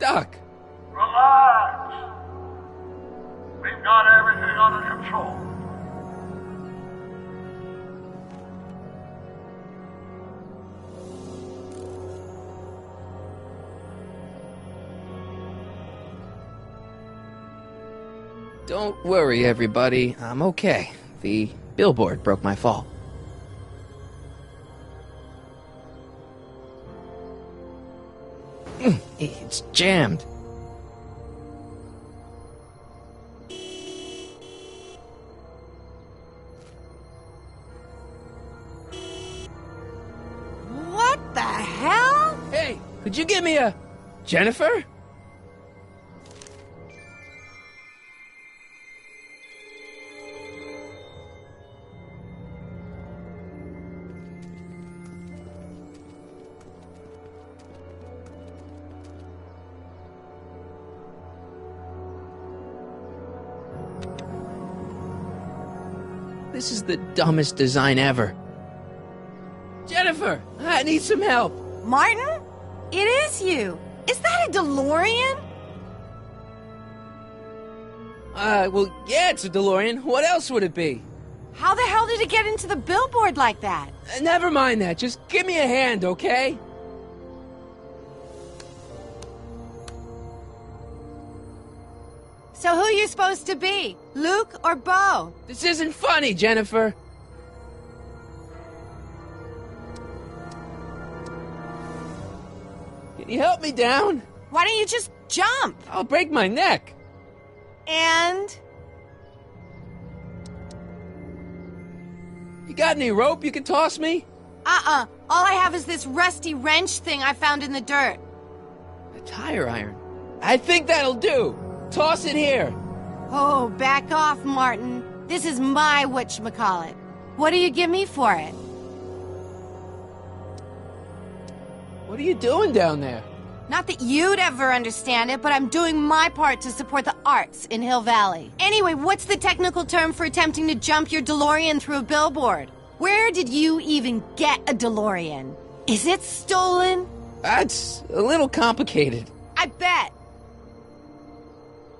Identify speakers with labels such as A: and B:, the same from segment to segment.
A: stuck.
B: Relax. We've got everything under control.
A: Don't worry, everybody. I'm okay. The billboard broke my fall. It's jammed.
C: What the hell?
A: Hey, could you give me a... Jennifer? This is the dumbest design ever. Jennifer, I need some help.
C: Martin? It is you. Is that a DeLorean?
A: Well, yeah, it's a DeLorean. What else would it be?
C: How the hell did it get into the billboard like that?
A: Never mind that. Just give me a hand, okay?
C: So who are you supposed to be? Luke or Bo?
A: This isn't funny, Jennifer. Can you help me down?
C: Why don't you just jump?
A: I'll break my neck.
C: And?
A: You got any rope you can toss me?
C: All I have is this rusty wrench thing I found in the dirt.
A: A tire iron. I think that'll do. Toss it here.
C: Oh, back off, Martin. This is my whatchamacallit. What do you give me for it?
A: What are you doing down there?
C: Not that you'd ever understand it, but I'm doing my part to support the arts in Hill Valley. Anyway, what's the technical term for attempting to jump your DeLorean through a billboard? Where did you even get a DeLorean? Is it stolen?
A: That's a little complicated.
C: I bet.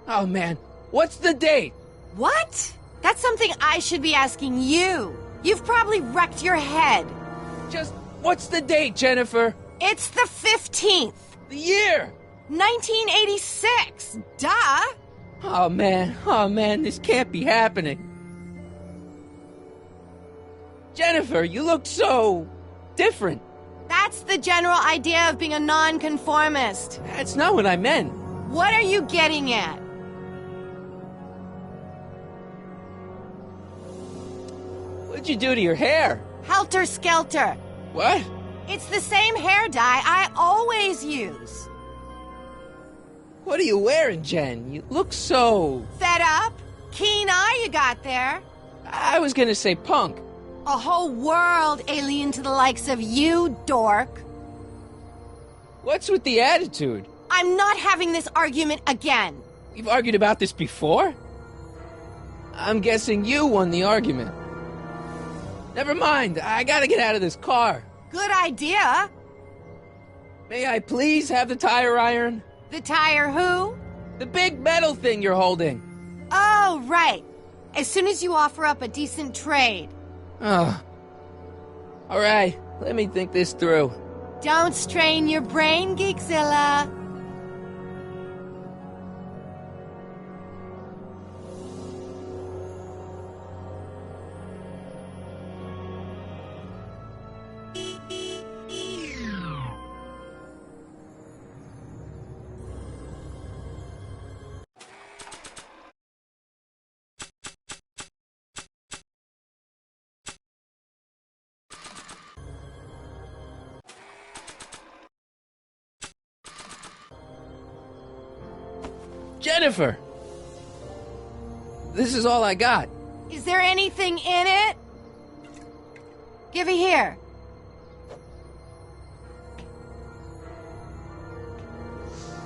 A: Oh, man. What's the date?
C: What? That's something I should be asking you. You've probably wrecked your head.
A: Just, what's the date, Jennifer?
C: It's the 15th.
A: The year!
C: 1986. Duh.
A: Oh, man, this can't be happening. Jennifer, you look so... different.
C: That's the general idea of being a nonconformist.
A: That's not what I meant.
C: What are you getting at?
A: What'd you do to your hair?
C: Helter-skelter.
A: What?
C: It's the same hair dye I always use.
A: What are you wearing, Jen? You look so...
C: Fed up? Keen eye you got there.
A: I was gonna say punk.
C: A whole world alien to the likes of you, dork.
A: What's with the attitude?
C: I'm not having this argument again.
A: We've argued about this before? I'm guessing you won the argument. Never mind, I gotta get out of this car.
C: Good idea.
A: May I please have the tire iron?
C: The tire who?
A: The big metal thing you're holding.
C: Oh, right. As soon as you offer up a decent trade.
A: Oh. Alright, let me think this through.
C: Don't strain your brain, Geekzilla.
A: Jennifer! This is all I got.
C: Is there anything in it? Give it here.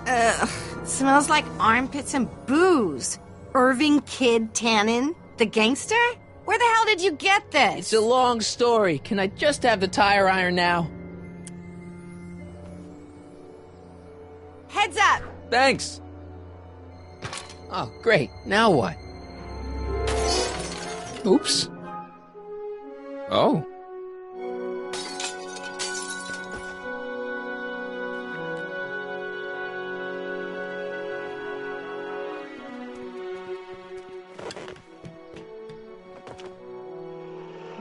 C: It smells like armpits and booze. Irving Kid Tannen, the gangster? Where the hell did you get this?
A: It's a long story. Can I just have the tire iron now?
C: Heads up!
A: Thanks. Oh, great. Now what? Oops. Oh.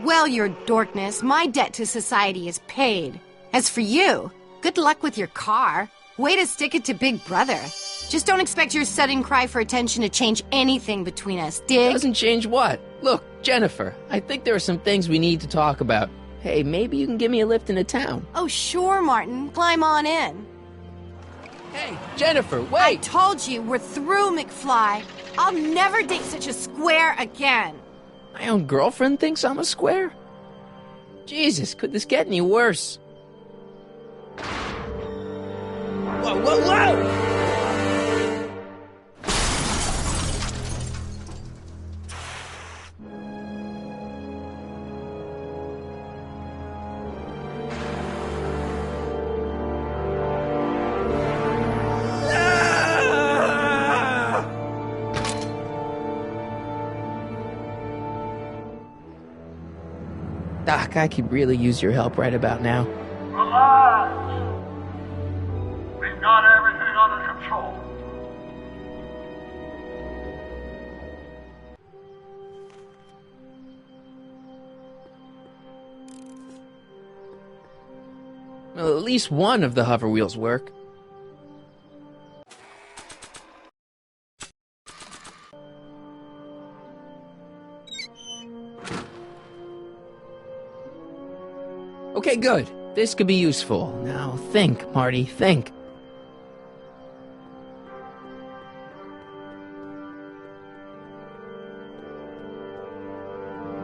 C: Well, your dorkness, my debt to society is paid. As for you, good luck with your car. Way to stick it to Big Brother. Just don't expect your sudden cry for attention to change anything between us, dig?
A: Doesn't change what? Look, Jennifer, I think there are some things we need to talk about. Hey, maybe you can give me a lift into town.
C: Oh, sure, Martin. Climb on in.
A: Hey, Jennifer, wait!
C: I told you, we're through, McFly. I'll never date such a square again.
A: My own girlfriend thinks I'm a square? Jesus, could this get any worse? Whoa, whoa, whoa! Doc, I could really use your help right about now.
B: Relax. We've got everything under control.
A: Well, at least one of the hover wheels work. Okay, good. This could be useful. Now think, Marty, think.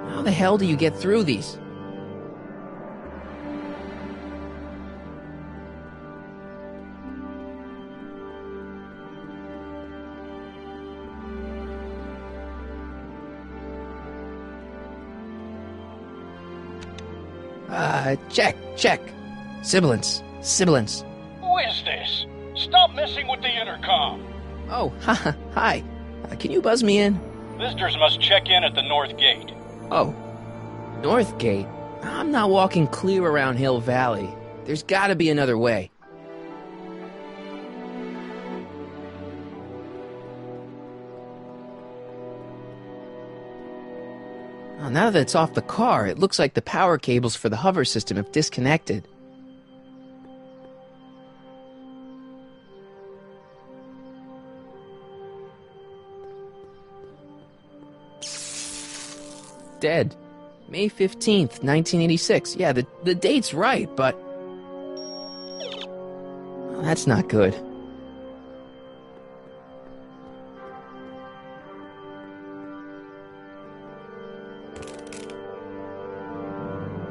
A: How the hell do you get through these? Check. Sibilance.
D: Who is this? Stop messing with the intercom.
A: Oh, hi. Can you buzz me in?
D: Visitors must check in at the north gate.
A: Oh, North Gate? I'm not walking clear around Hill Valley. There's gotta be another way. Oh, now that it's off the car, it looks like the power cables for the hover system have disconnected. Dead. May 15th, 1986. Yeah, the date's right, but... oh, that's not good.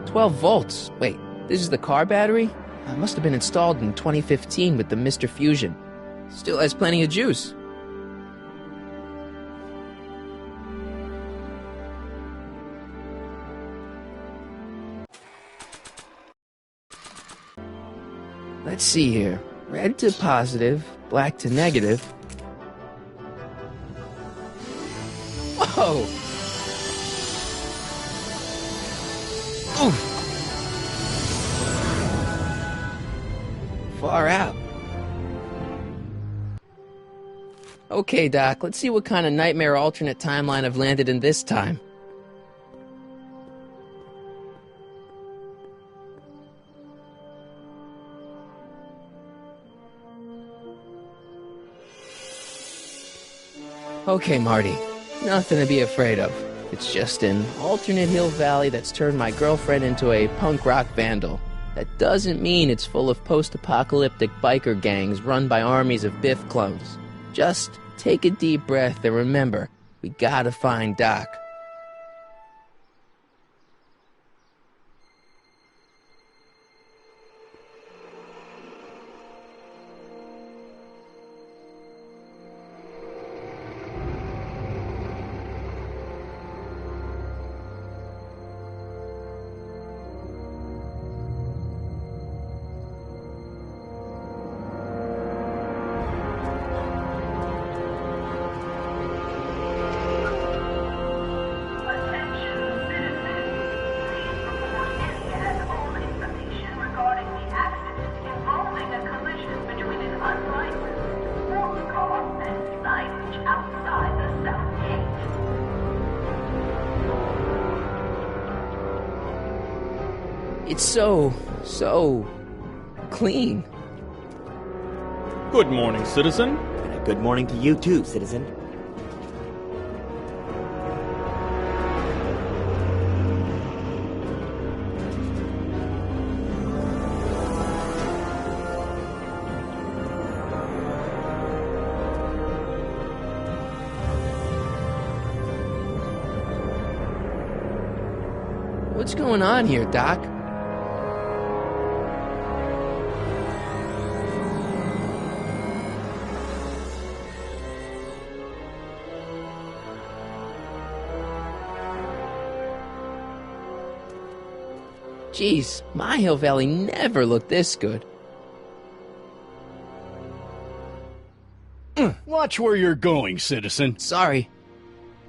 A: "12 volts. Wait, this is the car battery? It must have been installed in 2015 with the Mr. Fusion. Still has plenty of juice. Let's see here. Red to positive, black to negative. Whoa! Oof. Far out. Okay, Doc, let's see what kind of nightmare alternate timeline I've landed in this time. Okay, Marty. Nothing to be afraid of. It's just an alternate Hill Valley that's turned my girlfriend into a punk rock vandal. That doesn't mean it's full of post-apocalyptic biker gangs run by armies of Biff clones. Just take a deep breath and remember, we gotta find Doc. It's so clean.
E: Good morning, citizen.
F: And a good morning to you too, citizen.
A: What's going on here, Doc? Jeez, my Hill Valley never looked this good.
G: Watch where you're going, citizen.
A: Sorry.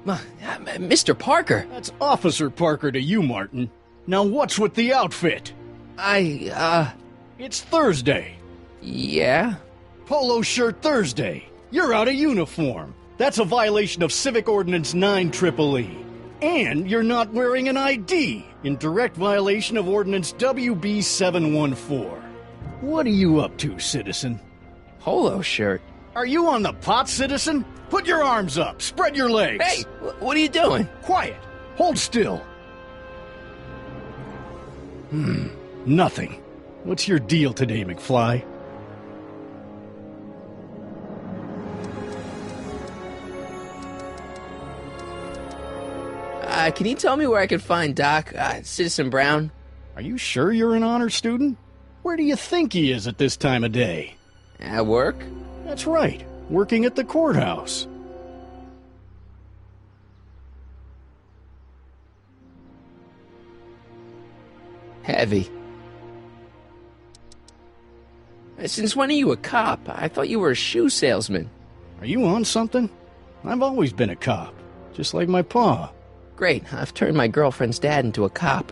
A: Mr. Parker.
G: That's Officer Parker to you, Martin. Now what's with the outfit? It's Thursday.
A: Yeah?
G: Polo shirt Thursday. You're out of uniform. That's a violation of Civic Ordinance 9EEE. And you're not wearing an ID, in direct violation of Ordinance WB 714. What are you up to, citizen?
A: Polo shirt.
G: Are you on the pot, citizen? Put your arms up. Spread your legs.
A: Hey, what are you doing?
G: Quiet. Hold still. Nothing. What's your deal today, McFly?
A: Can you tell me where I can find Doc, Citizen Brown?
G: Are you sure you're an honor student? Where do you think he is at this time of day?
A: At work?
G: That's right. Working at the courthouse.
A: Heavy. Since when are you a cop? I thought you were a shoe salesman.
G: Are you on something? I've always been a cop, just like my pa.
A: Great, I've turned my girlfriend's dad into a cop.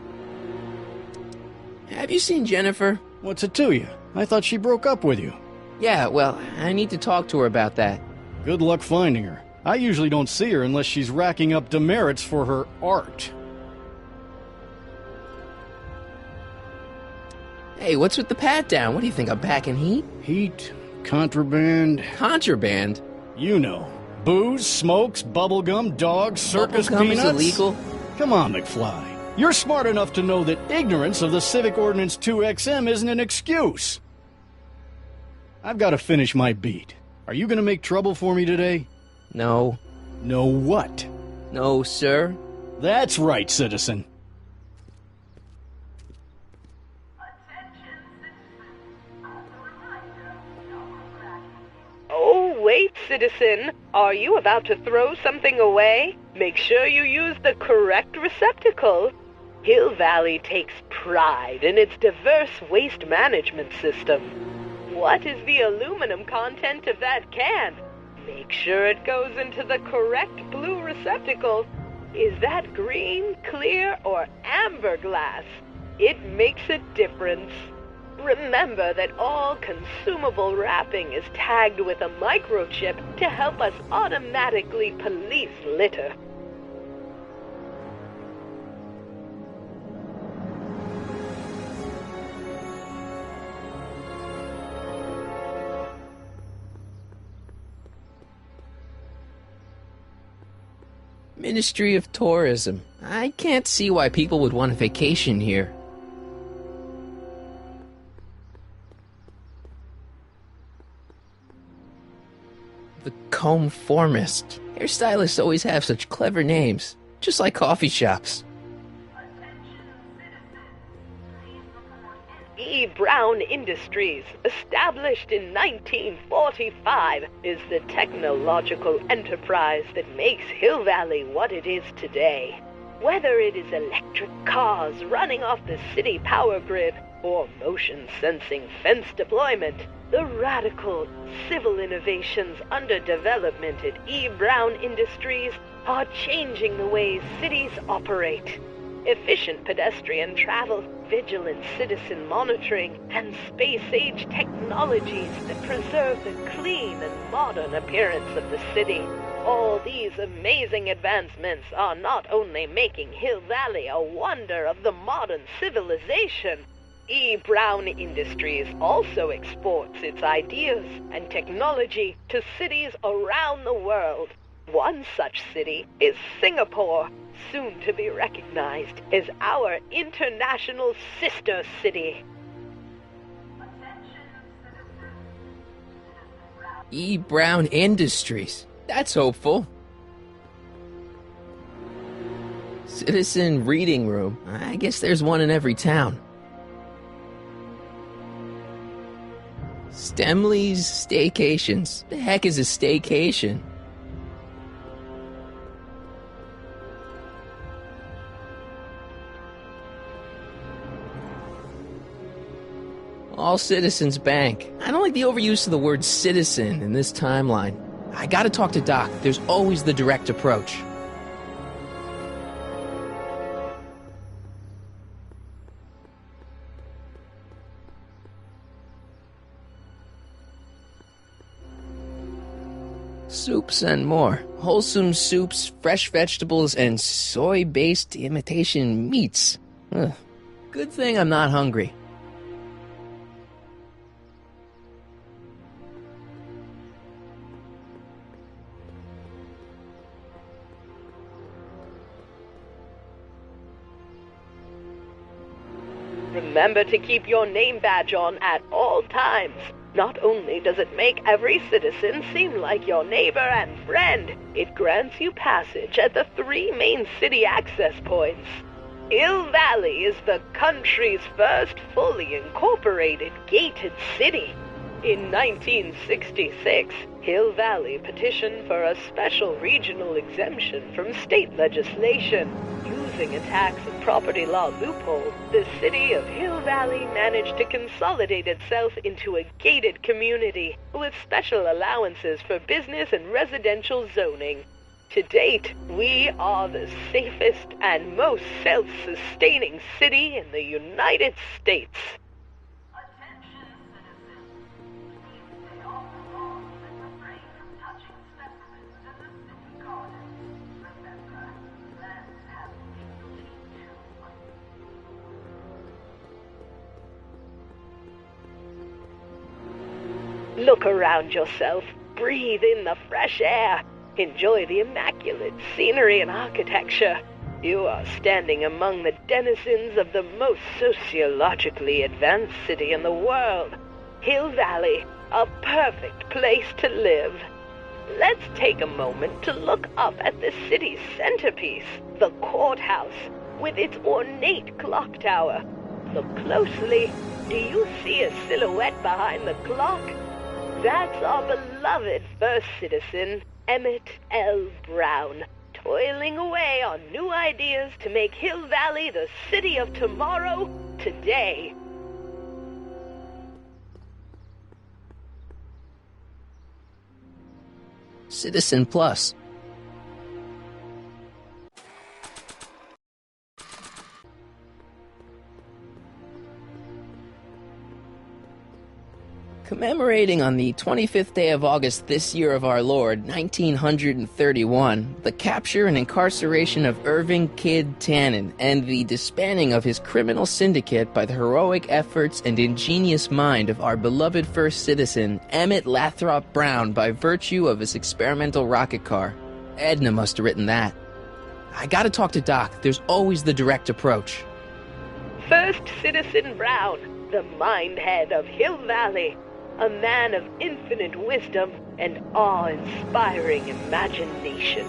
A: Have you seen Jennifer?
G: What's it to you? I thought she broke up with you.
A: Yeah, well, I need to talk to her about that.
G: Good luck finding her. I usually don't see her unless she's racking up demerits for her art.
A: Hey, what's with the pat-down? What do you think, I'm packing heat?
G: Heat, contraband...
A: Contraband?
G: You know. Booze, smokes, bubblegum, dogs, circus
A: Bubblegum
G: peanuts.
A: is illegal?
G: Come on, McFly. You're smart enough to know that ignorance of the Civic Ordinance 2XM isn't an excuse. I've got to finish my beat. Are you going to make trouble for me today?
A: No.
G: No what?
A: No, sir.
G: That's right, citizen.
H: Oh, wait, citizen. Are you about to throw something away? Make sure you use the correct receptacle. Hill Valley takes pride in its diverse waste management system. What is the aluminum content of that can? Make sure it goes into the correct blue receptacle. Is that green, clear, or amber glass? It makes a difference. Remember that all consumable wrapping is tagged with a microchip to help us automatically police litter.
A: Ministry of Tourism. I can't see why people would want a vacation here. The Comformist. Hairstylists always have such clever names, just like coffee shops.
H: E. Brown Industries, established in 1945, is the technological enterprise that makes Hill Valley what it is today. Whether it is electric cars running off the city power grid or motion-sensing fence deployment, the radical civil innovations under development at E. Brown Industries are changing the ways cities operate. Efficient pedestrian travel, vigilant citizen monitoring, and space-age technologies that preserve the clean and modern appearance of the city. All these amazing advancements are not only making Hill Valley a wonder of the modern civilization, E. Brown Industries also exports its ideas and technology to cities around the world. One such city is Singapore, soon to be recognized as our international sister city.
A: E. Brown Industries. That's hopeful. Citizen Reading Room. I guess there's one in every town. Stemley's Staycations. The heck is a staycation? All Citizens Bank. I don't like the overuse of the word citizen in this timeline. I gotta talk to Doc. There's always the direct approach. Soups and more. Wholesome soups, fresh vegetables, and soy-based imitation meats. Ugh. Good thing I'm not hungry.
H: Remember to keep your name badge on at all times. Not only does it make every citizen seem like your neighbor and friend, it grants you passage at the 3 main city access points. Hill Valley is the country's first fully incorporated gated city. In 1966, Hill Valley petitioned for a special regional exemption from state legislation. Using a tax and property law loophole, the city of Hill Valley managed to consolidate itself into a gated community with special allowances for business and residential zoning. To date, we are the safest and most self-sustaining city in the United States. Look around yourself, breathe in the fresh air, enjoy the immaculate scenery and architecture. You are standing among the denizens of the most sociologically advanced city in the world, Hill Valley, a perfect place to live. Let's take a moment to look up at the city's centerpiece, the courthouse, with its ornate clock tower. Look closely. Do you see a silhouette behind the clock? That's our beloved first citizen, Emmett L. Brown, toiling away on new ideas to make Hill Valley the city of tomorrow, today.
A: Citizen Plus. Commemorating on the 25th day of August this year of our Lord, 1931, the capture and incarceration of Irving Kid Tannen and the disbanding of his criminal syndicate by the heroic efforts and ingenious mind of our beloved first citizen, Emmett Lathrop Brown, by virtue of his experimental rocket car. Edna must have written that. I gotta talk to Doc. There's always the direct approach.
H: First Citizen Brown, the mind head of Hill Valley. A man of infinite wisdom and awe-inspiring imagination.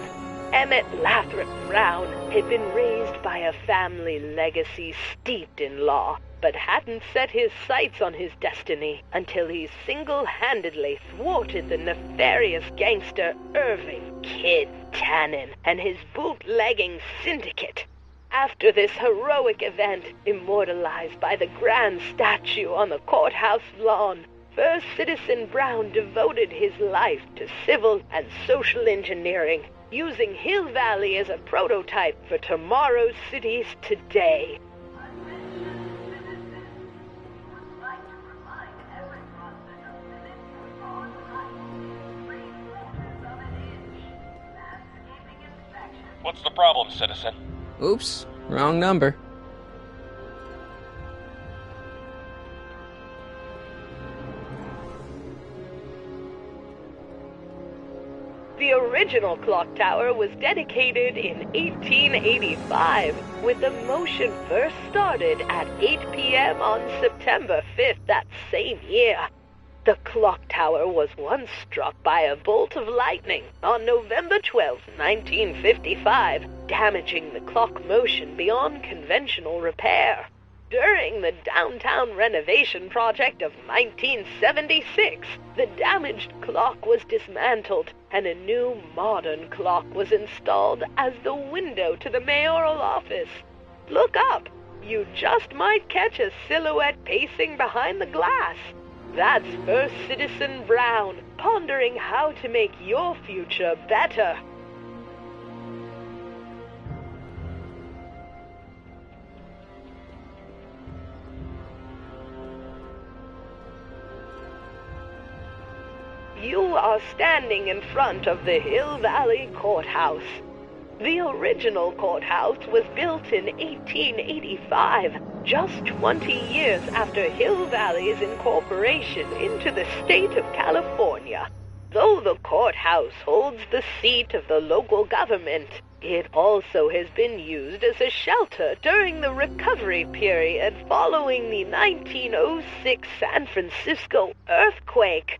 H: Emmett Lathrop Brown had been raised by a family legacy steeped in law, but hadn't set his sights on his destiny until he single-handedly thwarted the nefarious gangster Irving Kid Tannen and his bootlegging syndicate. After this heroic event, immortalized by the grand statue on the courthouse lawn, First Citizen Brown devoted his life to civil and social engineering, using Hill Valley as a prototype for tomorrow's cities today.
D: What's the problem, citizen?
A: Oops, wrong number.
H: The original clock tower was dedicated in 1885, with the motion first started at 8 p.m. on September 5th that same year. The clock tower was once struck by a bolt of lightning on November 12, 1955, damaging the clock motion beyond conventional repair. During the downtown renovation project of 1976, the damaged clock was dismantled and a new modern clock was installed as the window to the mayoral office. Look up. You just might catch a silhouette pacing behind the glass. That's First Citizen Brown, pondering how to make your future better. You are standing in front of the Hill Valley Courthouse. The original courthouse was built in 1885, just 20 years after Hill Valley's incorporation into the state of California. Though the courthouse holds the seat of the local government, it also has been used as a shelter during the recovery period following the 1906 San Francisco earthquake.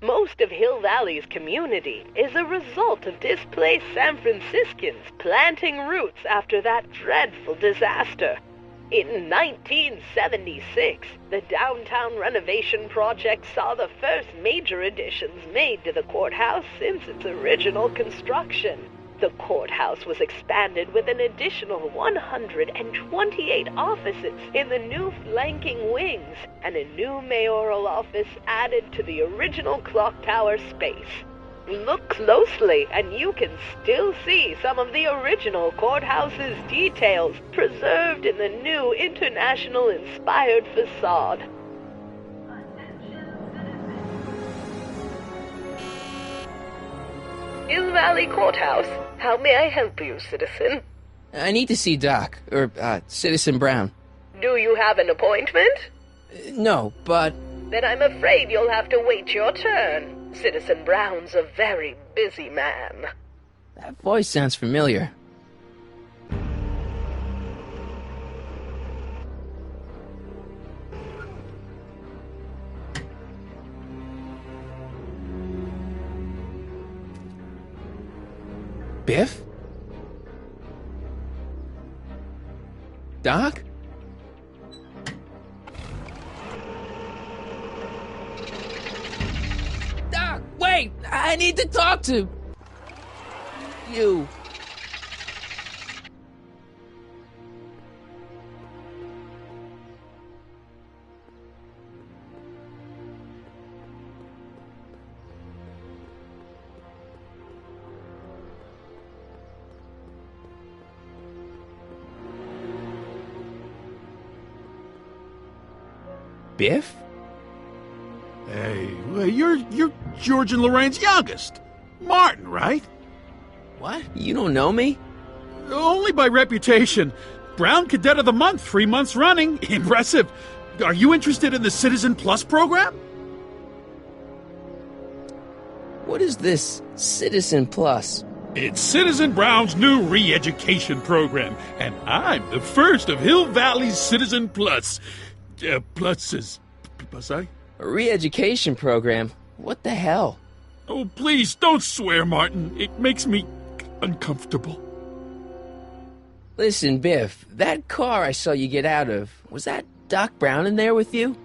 H: Most of Hill Valley's community is a result of displaced San Franciscans planting roots after that dreadful disaster. In 1976, the downtown renovation project saw the first major additions made to the courthouse since its original construction. The courthouse was expanded with an additional 128 offices in the new flanking wings, and a new mayoral office added to the original clock tower space. Look closely, and you can still see some of the original courthouse's details preserved in the new international-inspired facade. Hill Valley Courthouse. How may I help you, citizen?
A: I need to see Doc, or Citizen Brown.
H: Do you have an appointment?
A: No, but...
H: Then I'm afraid you'll have to wait your turn. Citizen Brown's a very busy man.
A: That voice sounds familiar. Biff? Doc? Doc, wait! I need to talk to you. Biff?
I: Hey, well, you're George and Lorraine's youngest. Martin, right?
A: What? You don't know me?
I: Only by reputation. Brown Cadet of the Month, 3 months running. Impressive. Are you interested in the Citizen Plus program?
A: What is this Citizen Plus?
I: It's Citizen Brown's new re-education program, and I'm the first of Hill Valley's Citizen Plus. Plus, I?
A: A re-education program? What the hell?
I: Oh, please, don't swear, Martin. It makes me uncomfortable.
A: Listen, Biff, that car I saw you get out of, was that Doc Brown in there with you?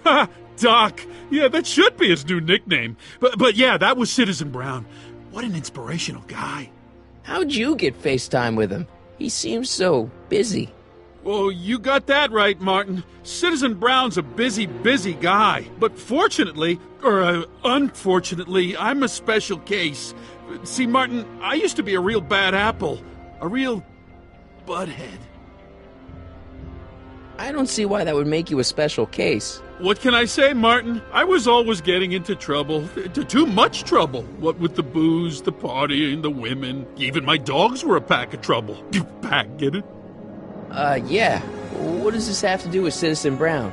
I: Ha! Doc! Yeah, that should be his new nickname. But yeah, that was Citizen Brown. What an inspirational guy.
A: How'd you get FaceTime with him? He seems so busy.
I: Well, you got that right, Martin. Citizen Brown's a busy guy. But fortunately, or unfortunately, I'm a special case. See, Martin, I used to be a real bad apple. A real butthead.
A: I don't see why that would make you a special case.
I: What can I say, Martin? I was always getting into trouble. Too much trouble. What with the booze, the partying, the women. Even my dogs were a pack of trouble. You pack, get it?
A: Yeah. What does this have to do with Citizen Brown?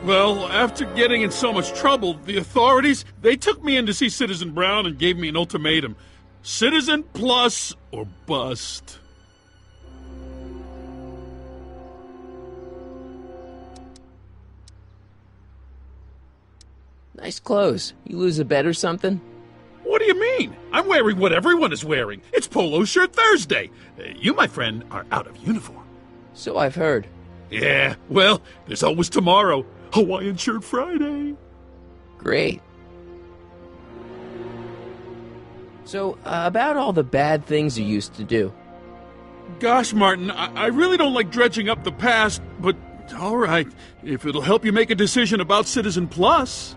I: Well, after getting in so much trouble, the authorities, they took me in to see Citizen Brown and gave me an ultimatum. Citizen plus or bust.
A: Nice clothes. You lose a bet or something?
I: What do you mean? I'm wearing what everyone is wearing. It's Polo Shirt Thursday. You, my friend, are out of uniform.
A: So I've heard.
I: Yeah, well, there's always tomorrow. Hawaiian Shirt Friday.
A: Great. So, about all the bad things you used to do.
I: Gosh, Martin, I really don't like dredging up the past, but all right, if it'll help you make a decision about Citizen Plus.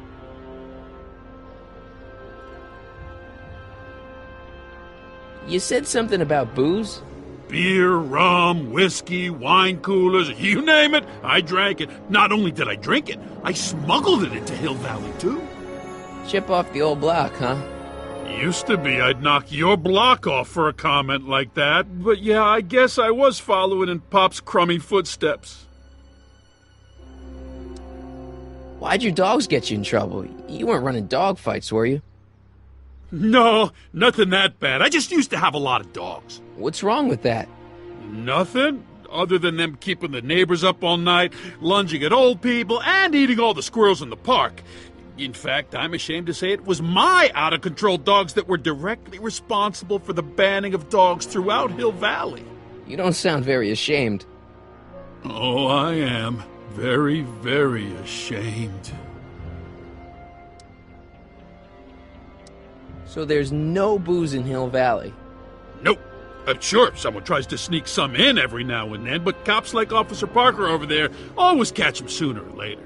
A: You said something about booze?
I: Beer, rum, whiskey, wine coolers, you name it, I drank it. Not only did I drink it, I smuggled it into Hill Valley, too.
A: Chip off the old block, huh?
I: Used to be I'd knock your block off for a comment like that, but yeah, I guess I was following in Pop's crummy footsteps.
A: Why'd your dogs get you in trouble? You weren't running dog fights, were you?
I: No, nothing that bad. I just used to have a lot of dogs.
A: What's wrong with that?
I: Nothing, other than them keeping the neighbors up all night, lunging at old people, and eating all the squirrels in the park. In fact, I'm ashamed to say it was my out-of-control dogs that were directly responsible for the banning of dogs throughout Hill Valley.
A: You don't sound very ashamed.
I: Oh, I am. Very, very ashamed.
A: So there's no booze in Hill Valley?
I: Nope. Sure, someone tries to sneak some in every now and then, but cops like Officer Parker over there always catch them sooner or later.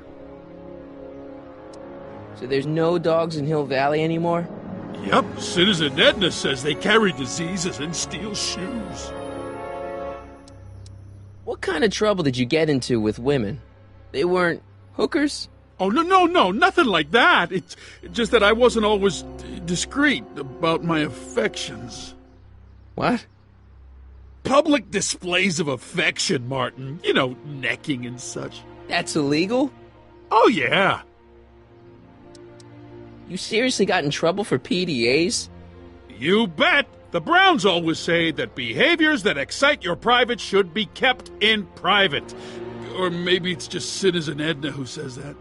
A: So there's no dogs in Hill Valley anymore?
I: Yep, Citizen Edna says they carry diseases and steal shoes.
A: What kind of trouble did you get into with women? They weren't hookers?
I: Oh, no, nothing like that. It's just that I wasn't always discreet about my affections.
A: What?
I: Public displays of affection, Martin. You know, necking and such.
A: That's illegal?
I: Oh, yeah.
A: You seriously got in trouble for PDAs?
I: You bet. The Browns always say that behaviors that excite your private should be kept in private. Or maybe it's just Citizen Edna who says that.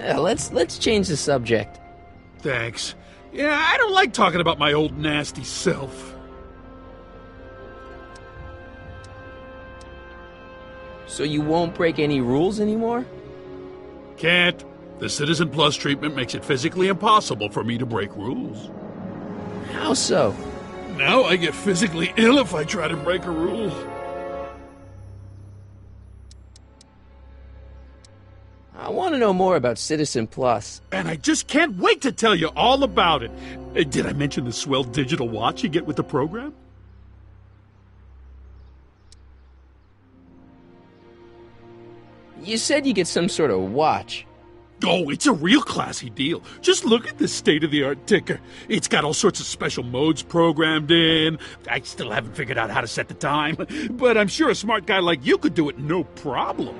A: Let's change the subject.
I: Thanks. Yeah, I don't like talking about my old nasty self.
A: So you won't break any rules anymore?
I: Can't. The Citizen Plus treatment makes it physically impossible for me to break rules.
A: How so?
I: Now I get physically ill if I try to break a rule.
A: I want to know more about Citizen Plus.
I: And I just can't wait to tell you all about it. Did I mention the swell digital watch you get with the program?
A: You said you get some sort of watch.
I: Oh, it's a real classy deal. Just look at this state-of-the-art ticker. It's got all sorts of special modes programmed in. I still haven't figured out how to set the time, but I'm sure a smart guy like you could do it no problem.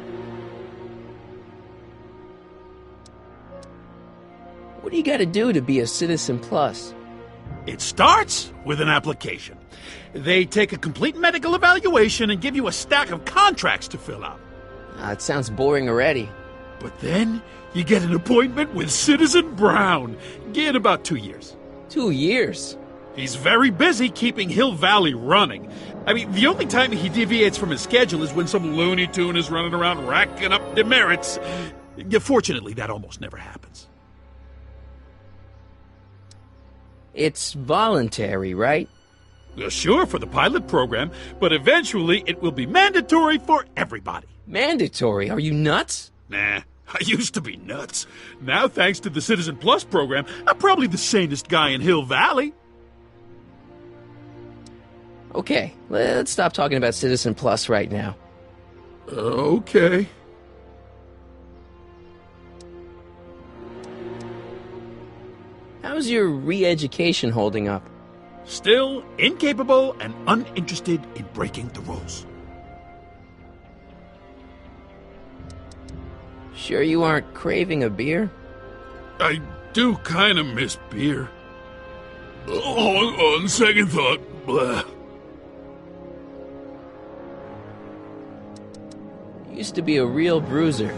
A: What do you got to do to be a Citizen Plus?
I: It starts with an application. They take a complete medical evaluation and give you a stack of contracts to fill out.
A: It sounds boring already.
I: But then you get an appointment with Citizen Brown. In about 2 years.
A: 2 years?
I: He's very busy keeping Hill Valley running. I mean, the only time he deviates from his schedule is when some Looney Tune is running around racking up demerits. Fortunately, that almost never happens.
A: It's voluntary, right?
I: Sure, for the pilot program, but eventually it will be mandatory for everybody.
A: Mandatory? Are you nuts?
I: Nah, I used to be nuts. Now, thanks to the Citizen Plus program, I'm probably the sanest guy in Hill Valley.
A: Okay, let's stop talking about Citizen Plus right now.
I: Okay.
A: How's your re-education holding up?
I: Still incapable and uninterested in breaking the rules.
A: Sure you aren't craving a beer?
I: I do kind of miss beer. On second thought, blah.
A: You used to be a real bruiser.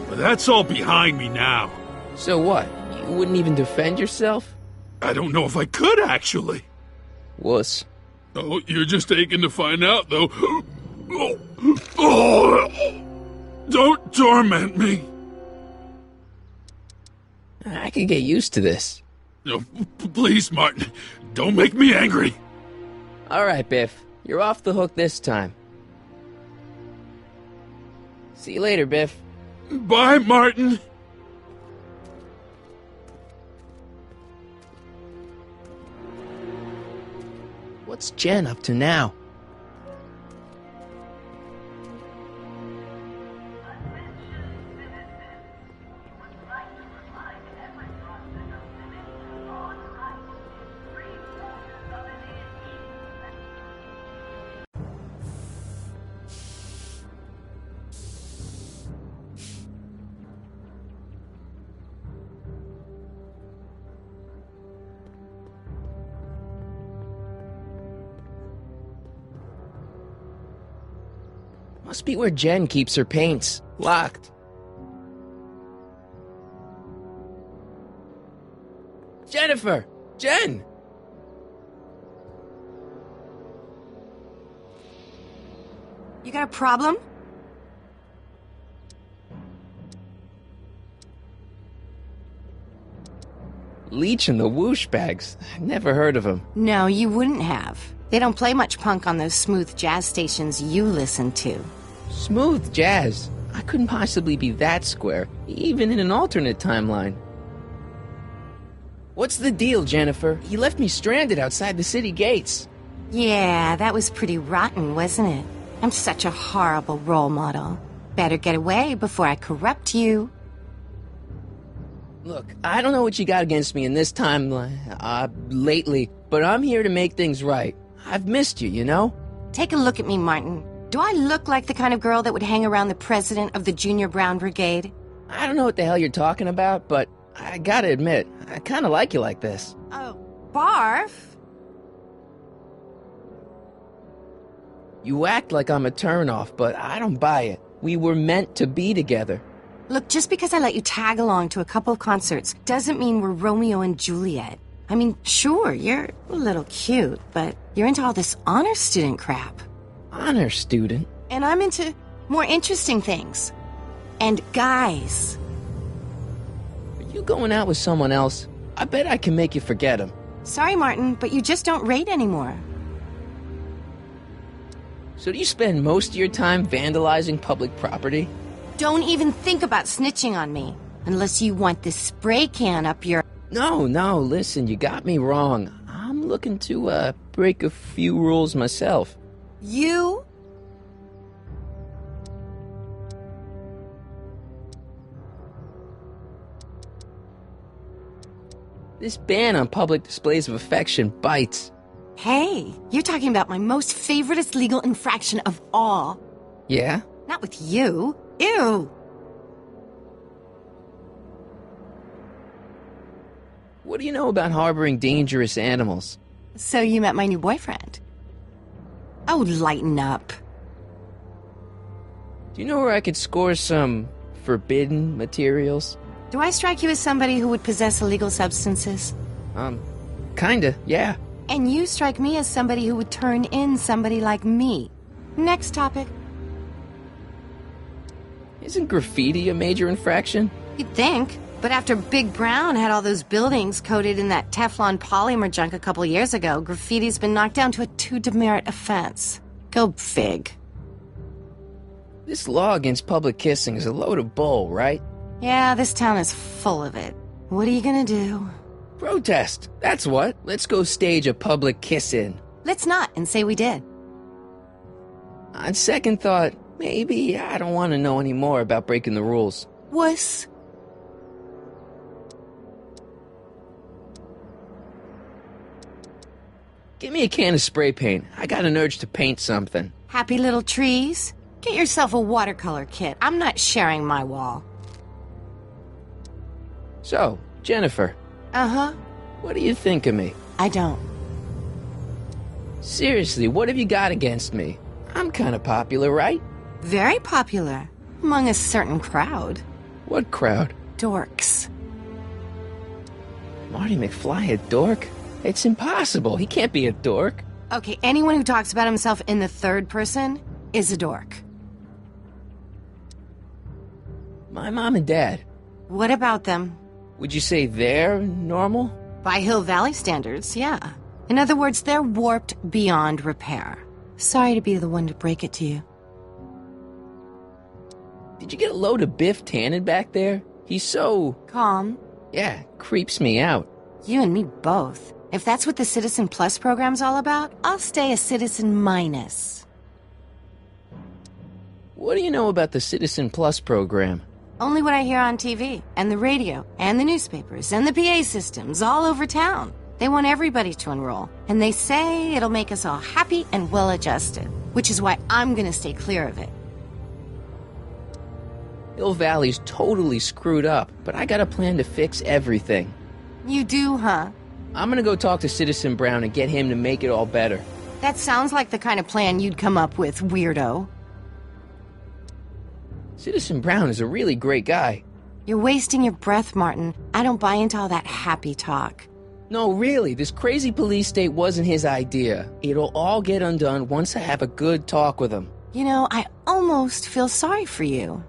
I: But that's all behind me now.
A: So what? You wouldn't even defend yourself?
I: I don't know if I could, actually.
A: Wuss.
I: Oh, you're just aching to find out, though. Oh, don't torment me.
A: I could get used to this.
I: No, please, Martin. Don't make me angry.
A: All right, Biff. You're off the hook this time. See you later, Biff.
I: Bye, Martin.
A: What's Jen up to now? Must be where Jen keeps her paints. Locked. Jennifer! Jen!
C: You got a problem?
A: Leech and the Whoosh Bags. Never heard of them.
C: No, you wouldn't have. They don't play much punk on those smooth jazz stations you listen to.
A: Smooth jazz. I couldn't possibly be that square, even in an alternate timeline. What's the deal, Jennifer? You left me stranded outside the city gates.
C: Yeah, that was pretty rotten, wasn't it? I'm such a horrible role model. Better get away before I corrupt you.
A: Look, I don't know what you got against me in this timeline, lately, but I'm here to make things right. I've missed you, you know?
C: Take a look at me, Martin. Do I look like the kind of girl that would hang around the president of the Junior Brown Brigade?
A: I don't know what the hell you're talking about, but I gotta admit, I kinda like you like this.
C: Oh, barf?
A: You act like I'm a turnoff, but I don't buy it. We were meant to be together.
C: Look, just because I let you tag along to a couple of concerts doesn't mean we're Romeo and Juliet. I mean, sure, you're a little cute, but you're into all this honor student crap.
A: Honor student?
C: And I'm into more interesting things. And guys.
A: Are you going out with someone else? I bet I can make you forget him.
C: Sorry, Martin, but you just don't rate anymore.
A: So do you spend most of your time vandalizing public property?
C: Don't even think about snitching on me. Unless you want this spray can up your...
A: No, listen, you got me wrong. I'm looking to, break a few rules myself.
C: You?
A: This ban on public displays of affection bites.
C: Hey, you're talking about my most favoriteest legal infraction of all.
A: Yeah?
C: Not with you. Ew!
A: What do you know about harboring dangerous animals?
C: So you met my new boyfriend. Oh, lighten up.
A: Do you know where I could score some forbidden materials?
C: Do I strike you as somebody who would possess illegal substances?
A: Kinda, yeah.
C: And you strike me as somebody who would turn in somebody like me. Next topic.
A: Isn't graffiti a major infraction?
C: You'd think. But after Big Brown had all those buildings coated in that Teflon polymer junk a couple years ago, graffiti's been knocked down to a 2 demerit offense. Go fig.
A: This law against public kissing is a load of bull, right?
C: Yeah, this town is full of it. What are you gonna do?
A: Protest, that's what. Let's go stage a public kiss-in.
C: Let's not and say we did.
A: On second thought, maybe I don't want to know any more about breaking the rules.
C: Wuss.
A: Give me a can of spray paint. I got an urge to paint something.
C: Happy little trees? Get yourself a watercolor kit. I'm not sharing my wall.
A: So, Jennifer.
C: Uh-huh.
A: What do you think of me?
C: I don't.
A: Seriously, what have you got against me? I'm kind of popular, right?
C: Very popular. Among a certain crowd.
A: What crowd?
C: Dorks.
A: Marty McFly a dork? It's impossible. He can't be a dork.
C: Okay, anyone who talks about himself in the third person is a dork.
A: My mom and dad.
C: What about them?
A: Would you say they're normal?
C: By Hill Valley standards, yeah. In other words, they're warped beyond repair. Sorry to be the one to break it to you.
A: Did you get a load of Biff Tannen back there? He's so...
C: Calm.
A: Yeah, creeps me out.
C: You and me both. If that's what the Citizen Plus program's all about, I'll stay a Citizen Minus.
A: What do you know about the Citizen Plus program?
C: Only what I hear on TV, and the radio, and the newspapers, and the PA systems all over town. They want everybody to enroll, and they say it'll make us all happy and well-adjusted, which is why I'm gonna stay clear of it.
A: Hill Valley's totally screwed up, but I got a plan to fix everything.
C: You do, huh?
A: I'm gonna go talk to Citizen Brown and get him to make it all better.
C: That sounds like the kind of plan you'd come up with, weirdo.
A: Citizen Brown is a really great guy.
C: You're wasting your breath, Martin. I don't buy into all that happy talk.
A: No, really, this crazy police state wasn't his idea. It'll all get undone once I have a good talk with him.
C: You know, I almost feel sorry for you.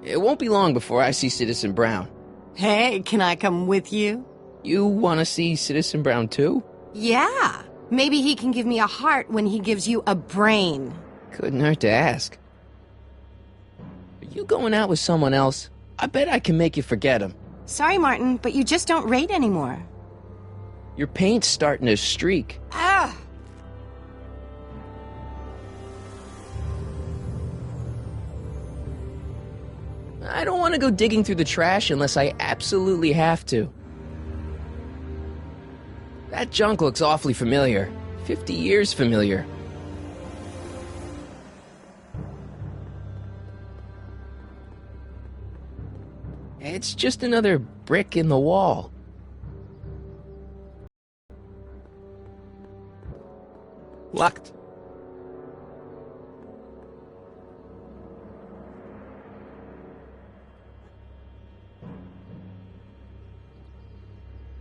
A: It won't be long before I see Citizen Brown.
C: Hey, can I come with you?
A: You want to see Citizen Brown too?
C: Yeah. Maybe he can give me a heart when he gives you a brain.
A: Couldn't hurt to ask. Are you going out with someone else? I bet I can make you forget him.
C: Sorry, Martin, but you just don't rate anymore.
A: Your paint's starting to streak.
C: Ah!
A: I don't want to go digging through the trash unless I absolutely have to. That junk looks awfully familiar. 50 years familiar. It's just another brick in the wall. Locked.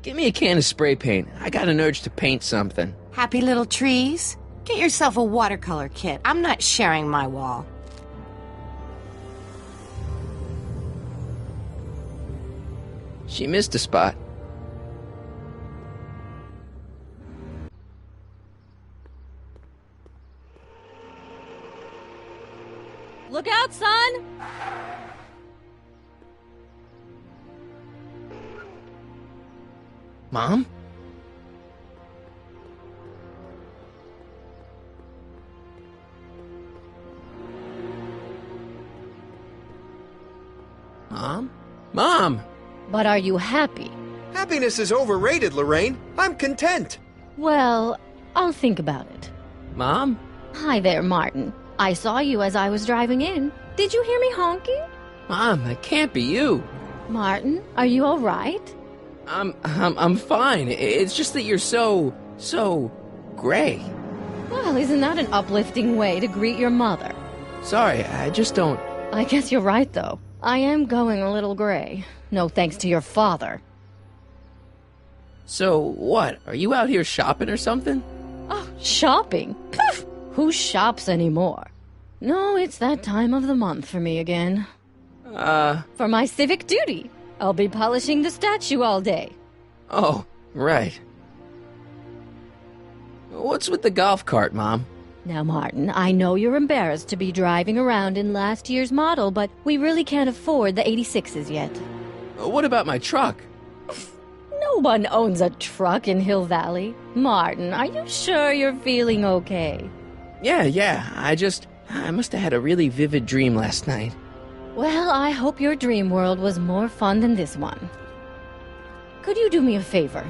A: Give me a can of spray paint. I got an urge to paint something.
C: Happy little trees? Get yourself a watercolor kit. I'm not sharing my wall.
A: She missed a spot.
J: Look out, son!
A: Mom? Mom? Mom!
J: But are you happy?
K: Happiness is overrated, Lorraine. I'm content.
J: Well, I'll think about it.
A: Mom?
J: Hi there, Martin. I saw you as I was driving in. Did you hear me honking?
A: Mom, that can't be you.
J: Martin, are you all right?
A: I'm fine. It's just that you're so gray.
J: Well, isn't that an uplifting way to greet your mother?
A: Sorry, I just don't...
J: I guess you're right, though. I am going a little gray. No thanks to your father.
A: So, what? Are you out here shopping or something?
J: Oh, shopping? Poof! Who shops anymore? No, it's that time of the month for me again.
A: For
J: my civic duty. I'll be polishing the statue all day.
A: Oh, right. What's with the golf cart, Mom?
J: Now, Martin, I know you're embarrassed to be driving around in last year's model, but we really can't afford the 86s yet.
A: What about my truck?
J: No No one owns a truck in Hill Valley. Martin, are you sure you're feeling okay?
A: Yeah, I must have had a really vivid dream last night.
J: Well, I hope your dream world was more fun than this one. Could you do me a favor?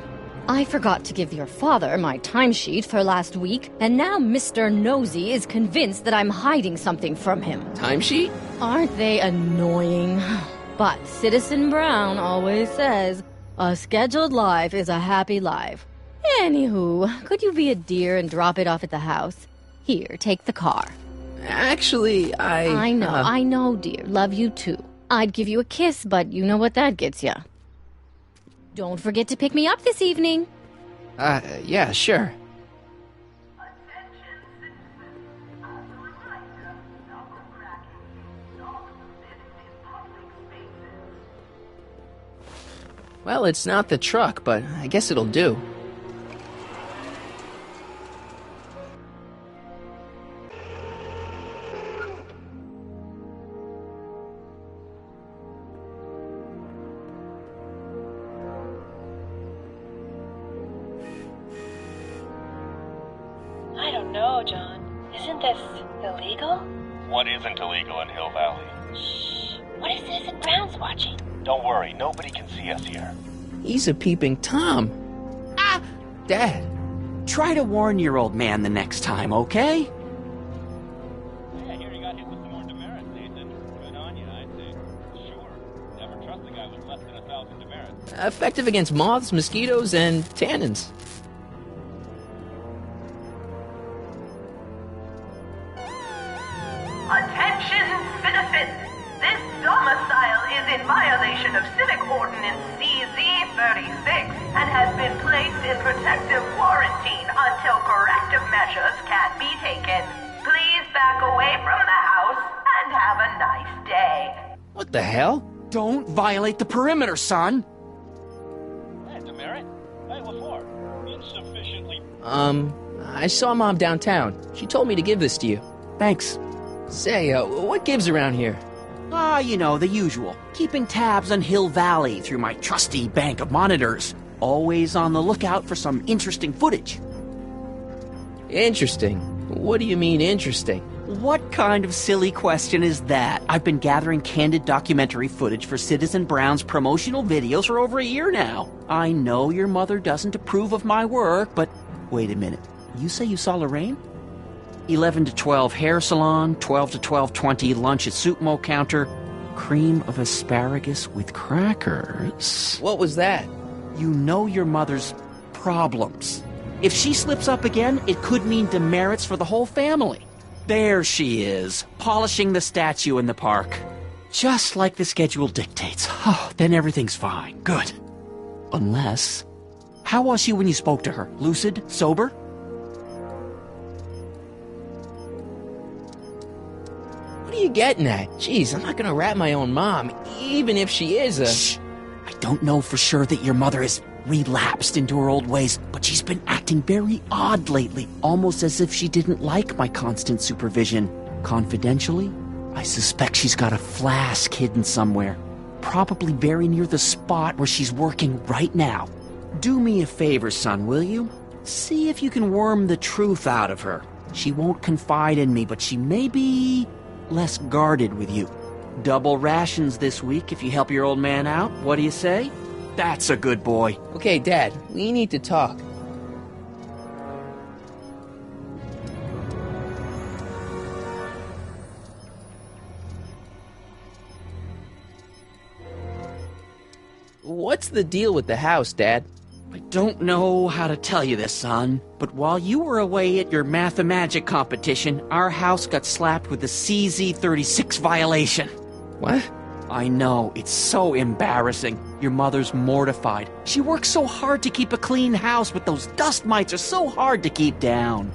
J: I forgot to give your father my timesheet for last week, and now Mr. Nosy is convinced that I'm hiding something from him.
A: Timesheet?
J: Aren't they annoying? But Citizen Brown always says, a scheduled life is a happy life. Anywho, could you be a dear and drop it off at the house? Here, take the car.
A: Actually,
J: I know, dear. Love you too. I'd give you a kiss, but you know what that gets ya. Don't forget to pick me up this evening.
A: Yeah, sure. Well, it's not the truck, but I guess it'll do.
L: I don't know, John. Isn't this illegal?
M: What isn't illegal in Hill Valley?
L: Shh. What is Citizen Brown's watching?
M: Don't worry, nobody can see us here.
A: He's a peeping Tom. Ah! Dad.
F: Try to warn your old man the next time, okay?
M: Hey, I hear you got hit with some more demerits, Nathan. Good on you, I'd say. Sure. Never trust a guy with less than 1,000 demerits.
A: Effective against moths, mosquitoes, and tannins.
N: Attention, citizens! This domicile is in violation of Civic Ordinance CZ-36 and has been placed in protective quarantine until corrective measures can be taken. Please back away from the house and have a nice day.
A: What the hell?
F: Don't violate the perimeter, son!
M: Hey, demerit? Hey, what for?
D: Insufficiently.
A: I saw Mom downtown. She told me to give this to you.
F: Thanks.
A: Say, what gives around here?
F: You know, the usual. Keeping tabs on Hill Valley through my trusty bank of monitors. Always on the lookout for some interesting footage.
A: Interesting? What do you mean, interesting?
F: What kind of silly question is that? I've been gathering candid documentary footage for Citizen Brown's promotional videos for over a year now. I know your mother doesn't approve of my work, but wait a minute. You say you saw Lorraine? 11 to 12 hair salon, 12 to 12:20 lunch at soup mo counter, cream of asparagus with crackers.
A: What was that?
F: You know your mother's problems. If she slips up again, it could mean demerits for the whole family. There she is, polishing the statue in the park. Just like the schedule dictates. Oh, then everything's fine. Good. Unless... How was she when you spoke to her? Lucid? Sober?
A: What are you getting at? Jeez, I'm not gonna rat my own mom, even if she is a...
F: Shh! I don't know for sure that your mother has relapsed into her old ways, but she's been acting very odd lately, almost as if she didn't like my constant supervision. Confidentially, I suspect she's got a flask hidden somewhere, probably very near the spot where she's working right now. Do me a favor, son, will you? See if you can worm the truth out of her. She won't confide in me, but she may be less guarded with you. Double rations this week if you help your old man out. What do you say? That's a good boy.
A: Okay, Dad, we need to talk. What's the deal with the house, Dad?
F: I don't know how to tell you this, son, but while you were away at your Mathemagic competition, our house got slapped with a CZ-36 violation.
A: What?
F: I know, it's so embarrassing. Your mother's mortified. She works so hard to keep a clean house, but those dust mites are so hard to keep down.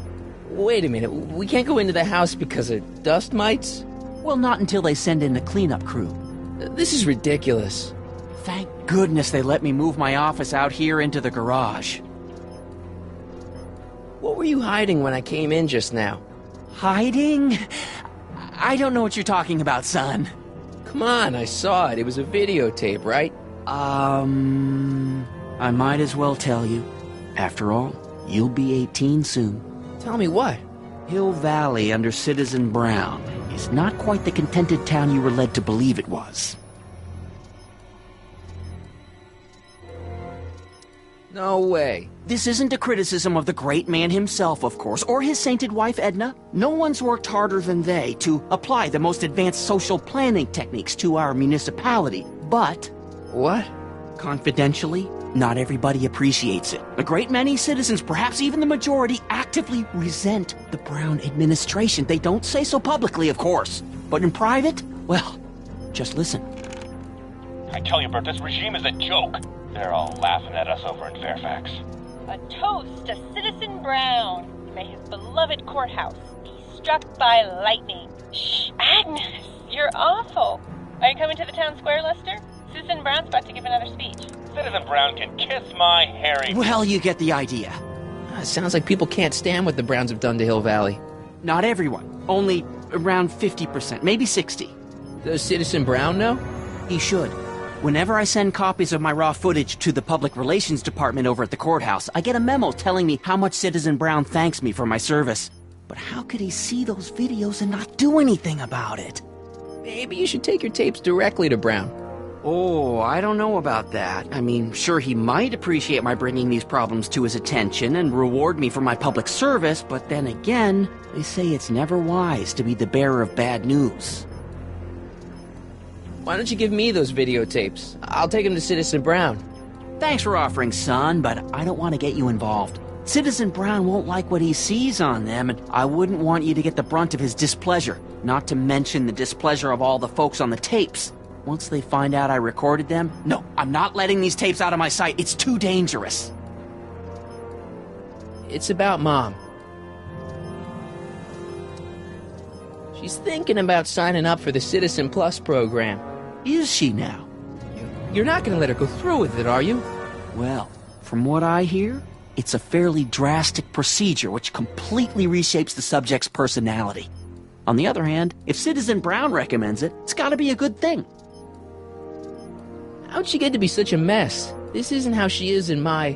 A: Wait a minute, we can't go into the house because of dust mites?
F: Well, not until they send in the cleanup crew.
A: This is ridiculous.
F: Thank goodness they let me move my office out here into the garage.
A: What were you hiding when I came in just now?
F: Hiding? I don't know what you're talking about, son.
A: Come on, I saw it. It was a videotape, right?
F: I might as well tell you. After all, you'll be 18 soon.
A: Tell me what?
F: Hill Valley under Citizen Brown is not quite the contented town you were led to believe it was.
A: No way.
F: This isn't a criticism of the great man himself, of course, or his sainted wife, Edna. No one's worked harder than they to apply the most advanced social planning techniques to our municipality. But...
A: What?
F: Confidentially, not everybody appreciates it. A great many citizens, perhaps even the majority, actively resent the Brown administration. They don't say so publicly, of course. But in private, well, just listen.
M: I tell you, Bert, this regime is a joke. They're all laughing at us over in Fairfax.
L: A toast to Citizen Brown. May his beloved courthouse be struck by lightning. Shh, Agnes, you're awful. Are you coming to the town square, Lester? Citizen Brown's about to give another speech.
M: Citizen Brown can kiss my hairy...
F: Well, you get the idea.
A: Sounds like people can't stand what the Browns have done to Hill Valley.
F: Not everyone. Only around 50%, maybe 60.
A: Does Citizen Brown know?
F: He should. Whenever I send copies of my raw footage to the Public Relations Department over at the courthouse, I get a memo telling me how much Citizen Brown thanks me for my service. But how could he see those videos and not do anything about it?
A: Maybe you should take your tapes directly to Brown.
F: Oh, I don't know about that. I mean, sure, he might appreciate my bringing these problems to his attention and reward me for my public service, but then again, they say it's never wise to be the bearer of bad news.
A: Why don't you give me those videotapes? I'll take them to Citizen Brown.
F: Thanks for offering, son, but I don't want to get you involved. Citizen Brown won't like what he sees on them, and I wouldn't want you to get the brunt of his displeasure, not to mention the displeasure of all the folks on the tapes. Once they find out I recorded them, no, I'm not letting these tapes out of my sight. It's too dangerous.
A: It's about Mom. She's thinking about signing up for the Citizen Plus program.
F: Is she now?
A: You're not going to let her go through with it, are you?
F: Well, from what I hear, it's a fairly drastic procedure which completely reshapes the subject's personality. On the other hand, if Citizen Brown recommends it, it's got to be a good thing.
A: How'd she get to be such a mess? This isn't how she is in my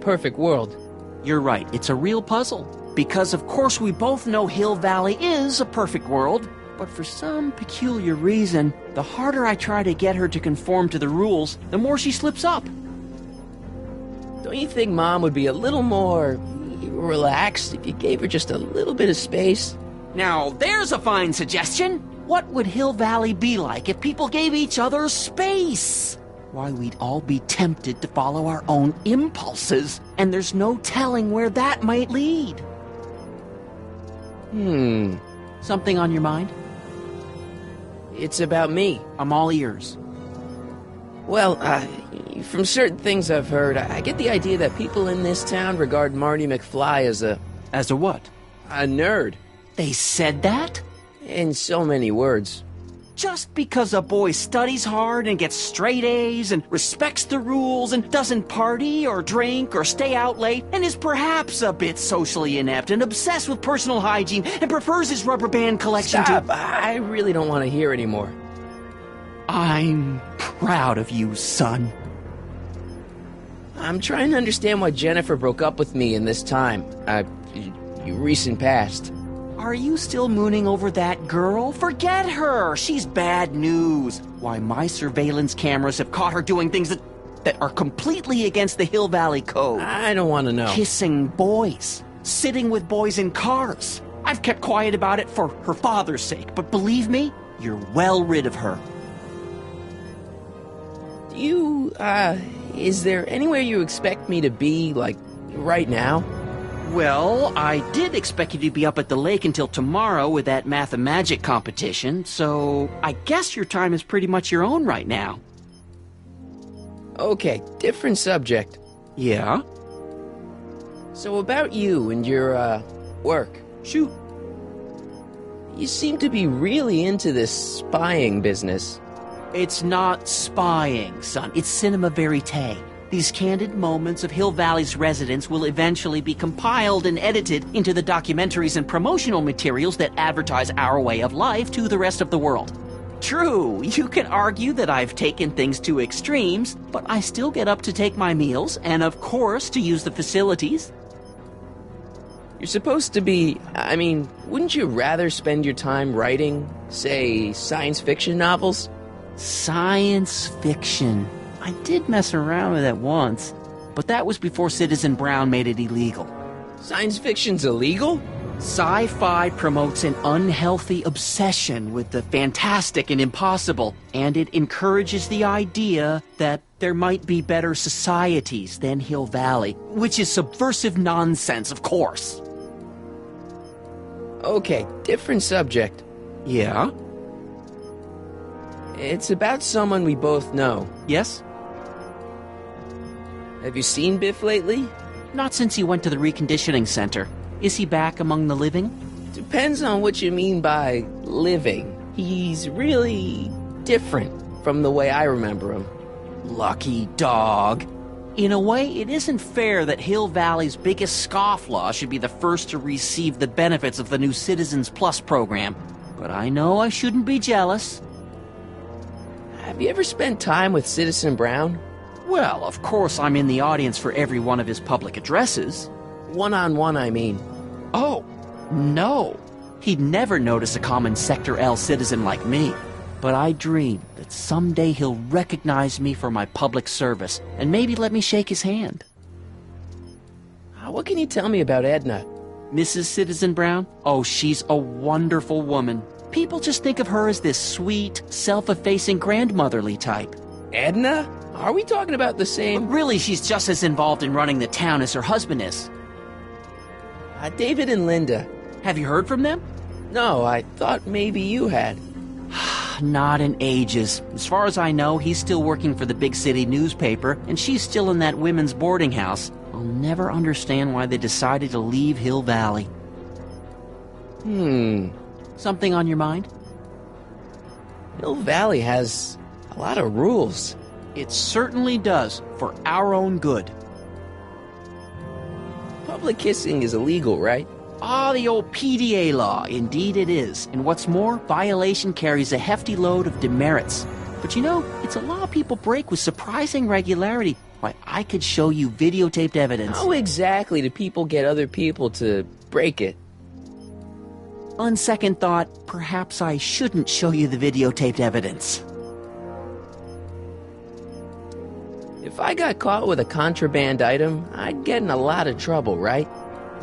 A: perfect world.
F: You're right, it's a real puzzle. Because of course we both know Hill Valley is a perfect world, but for some peculiar reason, the harder I try to get her to conform to the rules, the more she slips up.
A: Don't you think Mom would be a little more relaxed if you gave her just a little bit of space?
F: Now, there's a fine suggestion. What would Hill Valley be like if people gave each other space? Why, we'd all be tempted to follow our own impulses, and there's no telling where that might lead. Something on your mind?
A: It's about me.
F: I'm all ears.
A: Well, from certain things I've heard, I get the idea that people in this town regard Marty McFly as a...
F: As a what?
A: A nerd.
F: They said that?
A: In so many words.
F: Just because a boy studies hard and gets straight A's and respects the rules and doesn't party or drink or stay out late and is perhaps a bit socially inept and obsessed with personal hygiene and prefers his rubber band collection
A: Stop. I really don't want to hear anymore.
F: I'm proud of you, son.
A: I'm trying to understand why Jennifer broke up with me in this time. Recent past.
F: Are you still mooning over that girl? Forget her! She's bad news. Why, my surveillance cameras have caught her doing things that are completely against the Hill Valley Code.
A: I don't want to know.
F: Kissing boys. Sitting with boys in cars. I've kept quiet about it for her father's sake, but believe me, you're well rid of her.
A: Is there anywhere you expect me to be, like, right now?
F: Well, I did expect you to be up at the lake until tomorrow with that math-and-magic competition, so I guess your time is pretty much your own right now.
A: Okay, different subject.
F: Yeah?
A: So about you and your, work.
F: Shoot.
A: You seem to be really into this spying business.
F: It's not spying, son. It's cinema verite. These candid moments of Hill Valley's residents will eventually be compiled and edited into the documentaries and promotional materials that advertise our way of life to the rest of the world. True, you can argue that I've taken things to extremes, but I still get up to take my meals, and of course to use the facilities.
A: You're supposed to be... wouldn't you rather spend your time writing, say, science fiction novels?
F: Science fiction. I did mess around with that once, but that was before Citizen Brown made it illegal.
A: Science fiction's illegal?
F: Sci-fi promotes an unhealthy obsession with the fantastic and impossible, and it encourages the idea that there might be better societies than Hill Valley, which is subversive nonsense, of course.
A: Okay, different subject.
F: Yeah?
A: It's about someone we both know.
F: Yes?
A: Have you seen Biff lately?
F: Not since he went to the reconditioning center. Is he back among the living?
A: Depends on what you mean by living. He's really different from the way I remember him.
F: Lucky dog. In a way, it isn't fair that Hill Valley's biggest scofflaw should be the first to receive the benefits of the new Citizens Plus program. But I know I shouldn't be jealous.
A: Have you ever spent time with Citizen Brown?
F: Well, of course I'm in the audience for every one of his public addresses.
A: One-on-one, I mean.
F: Oh, no. He'd never notice a common Sector L citizen like me. But I dream that someday he'll recognize me for my public service and maybe let me shake his hand.
A: What can you tell me about Edna?
F: Mrs. Citizen Brown? Oh, she's a wonderful woman. People just think of her as this sweet, self-effacing grandmotherly type.
A: Edna? Are we talking about the same?
F: But really, she's just as involved in running the town as her husband is.
A: David and Linda.
F: Have you heard from them?
A: No, I thought maybe you had.
F: Not in ages. As far as I know, he's still working for the big city newspaper, and she's still in that women's boarding house. I'll never understand why they decided to leave Hill Valley. Something on your mind?
A: Hill Valley has a lot of rules.
F: It certainly does, for our own good.
A: Public kissing is illegal, right?
F: Ah, the old PDA law. Indeed it is. And what's more, violation carries a hefty load of demerits. But you know, it's a law people break with surprising regularity. Why, I could show you videotaped evidence.
A: How exactly do people get other people to break it?
F: On second thought, perhaps I shouldn't show you the videotaped evidence.
A: If I got caught with a contraband item, I'd get in a lot of trouble, right?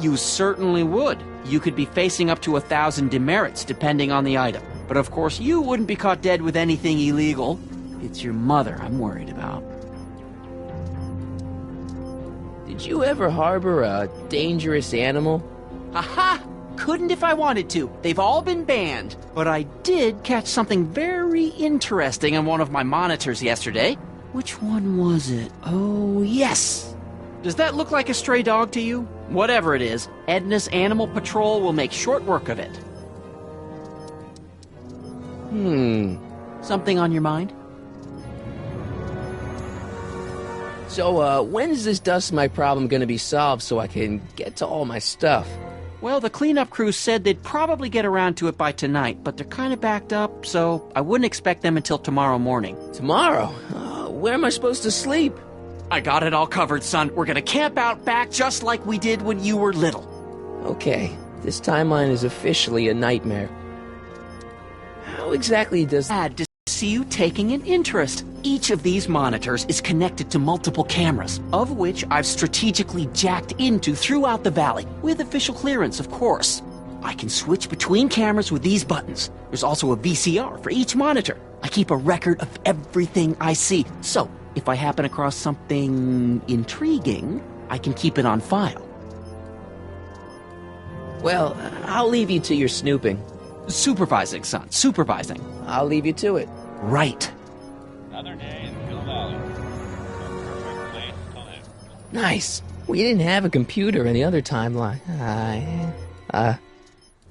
F: You certainly would. You could be facing up to 1,000 demerits, depending on the item. But of course, you wouldn't be caught dead with anything illegal. It's your mother I'm worried about.
A: Did you ever harbor a dangerous animal?
F: Aha! Couldn't if I wanted to. They've all been banned. But I did catch something very interesting on one of my monitors yesterday. Which one was it? Oh, yes! Does that look like a stray dog to you? Whatever it is, Edna's Animal Patrol will make short work of it. Something on your mind?
A: So, when's this dust mite problem gonna be solved so I can get to all my stuff?
F: Well, the cleanup crew said they'd probably get around to it by tonight, but they're kind of backed up, so I wouldn't expect them until tomorrow morning.
A: Tomorrow? Where am I supposed to sleep?
F: I got it all covered, son. We're gonna camp out back just like we did when you were little.
A: Okay, this timeline is officially a nightmare. How exactly does...
F: Glad to see you taking an interest. Each of these monitors is connected to multiple cameras, of which I've strategically jacked into throughout the valley, with official clearance, of course. I can switch between cameras with these buttons. There's also a VCR for each monitor. I keep a record of everything I see, so if I happen across something intriguing, I can keep it on file.
A: Well, I'll leave you to your snooping.
F: Supervising, son, supervising.
A: I'll leave you to it.
F: Right.
M: Another day in Hill Valley. A perfect place to live.
A: Nice. We didn't have a computer in the other timeline.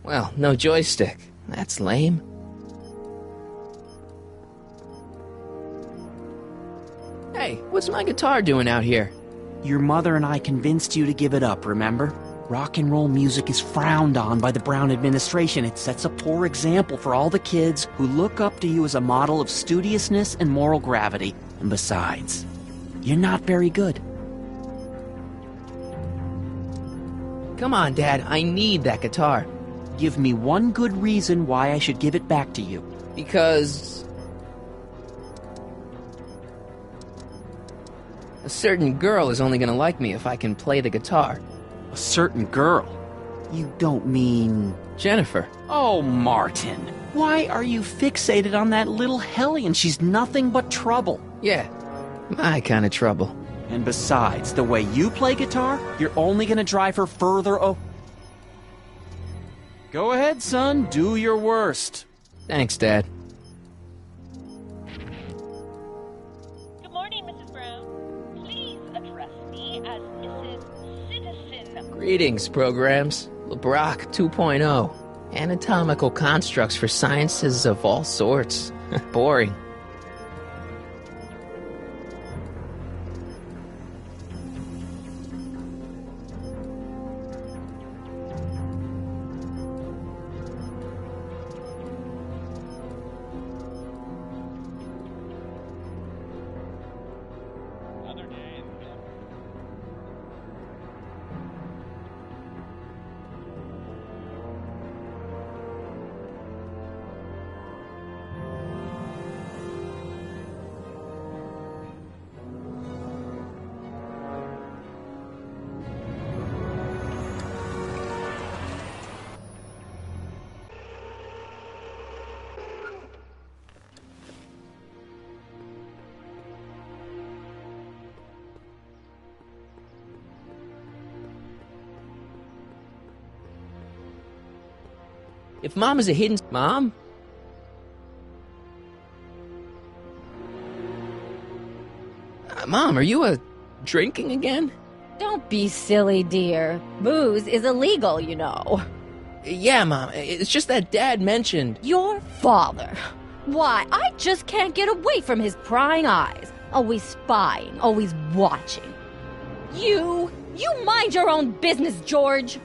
A: Well, no joystick. That's lame. Hey, what's my guitar doing out here?
F: Your mother and I convinced you to give it up, remember? Rock and roll music is frowned on by the Brown administration. It sets a poor example for all the kids who look up to you as a model of studiousness and moral gravity. And besides, you're not very good.
A: Come on, Dad, I need that guitar.
F: Give me one good reason why I should give it back to you.
A: Because a certain girl is only gonna like me if I can play the guitar.
F: A certain girl? You don't mean...
A: Jennifer.
F: Oh, Martin. Why are you fixated on that little hellion? She's nothing but trouble.
A: Yeah, my kind of trouble.
F: And besides, the way you play guitar, you're only gonna drive her further Go ahead, son. Do your worst.
A: Thanks, Dad.
L: Good morning, Mrs. Brown. Please address me as Mrs. Citizen.
A: Greetings, programs. LeBrock 2.0. Anatomical constructs for sciences of all sorts. Boring. If Mom is a hidden... Mom? Mom, are you drinking again?
J: Don't be silly, dear. Booze is illegal, you know.
A: Yeah, Mom. It's just that Dad mentioned...
J: Your father. Why, I just can't get away from his prying eyes. Always spying, always watching. You mind your own business, George.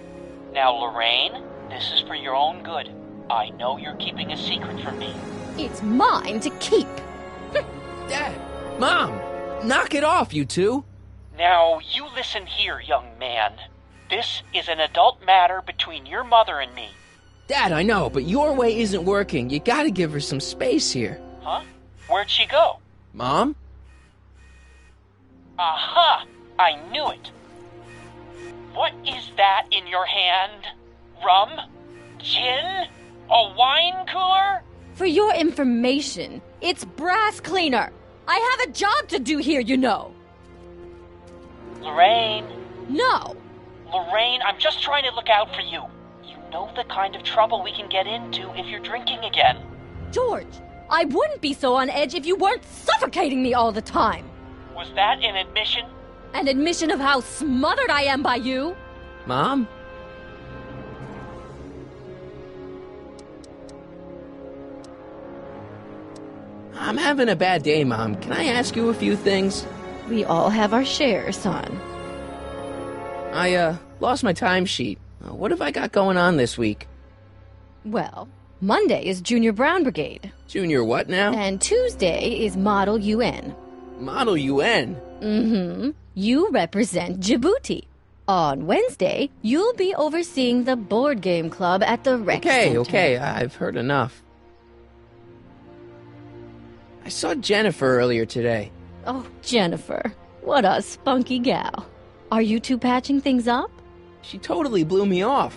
O: Now, Lorraine, this is for your own good. I know you're keeping a secret from me.
J: It's mine to keep.
A: Dad! Mom! Knock it off, you two!
O: Now, you listen here, young man. This is an adult matter between your mother and me.
A: Dad, I know, but your way isn't working. You gotta give her some space here.
O: Huh? Where'd she go?
A: Mom?
O: Aha! I knew it. What is that in your hand? Rum? Gin? A wine cooler?
J: For your information, it's brass cleaner. I have a job to do here, you know.
O: Lorraine.
J: No.
O: Lorraine, I'm just trying to look out for you. You know the kind of trouble we can get into if you're drinking again.
J: George, I wouldn't be so on edge if you weren't suffocating me all the time.
O: Was that an admission?
J: An admission of how smothered I am by you.
A: Mom? I'm having a bad day, Mom. Can I ask you a few things?
J: We all have our share, son.
A: I, lost my timesheet. What have I got going on this week?
J: Well, Monday is Junior Brown Brigade.
A: Junior what now?
J: And Tuesday is Model UN.
A: Model UN?
J: Mm-hmm. You represent Djibouti. On Wednesday, you'll be overseeing the board game club at the rec center.
A: Okay, I've heard enough. I saw Jennifer earlier today.
J: Oh, Jennifer. What a spunky gal. Are you two patching things up?
A: She totally blew me off.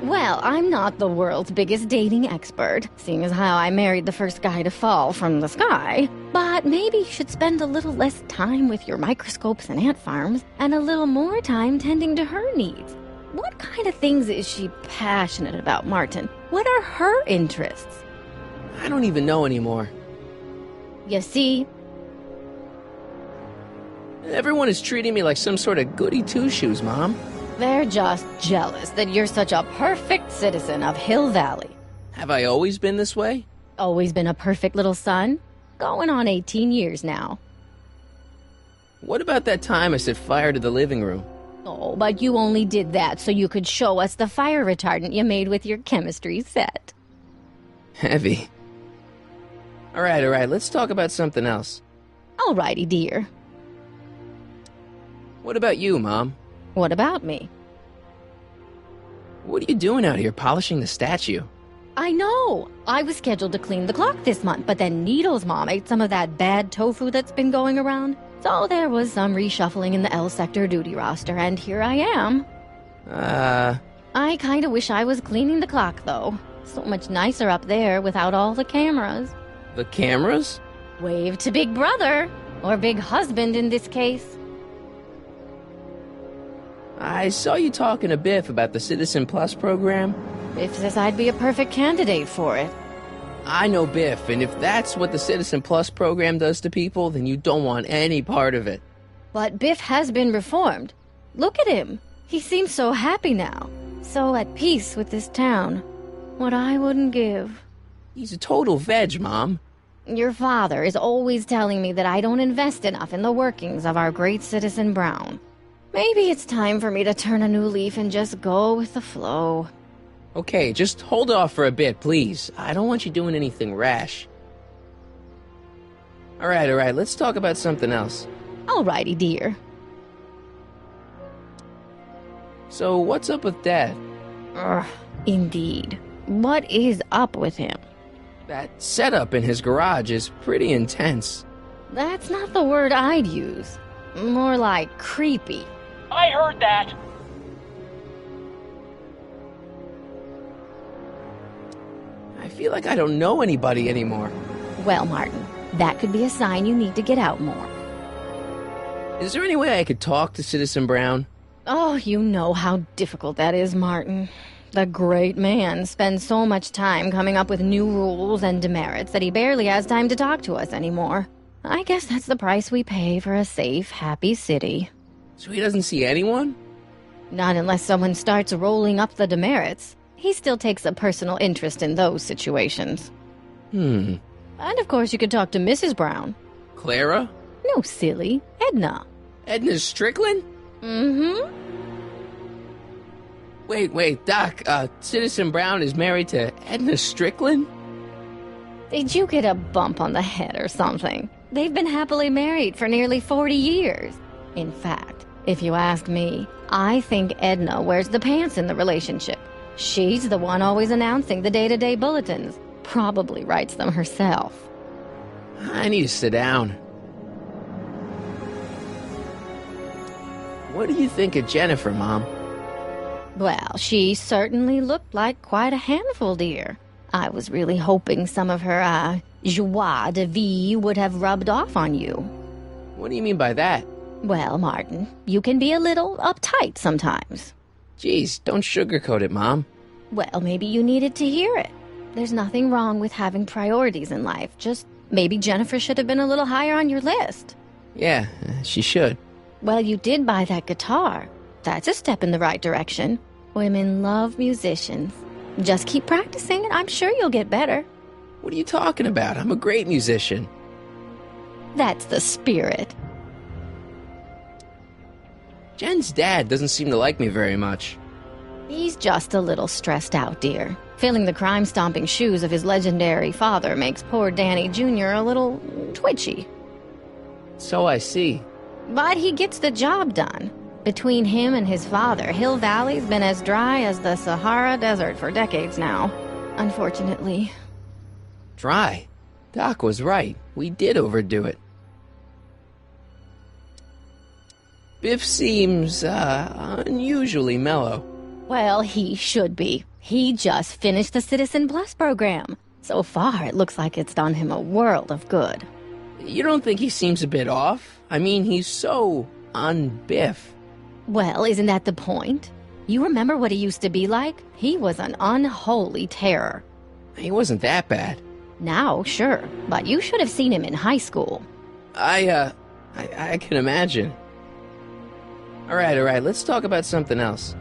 J: Well, I'm not the world's biggest dating expert, seeing as how I married the first guy to fall from the sky. But maybe you should spend a little less time with your microscopes and ant farms, and a little more time tending to her needs. What kind of things is she passionate about, Martin? What are her interests?
A: I don't even know anymore.
J: You see?
A: Everyone is treating me like some sort of goody two-shoes, Mom.
J: They're just jealous that you're such a perfect citizen of Hill Valley.
A: Have I always been this way?
J: Always been a perfect little son? Going on 18 years now.
A: What about that time I set fire to the living room?
J: Oh, but you only did that so you could show us the fire retardant you made with your chemistry set.
A: Heavy. All right, let's talk about something else.
J: Alrighty, dear.
A: What about you, Mom?
J: What about me?
A: What are you doing out here polishing the statue?
J: I know! I was scheduled to clean the clock this month, but then Needle's mom ate some of that bad tofu that's been going around. So there was some reshuffling in the L Sector duty roster, and here I am. I kinda wish I was cleaning the clock, though. So much nicer up there without all the cameras.
A: The cameras?
J: Wave to Big Brother. Or Big Husband in this case.
A: I saw you talking to Biff about the Citizen Plus program.
J: Biff says I'd be a perfect candidate for it.
A: I know Biff, and if that's what the Citizen Plus program does to people, then you don't want any part of it.
J: But Biff has been reformed. Look at him. He seems so happy now. So at peace with this town. What I wouldn't give.
A: He's a total veg, Mom.
J: Your father is always telling me that I don't invest enough in the workings of our great Citizen Brown. Maybe it's time for me to turn a new leaf and just go with the flow.
A: Okay, just hold off for a bit, please. I don't want you doing anything rash. All right, let's talk about something else.
J: Alrighty, dear.
A: So, what's up with Dad?
J: Indeed. What is up with him?
A: That setup in his garage is pretty intense.
J: That's not the word I'd use. More like creepy.
O: I heard that.
A: I feel like I don't know anybody anymore.
J: Well, Martin, that could be a sign you need to get out more.
A: Is there any way I could talk to Citizen Brown?
J: Oh, you know how difficult that is, Martin. The great man spends so much time coming up with new rules and demerits that he barely has time to talk to us anymore. I guess that's the price we pay for a safe, happy city.
A: So he doesn't see anyone?
J: Not unless someone starts rolling up the demerits. He still takes a personal interest in those situations. And of course you could talk to Mrs. Brown.
A: Clara?
J: No, silly. Edna.
A: Edna Strickland?
J: Mm-hmm.
A: Wait, Doc, Citizen Brown is married to Edna Strickland?
J: Did you get a bump on the head or something? They've been happily married for nearly 40 years. In fact, if you ask me, I think Edna wears the pants in the relationship. She's the one always announcing the day-to-day bulletins. Probably writes them herself.
A: I need to sit down. What do you think of Jennifer, Mom?
J: Well, she certainly looked like quite a handful, dear. I was really hoping some of her, joie de vivre would have rubbed off on you.
A: What do you mean by that?
J: Well, Martin, you can be a little uptight sometimes.
A: Geez, don't sugarcoat it, Mom.
J: Well, maybe you needed to hear it. There's nothing wrong with having priorities in life. Just maybe Jennifer should have been a little higher on your list.
A: Yeah, she should.
J: Well, you did buy that guitar. That's a step in the right direction. Women love musicians. Just keep practicing and I'm sure you'll get better.
A: What are you talking about? I'm a great musician.
J: That's the spirit.
A: Jen's dad doesn't seem to like me very much.
J: He's just a little stressed out, dear. Filling the crime-stomping shoes of his legendary father makes poor Danny Jr. a little twitchy.
A: So I see.
J: But he gets the job done. Between him and his father, Hill Valley's been as dry as the Sahara Desert for decades now. Unfortunately.
A: Dry? Doc was right. We did overdo it. Biff seems, unusually mellow.
J: Well, he should be. He just finished the Citizen Plus program. So far, it looks like it's done him a world of good.
A: You don't think he seems a bit off? I mean, he's so un-Biff.
J: Well, isn't that the point? You remember what he used to be like? He was an unholy terror.
A: He wasn't that bad.
J: Now, sure, but you should have seen him in high school.
A: I can imagine. All right, let's talk about something else.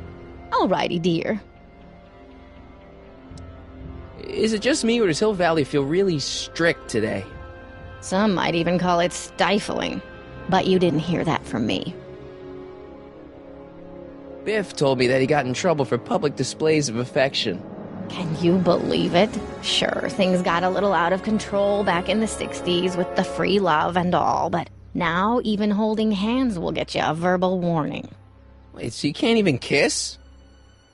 J: Alrighty, dear.
A: Is it just me, or does Hill Valley feel really strict today?
J: Some might even call it stifling. But you didn't hear that from me.
A: Biff told me that he got in trouble for public displays of affection.
J: Can you believe it? Sure, things got a little out of control back in the 60s with the free love and all, but now even holding hands will get you a verbal warning.
A: Wait, so you can't even kiss?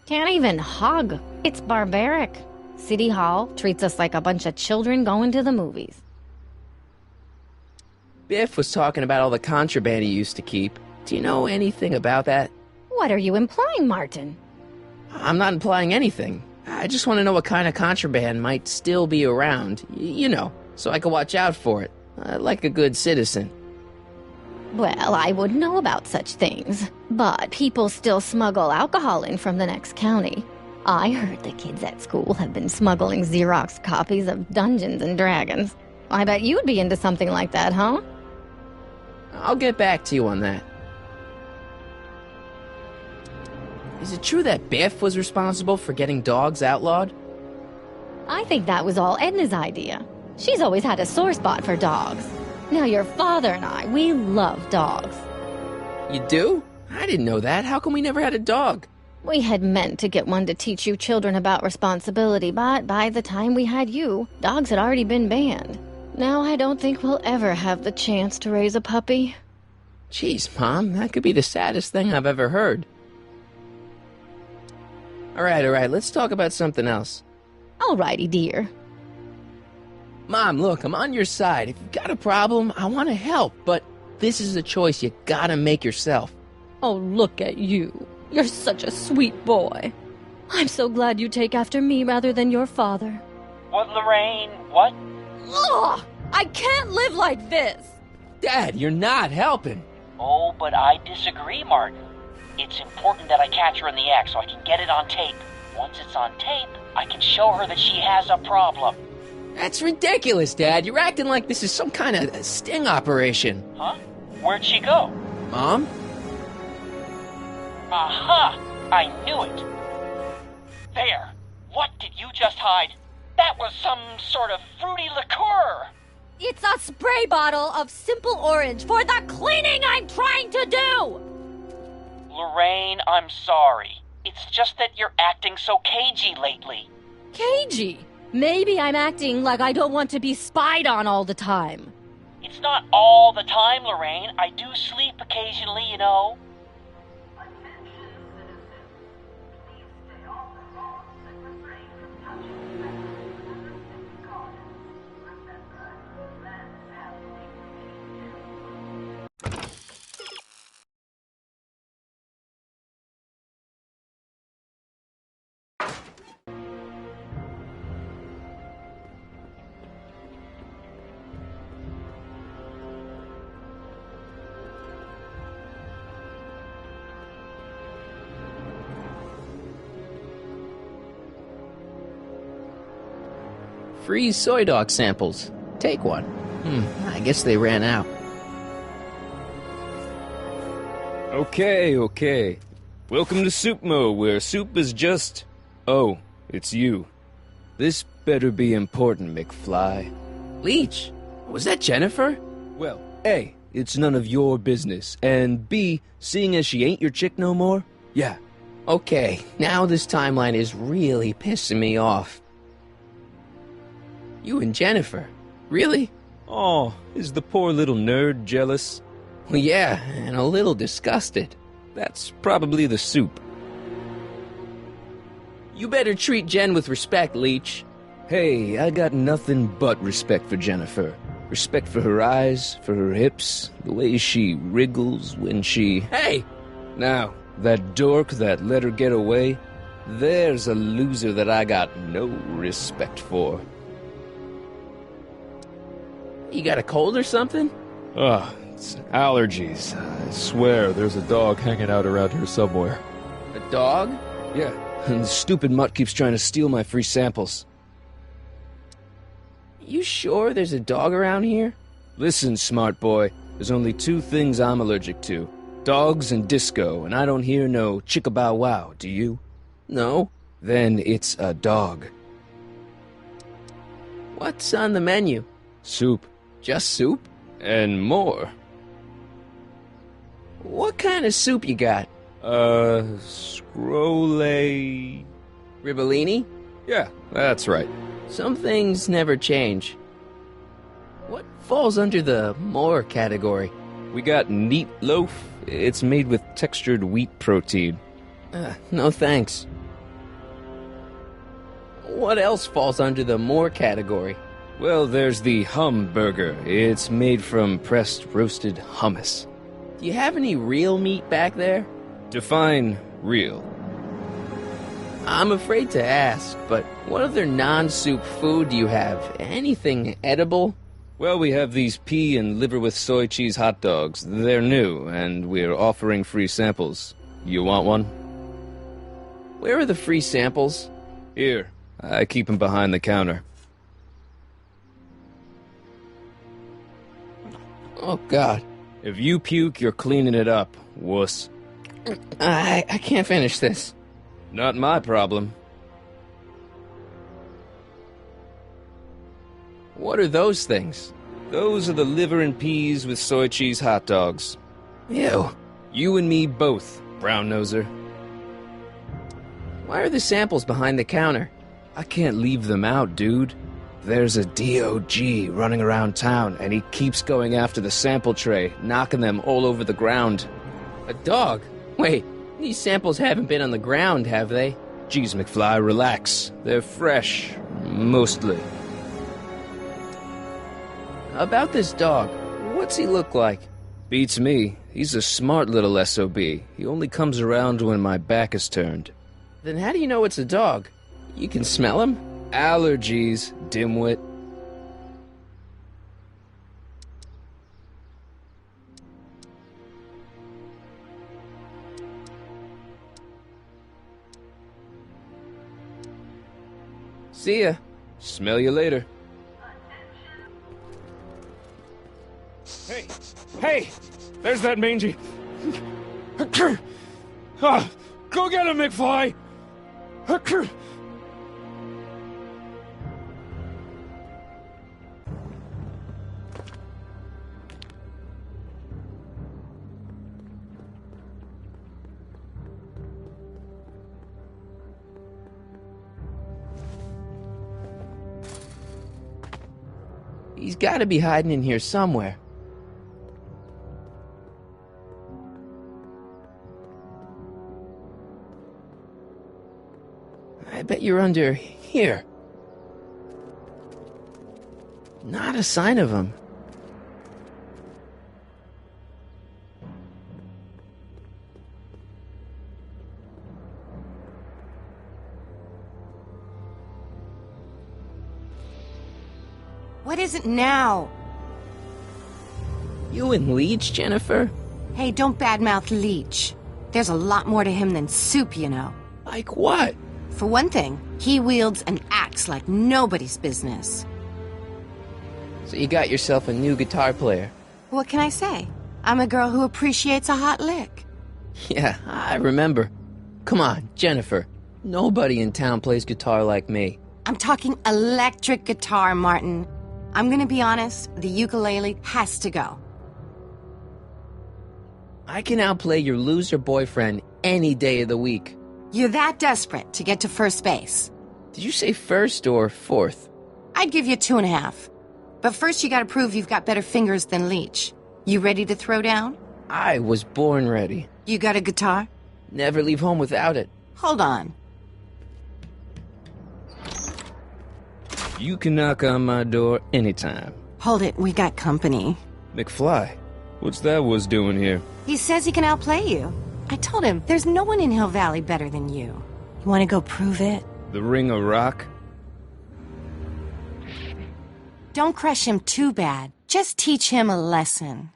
J: Can't even hug. It's barbaric. City Hall treats us like a bunch of children going to the movies.
A: Biff was talking about all the contraband he used to keep. Do you know anything about that?
J: What are you implying, Martin?
A: I'm not implying anything. I just want to know what kind of contraband might still be around. You know, so I can watch out for it. Like a good citizen.
J: Well, I wouldn't know about such things. But people still smuggle alcohol in from the next county. I heard the kids at school have been smuggling Xerox copies of Dungeons and Dragons. I bet you'd be into something like that, huh?
A: I'll get back to you on that. Is it true that Biff was responsible for getting dogs outlawed?
J: I think that was all Edna's idea. She's always had a sore spot for dogs. Now your father and I, we love dogs.
A: You do? I didn't know that. How come we never had a dog?
J: We had meant to get one to teach you children about responsibility, but by the time we had you, dogs had already been banned. Now I don't think we'll ever have the chance to raise a puppy.
A: Jeez, Mom, that could be the saddest thing I've ever heard. All right, let's talk about something else.
J: Alrighty, dear.
A: Mom, look, I'm on your side. If you've got a problem, I want to help, but this is a choice you gotta make yourself.
J: Oh, look at you. You're such a sweet boy. I'm so glad you take after me rather than your father.
O: What, Lorraine? What?
J: Ugh! I can't live like this!
A: Dad, you're not helping.
O: Oh, but I disagree, Martin. It's important that I catch her in the act so I can get it on tape. Once it's on tape, I can show her that she has a problem.
A: That's ridiculous, Dad. You're acting like this is some kind of sting operation.
O: Huh? Where'd she go?
A: Mom?
O: Aha! I knew it. There. What did you just hide? That was some sort of fruity liqueur.
J: It's a spray bottle of simple orange for the cleaning I'm trying to do!
O: Lorraine, I'm sorry. It's just that you're acting so cagey lately.
J: Cagey? Maybe I'm acting like I don't want to be spied on all the time.
O: It's not all the time, Lorraine. I do sleep occasionally, you know.
A: Free soy dog samples. Take one. I guess they ran out.
P: Okay. Welcome to Soup Mo, where soup is just... Oh, it's you. This better be important, McFly.
A: Leech, was that Jennifer?
P: Well, A, it's none of your business, and B, seeing as she ain't your chick no more, yeah.
A: Okay, now this timeline is really pissing me off. You and Jennifer? Really?
P: Oh, is the poor little nerd jealous?
A: Well, yeah, and a little disgusted.
P: That's probably the soup.
A: You better treat Jen with respect, Leech.
P: Hey, I got nothing but respect for Jennifer. Respect for her eyes, for her hips, the way she wriggles when she...
A: Hey!
P: Now, that dork that let her get away, there's a loser that I got no respect for.
A: You got a cold or something?
E: Ugh, it's allergies. I swear there's a dog hanging out around here somewhere.
A: A dog?
P: Yeah, and the stupid mutt keeps trying to steal my free samples.
A: You sure there's a dog around here?
P: Listen, smart boy, there's only two things I'm allergic to. Dogs and disco, and I don't hear no chicka-bow-wow, do you?
A: No.
P: Then it's a dog.
A: What's on the menu?
P: Soup.
A: Just soup?
P: And more.
A: What kind of soup you got?
P: Scrolle...
A: Ribellini?
P: Yeah, that's right.
A: Some things never change. What falls under the more category?
P: We got neat loaf. It's made with textured wheat protein.
A: No thanks. What else falls under the more category?
P: Well, there's the hum burger. It's made from pressed roasted hummus.
A: Do you have any real meat back there?
P: Define real.
A: I'm afraid to ask, but what other non-soup food do you have? Anything edible?
P: Well, we have these pea and liver with soy cheese hot dogs. They're new, and we're offering free samples. You want one?
A: Where are the free samples?
P: Here. I keep them behind the counter.
A: Oh, God.
P: If you puke, you're cleaning it up, wuss.
A: I can't finish this.
P: Not my problem.
A: What are those things?
P: Those are the liver and peas with soy cheese hot dogs.
A: Ew.
P: You and me both, brown noser.
A: Why are the samples behind the counter?
P: I can't leave them out, dude. There's a DOG running around town, and he keeps going after the sample tray, knocking them all over the ground.
A: A dog? Wait, these samples haven't been on the ground, have they?
P: Geez, McFly, relax. They're fresh. Mostly.
A: About this dog, what's he look like?
P: Beats me. He's a smart little SOB. He only comes around when my back is turned.
A: Then how do you know it's a dog? You can smell him?
P: Allergies, dimwit.
A: See ya.
P: Smell you later.
I: Hey! There's that mangy. Go get him, McFly!
A: He's gotta be hiding in here somewhere. I bet you're under here. Not a sign of him.
C: What is it now?
A: You and Leech, Jennifer?
C: Hey, don't badmouth Leech. There's a lot more to him than soup, you know.
A: Like what?
C: For one thing, he wields an axe like nobody's business.
A: So you got yourself a new guitar player.
C: What can I say? I'm a girl who appreciates a hot lick.
A: Yeah, I remember. Come on, Jennifer. Nobody in town plays guitar like me.
C: I'm talking electric guitar, Martin. I'm gonna be honest, the ukulele has to go.
A: I can outplay your loser boyfriend any day of the week.
C: You're that desperate to get to first base.
A: Did you say first or fourth?
C: I'd give you 2.5. But first you gotta prove you've got better fingers than Leech. You ready to throw down?
A: I was born ready.
C: You got a guitar?
A: Never leave home without it.
C: Hold on.
P: You can knock on my door anytime.
C: Hold it, we got company.
P: McFly, what's that was doing here?
C: He says he can outplay you. I told him, there's no one in Hill Valley better than you. You want to go prove it?
P: The Ring of Rock?
C: Don't crush him too bad. Just teach him a lesson.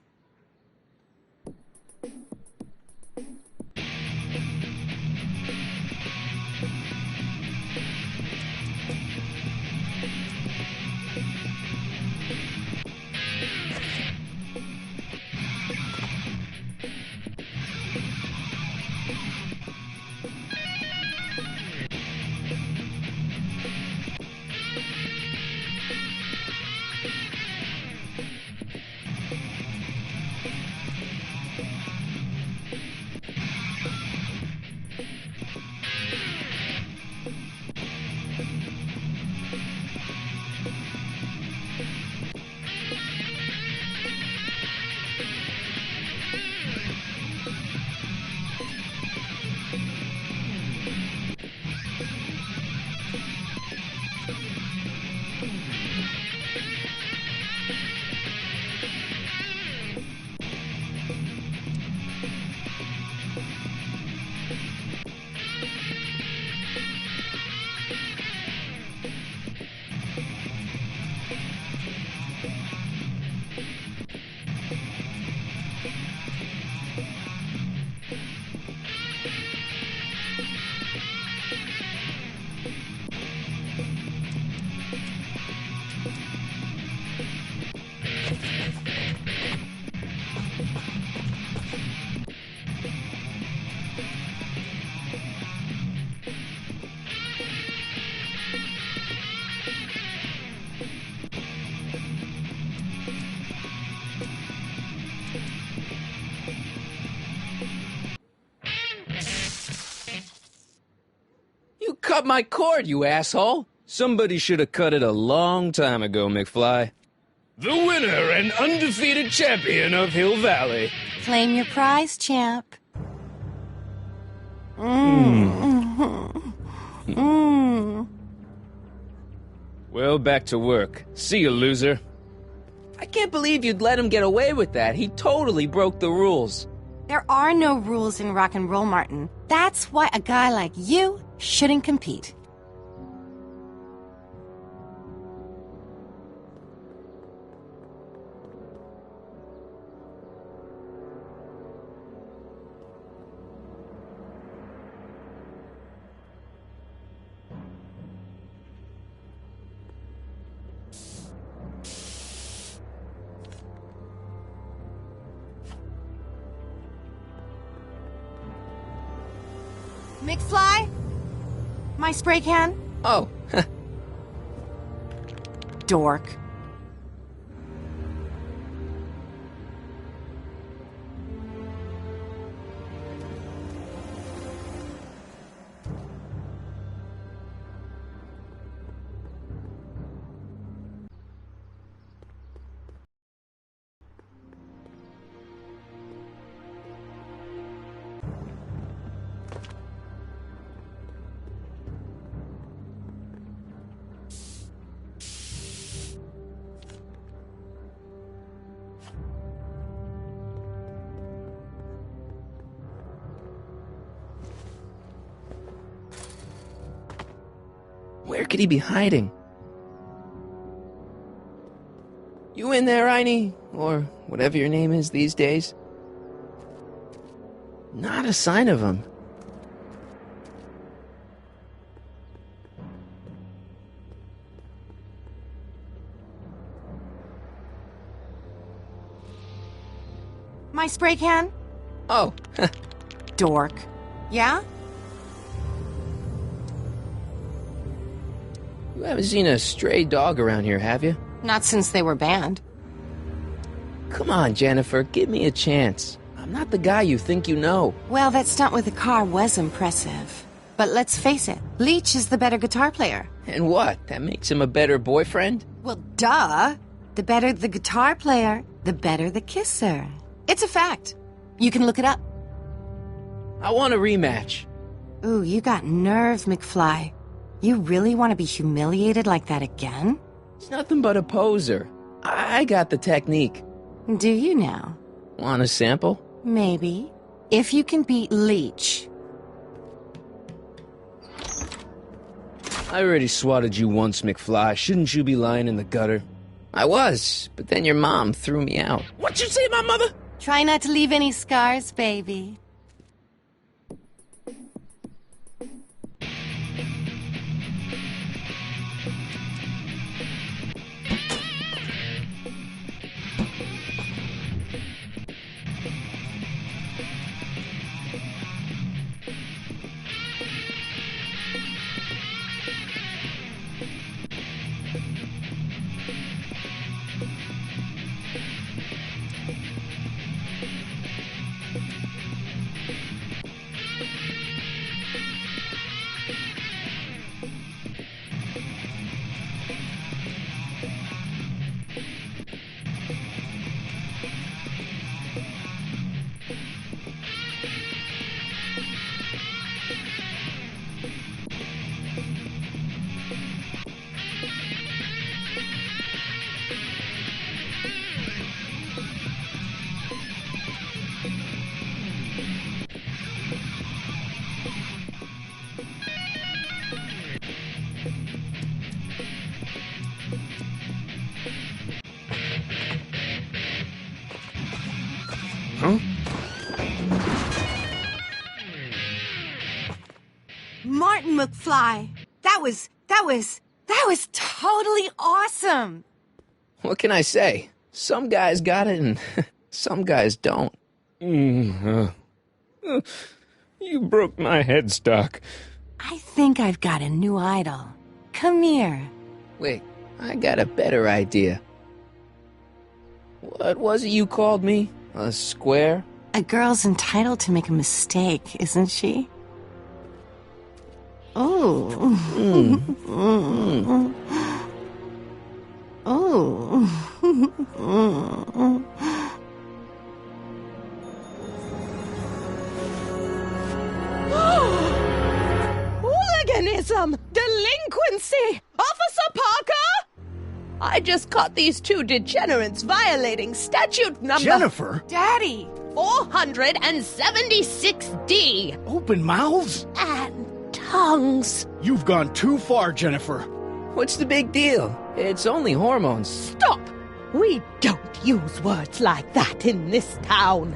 P: cut my cord, you asshole! Somebody should have cut it a long time ago, McFly. The winner and undefeated champion of Hill Valley.
C: Claim your prize, champ.
P: Well, back to work. See you, loser. I can't believe you'd let him get away with that. He totally broke the rules.
C: There are no rules in rock and roll, Martin. That's why a guy like you shouldn't compete. McFly? My spray can?
A: Oh.
C: Dork.
A: Where could he be hiding? You in there, Einie? Or whatever your name is these days? Not a sign of him.
C: My spray can?
A: Oh.
C: Dork. Yeah?
A: You haven't seen a stray dog around here, have you?
C: Not since they were banned.
A: Come on, Jennifer, give me a chance. I'm not the guy you think you know.
C: Well, that stunt with the car was impressive. But let's face it, Leach is the better guitar player.
A: And what? That makes him a better boyfriend?
C: Well, duh! The better the guitar player, the better the kisser. It's a fact. You can look it up.
A: I want a rematch.
C: Ooh, you got nerve, McFly. You really want to be humiliated like that again?
A: It's nothing but a poser. I got the technique.
C: Do you now?
A: Want a sample?
C: Maybe. If you can beat Leach.
P: I already swatted you once, McFly. Shouldn't you be lying in the gutter?
A: I was, but then your mom threw me out.
P: What'd you say, my mother?
C: Try not to leave any scars, baby.
A: Huh?
C: Martin McFly! That was totally awesome!
A: What can I say? Some guys got it and some guys don't.
E: You broke my headstock.
C: I think I've got a new idol. Come here.
A: Wait, I got a better idea. What was it you called me? A square?
C: A girl's entitled to make a mistake, isn't she? Oh. Oh.
H: Hooliganism! Delinquency! Officer Parker! I just caught these two degenerates violating statute number...
G: Jennifer?
C: Daddy!
H: 476D!
G: Open mouths?
H: And tongues.
G: You've gone too far, Jennifer.
A: What's the big deal? It's only hormones.
H: Stop! We don't use words like that in this town.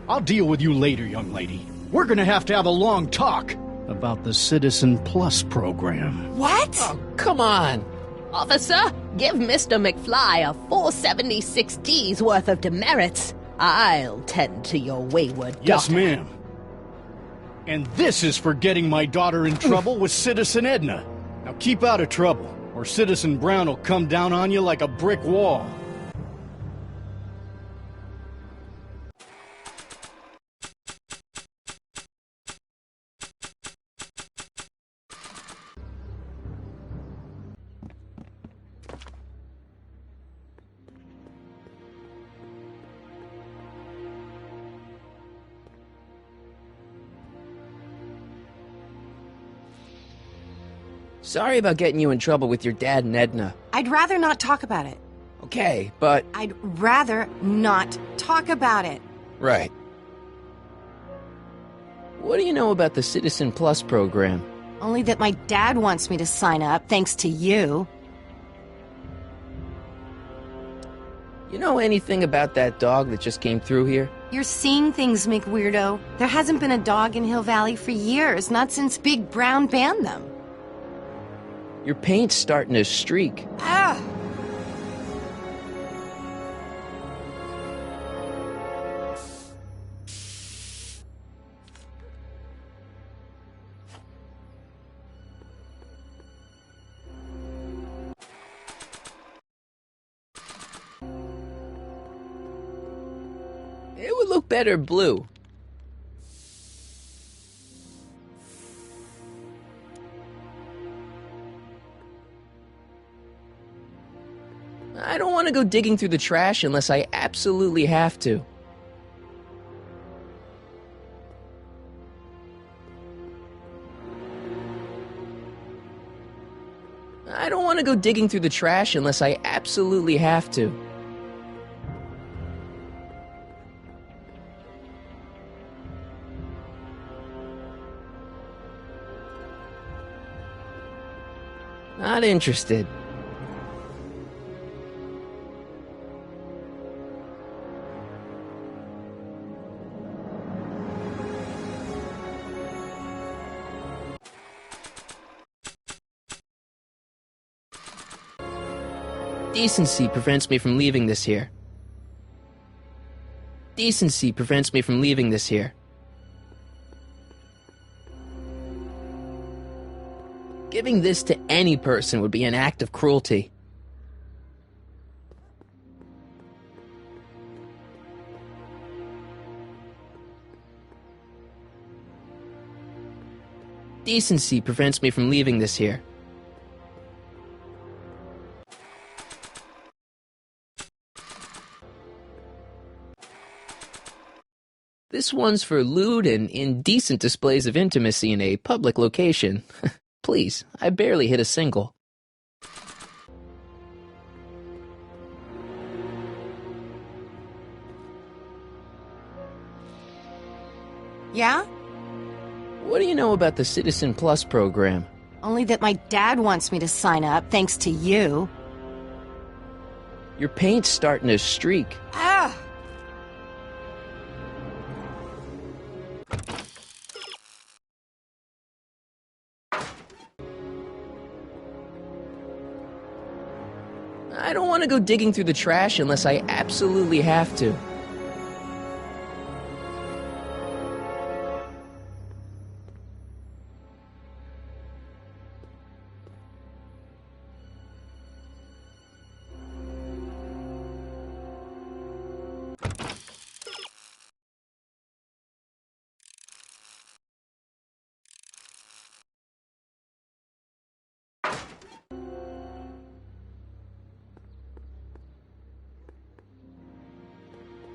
G: I'll deal with you later, young lady. We're gonna have to have a long talk about the Citizen Plus program.
C: What?
A: Oh, come on.
H: Officer, give Mr. McFly a 476D's worth of demerits. I'll tend to your wayward daughter.
G: Yes, ma'am. And this is for getting my daughter in trouble with Citizen Edna. Now keep out of trouble, or Citizen Brown will come down on you like a brick wall.
A: Sorry about getting you in trouble with your dad and Edna.
C: I'd rather not talk about it.
A: Okay, but...
C: I'd rather not talk about it.
A: Right. What do you know about the Citizen Plus program?
C: Only that my dad wants me to sign up, thanks to you.
A: You know anything about that dog that just came through here?
C: You're seeing things, McWeirdo. There hasn't been a dog in Hill Valley for years, not since Big Brown banned them.
A: Your paint's starting to streak.
C: Ah!
A: It would look better blue. I don't want to go digging through the trash unless I absolutely have to. I don't want to go digging through the trash unless I absolutely have to. Not interested. Decency prevents me from leaving this here. Decency prevents me from leaving this here. Giving this to any person would be an act of cruelty. Decency prevents me from leaving this here. This one's for lewd and indecent displays of intimacy in a public location. Please, I barely hit a single.
C: Yeah?
A: What do you know about the Citizen Plus program?
C: Only that my dad wants me to sign up, thanks to you.
A: Your paint's starting to streak.
C: Ah!
A: I don't want to go digging through the trash unless I absolutely have to.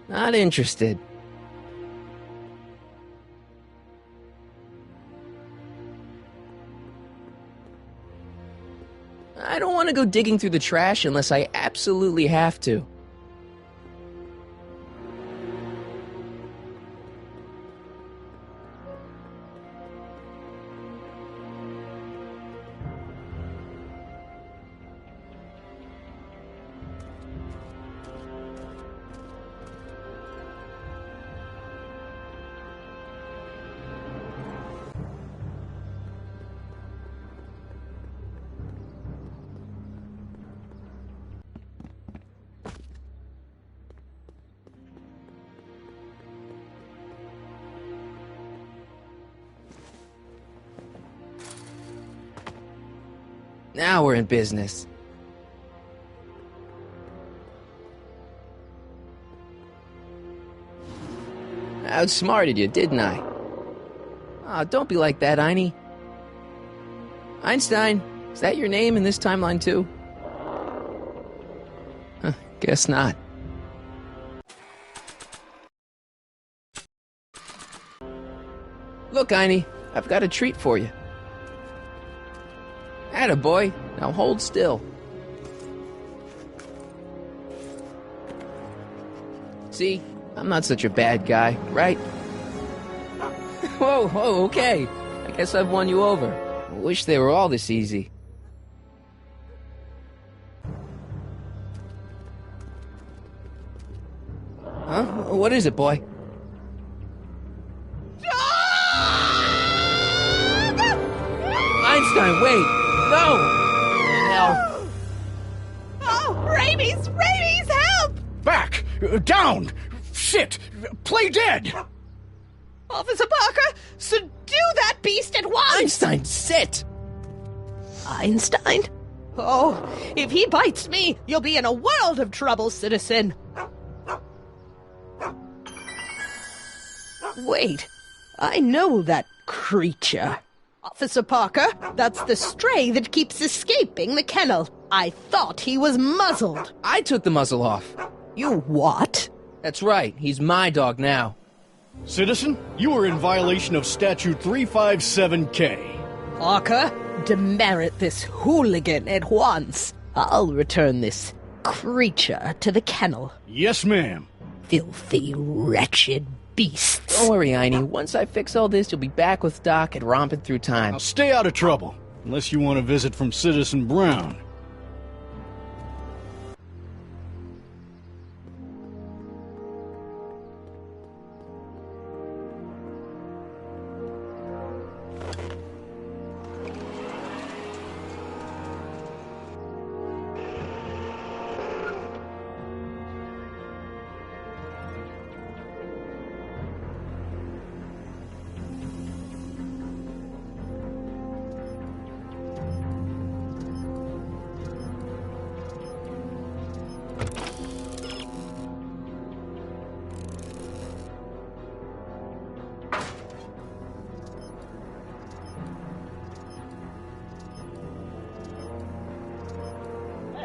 A: Not interested. I don't want to go digging through the trash unless I absolutely have to. Now we're in business. I outsmarted you, didn't I? Oh, don't be like that, Einie. Einstein, is that your name in this timeline too? Huh, guess not. Look, Einie, I've got a treat for you. Attaboy, now hold still. See, I'm not such a bad guy, right? Whoa, okay. I guess I've won you over. I wish they were all this easy. Huh? What is it, boy? Einstein, wait! No! Hell.
Q: Oh, rabies! Rabies, help!
G: Back! Down! Shit! Play dead!
Q: Officer Parker, subdue that beast at once!
A: Einstein, sit!
Q: Einstein? Oh, if he bites me, you'll be in a world of trouble, citizen. Wait, I know that creature. Officer Parker, that's the stray that keeps escaping the kennel. I thought he was muzzled.
A: I took the muzzle off.
Q: You what?
A: That's right, he's my dog now.
G: Citizen, you are in violation of Statute 357K.
Q: Parker, demerit this hooligan at once. I'll return this creature to the kennel.
G: Yes, ma'am.
Q: Filthy, wretched beasts.
A: Don't worry, Einie. Once I fix all this, you'll be back with Doc and romping through time.
G: Now stay out of trouble, unless you want a visit from Citizen Brown.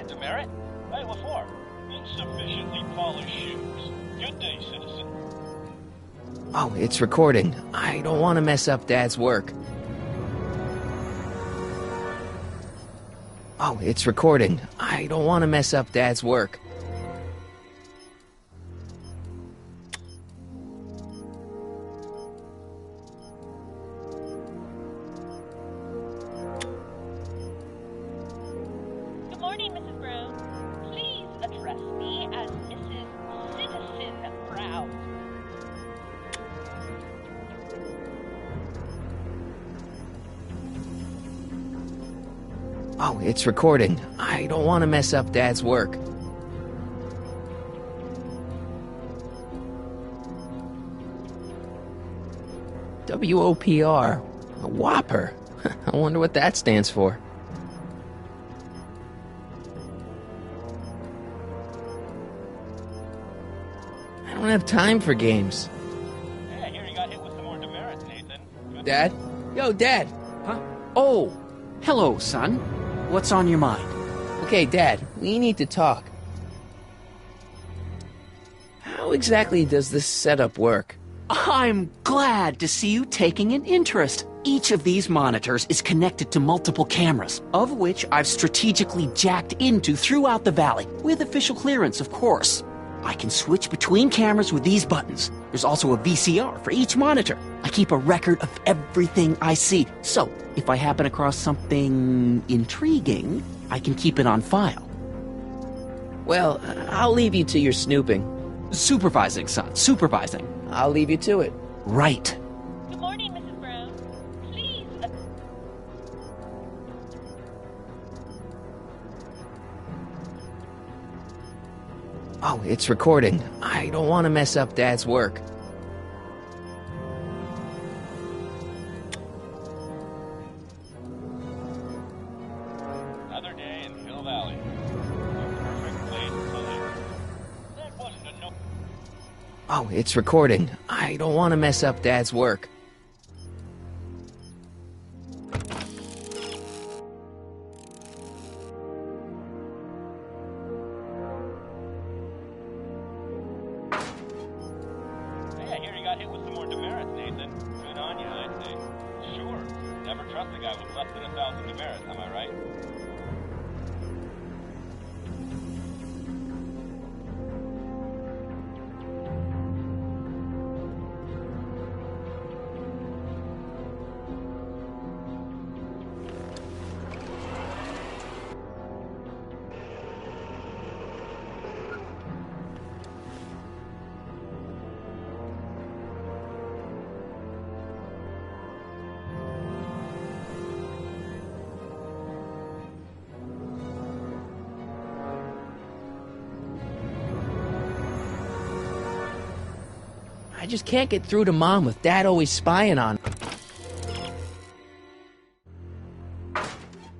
M: Demerit? Hey, what for? Insufficiently polished shoes. Good day, citizen.
A: Oh, it's recording. I don't want to mess up Dad's work. Oh, it's recording. I don't want to mess up Dad's work.
L: Good morning, Mrs. Brown. Please address me as Mrs. Citizen Brown.
A: Oh, it's recording. I don't want to mess up Dad's work. WOPR. A Whopper. I wonder what that stands for. I don't have time for games.
M: Yeah, I hear you got hit with some more demerits, Nathan. Good.
A: Dad? Yo, Dad!
F: Huh? Oh, hello, son. What's on your mind?
A: Okay, Dad, we need to talk. How How exactly does this setup work?
F: I'm glad to see you taking an interest. Each of these monitors is connected to multiple cameras, of which I've strategically jacked into throughout the valley, with official clearance, of course. I can switch between cameras with these buttons. There's also a VCR for each monitor. I keep a record of everything I see, so if I happen across something intriguing, I can keep it on file.
A: Well, I'll leave you to your snooping.
F: Supervising, son, supervising.
A: I'll leave you to it.
F: Right.
L: Good morning, Mrs. Brown. Please.
A: Oh, it's recording. I don't want to mess up Dad's work.
M: Another day in Hill Valley. The perfect place to live. That wasn't a no.
A: Oh, it's recording. I don't want to mess up Dad's work.
M: Hey, I hear you got hit with some more demerits, Nathan. Good on you, I'd say. Sure. Never trust a guy with less than 1,000 demerits, am I right?
A: I just can't get through to Mom with Dad always spying on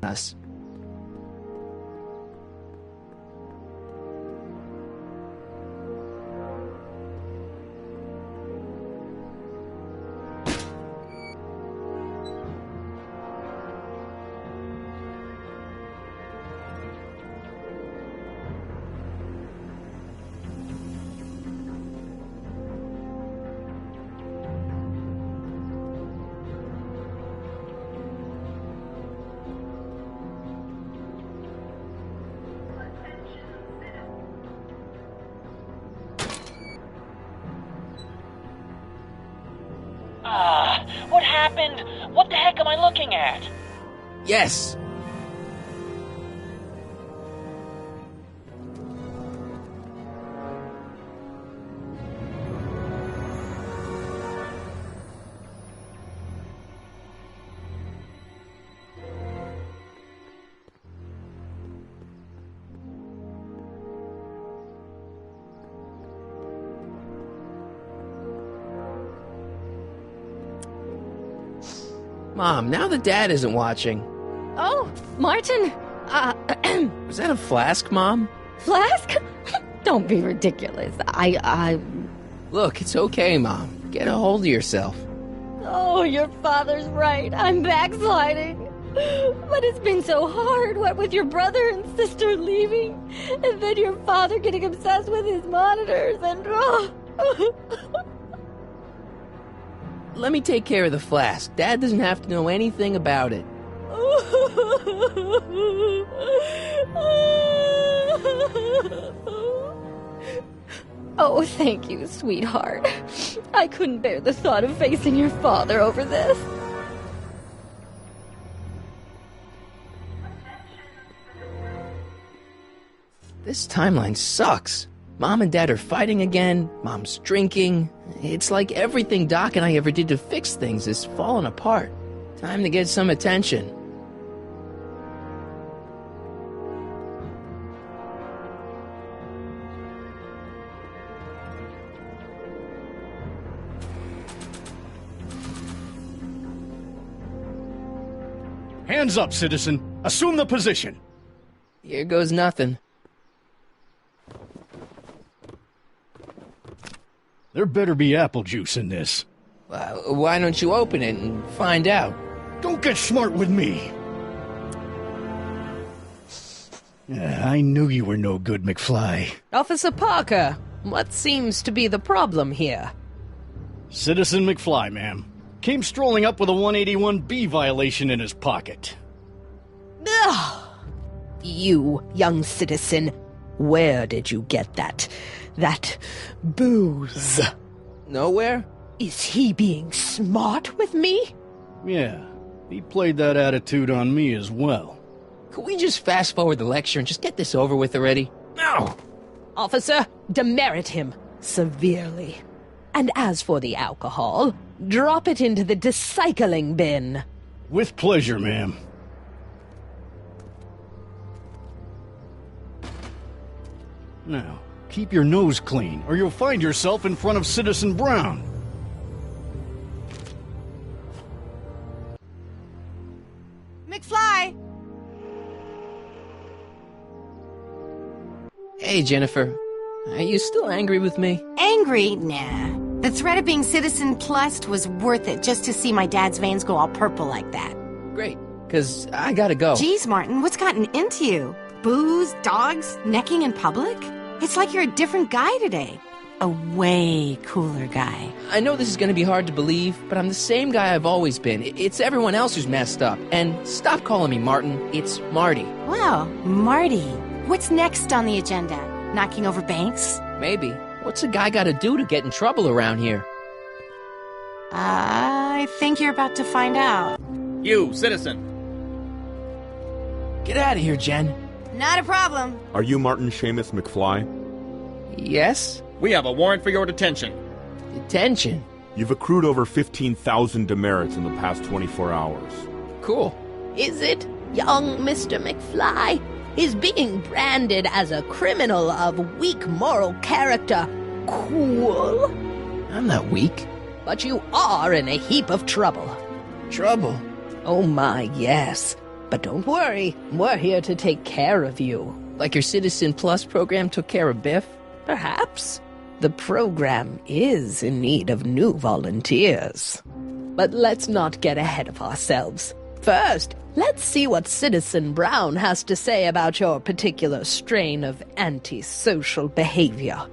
A: us.
O: What happened? What the heck am I looking at?
A: Yes! Mom, now that Dad isn't watching.
J: Oh, Martin.
A: Was that a flask, Mom?
J: Flask? Don't be ridiculous.
A: Look, it's okay, Mom. Get a hold of yourself.
J: Oh, your father's right. I'm backsliding. But it's been so hard, what with your brother and sister leaving, and then your father getting obsessed with his monitors, and...
A: Let me take care of the flask. Dad doesn't have to know anything about it.
J: Oh, thank you, sweetheart. I couldn't bear the thought of facing your father over this.
A: This timeline sucks. Mom and Dad are fighting again. Mom's drinking. It's like everything Doc and I ever did to fix things is falling apart. Time to get some attention.
G: Hands up, citizen. Assume the position.
A: Here goes nothing.
G: There better be apple juice in this.
A: Why don't you open it and find out?
G: Don't get smart with me. I knew you were no good, McFly.
Q: Officer Parker, What seems to be the problem here?
G: Citizen McFly, ma'am. Came strolling up with a 181B violation in his pocket.
Q: Ugh. You, young citizen, where did you get that booze?
A: Nowhere?
Q: Is he being smart with me?
G: Yeah, he played that attitude on me as well.
A: Could we just fast forward the lecture and just get this over with already? No!
Q: Officer, demerit him severely. And as for the alcohol, drop it into the recycling bin.
G: With pleasure, ma'am. Now, keep your nose clean, or you'll find yourself in front of Citizen Brown.
C: McFly!
A: Hey, Jennifer. Are you still angry with me?
C: Angry? Nah. The threat of being Citizen Plus was worth it just to see my dad's veins go all purple like that.
A: Great, because I gotta go.
C: Geez, Martin, what's gotten into you? Booze, dogs, necking in public? It's like you're a different guy today. A way cooler guy.
A: I know this is gonna be hard to believe, but I'm the same guy I've always been. It's everyone else who's messed up. And stop calling me Martin. It's Marty.
C: Wow, Marty. What's next on the agenda? Knocking over banks?
A: Maybe. What's a guy gotta do to get in trouble around here?
C: I think you're about to find out.
R: You, citizen.
A: Get out of here, Jen.
C: Not a problem.
S: Are you Martin Seamus McFly?
A: Yes?
R: We have a warrant for your detention.
A: Detention?
S: You've accrued over 15,000 demerits in the past 24 hours.
A: Cool.
Q: Is it, young Mr. McFly? Is being branded as a criminal of weak moral character cool?
A: I'm not weak.
Q: But you are in a heap of trouble.
A: Trouble?
Q: Oh my, yes. But don't worry, we're here to take care of you.
A: Like your Citizen Plus program took care of Biff?
Q: Perhaps. The program is in need of new volunteers. But let's not get ahead of ourselves. First, let's see what Citizen Brown has to say about your particular strain of antisocial behavior.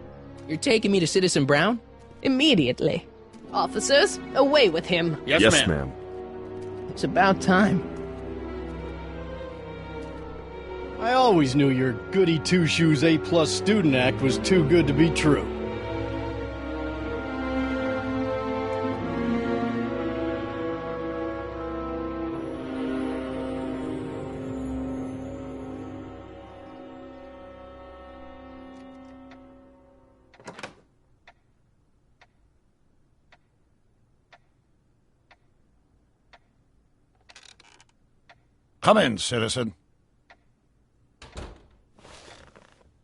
A: You're taking me to Citizen Brown?
Q: Immediately. Officers, away with him.
S: Yes, ma'am.
A: It's about time.
G: I always knew your goody two-shoes A-plus student act was too good to be true.
T: Come in, citizen.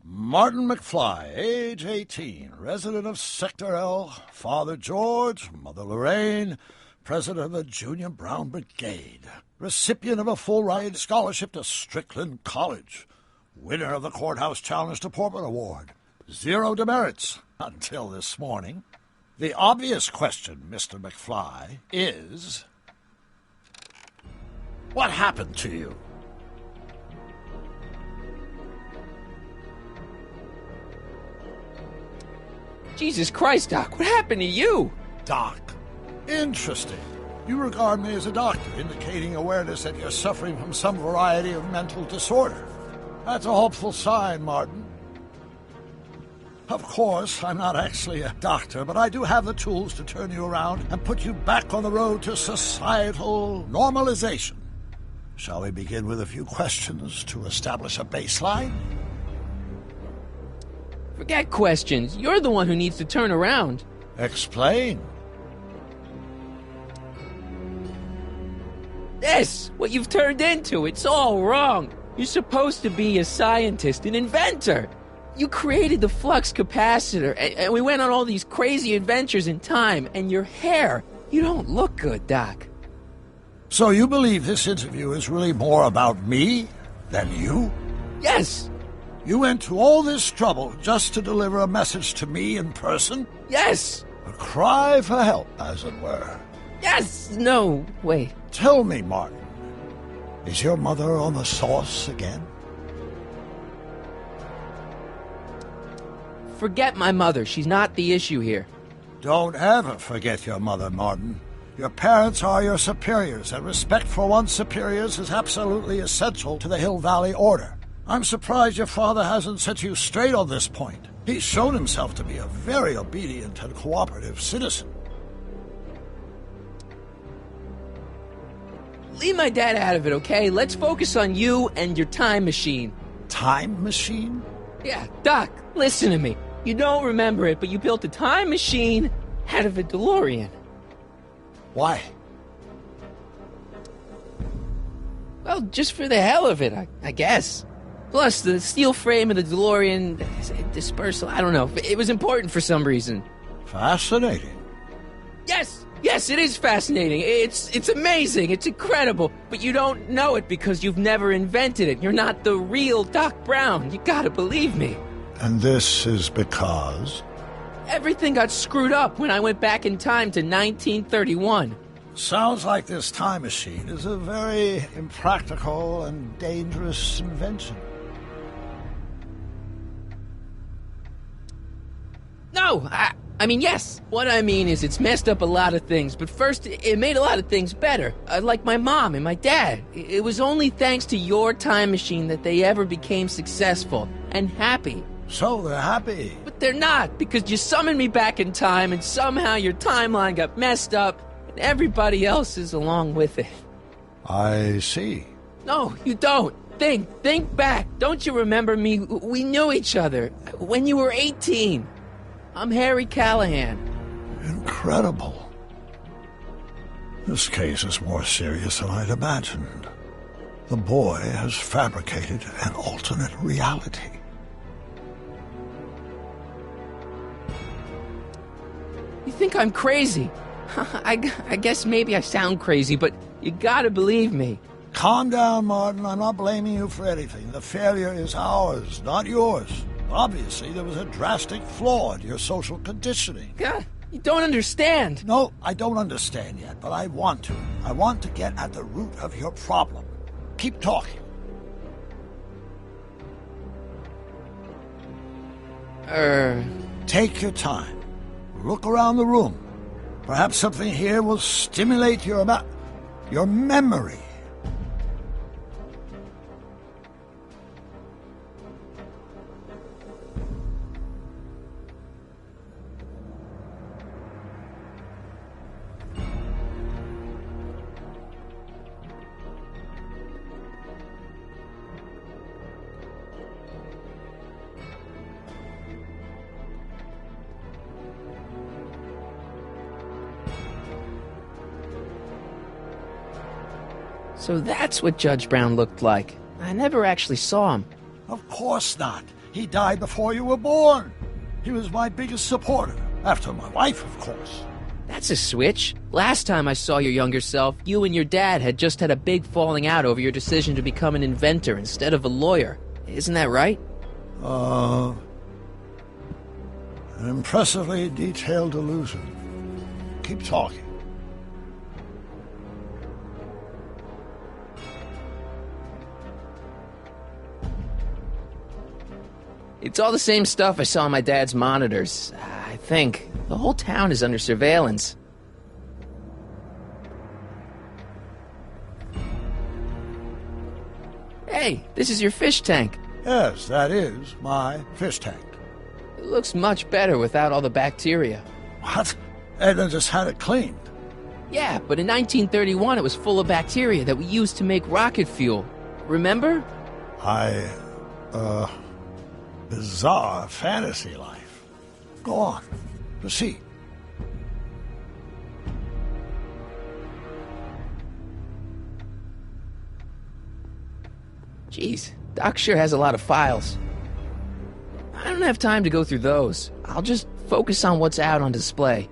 T: Martin McFly, age 18, resident of Sector L, Father George, Mother Lorraine, president of the Junior Brown Brigade, recipient of a full-ride scholarship to Strickland College, winner of the Courthouse Challenge Deportment Award, 0 demerits until this morning. The obvious question, Mr. McFly, is... what happened to you?
A: Jesus Christ, Doc, what happened to you?
T: Doc. Interesting. You regard me as a doctor, indicating awareness that you're suffering from some variety of mental disorder. That's a hopeful sign, Martin. Of course, I'm not actually a doctor, but I do have the tools to turn you around and put you back on the road to societal normalization. Shall we begin with a few questions to establish a baseline?
A: Forget questions. You're the one who needs to turn around.
T: Explain.
A: This, what you've turned into, it's all wrong. You're supposed to be a scientist, an inventor. You created the flux capacitor, and we went on all these crazy adventures in time, and your hair, you don't look good, Doc.
T: So you believe this interview is really more about me than you?
A: Yes.
T: You went to all this trouble just to deliver a message to me in person?
A: Yes.
T: A cry for help, as it were.
A: Yes. No. Wait.
T: Tell me, Martin, is your mother on the sauce again?
A: forget my mother. She's not the issue here.
T: Don't ever forget your mother, Martin. Your parents are your superiors, and respect for one's superiors is absolutely essential to the Hill Valley Order. I'm surprised your father hasn't set you straight on this point. He's shown himself to be a very obedient and cooperative citizen.
A: Leave my dad out of it, okay? Let's focus on you and your time machine.
T: Time machine?
A: Yeah, Doc, listen to me. You don't remember it, but you built a time machine out of a DeLorean.
T: Why?
A: Well, just for the hell of it, I guess. Plus, the steel frame of the DeLorean, dispersal, I don't know. It was important for some reason.
T: Fascinating.
A: Yes, it is fascinating. It's amazing. It's incredible. But you don't know it because you've never invented it. You're not the real Doc Brown. You gotta believe me.
T: And this is because?
A: Everything got screwed up when I went back in time to 1931.
T: Sounds like this time machine is a very impractical and dangerous invention.
A: No, I mean, yes. What I mean is it's messed up a lot of things, but first, it made a lot of things better. Like my mom and my dad. It was only thanks to your time machine that they ever became successful and happy.
T: So they're happy.
A: But they're not, because you summoned me back in time, and somehow your timeline got messed up, and everybody else is along with it.
T: I see.
A: No, you don't. Think back. Don't you remember me? We knew each other when you were 18. I'm Harry Callahan.
T: Incredible. This case is more serious than I'd imagined. The boy has fabricated an alternate reality.
A: You think I'm crazy? I guess maybe I sound crazy, but you gotta believe me.
T: Calm down, Martin. I'm not blaming you for anything. The failure is ours, not yours. Obviously, there was a drastic flaw in your social conditioning.
A: God, you don't understand.
T: No, I don't understand yet, but I want to. I want to get at the root of your problem. Keep talking. Take your time. Look around the room. Perhaps something here will stimulate your memory.
A: So that's what Judge Brown looked like. I never actually saw him.
T: Of course not. He died before you were born. He was my biggest supporter, after my wife, of course.
A: That's a switch. Last time I saw your younger self, you and your dad had just had a big falling out over your decision to become an inventor instead of a lawyer. Isn't that right?
T: An impressively detailed illusion. Keep talking.
A: It's all the same stuff I saw on my dad's monitors. I think. The whole town is under surveillance. Hey, this is your fish tank.
T: Yes, that is my fish tank.
A: It looks much better without all the bacteria.
T: What? Edna just had it cleaned.
A: Yeah, but in 1931 it was full of bacteria that we used to make rocket fuel. Remember?
T: Bizarre fantasy life. Go on. Proceed.
A: Jeez, Doc sure has a lot of files. I don't have time to go through those. I'll just focus on what's out on display.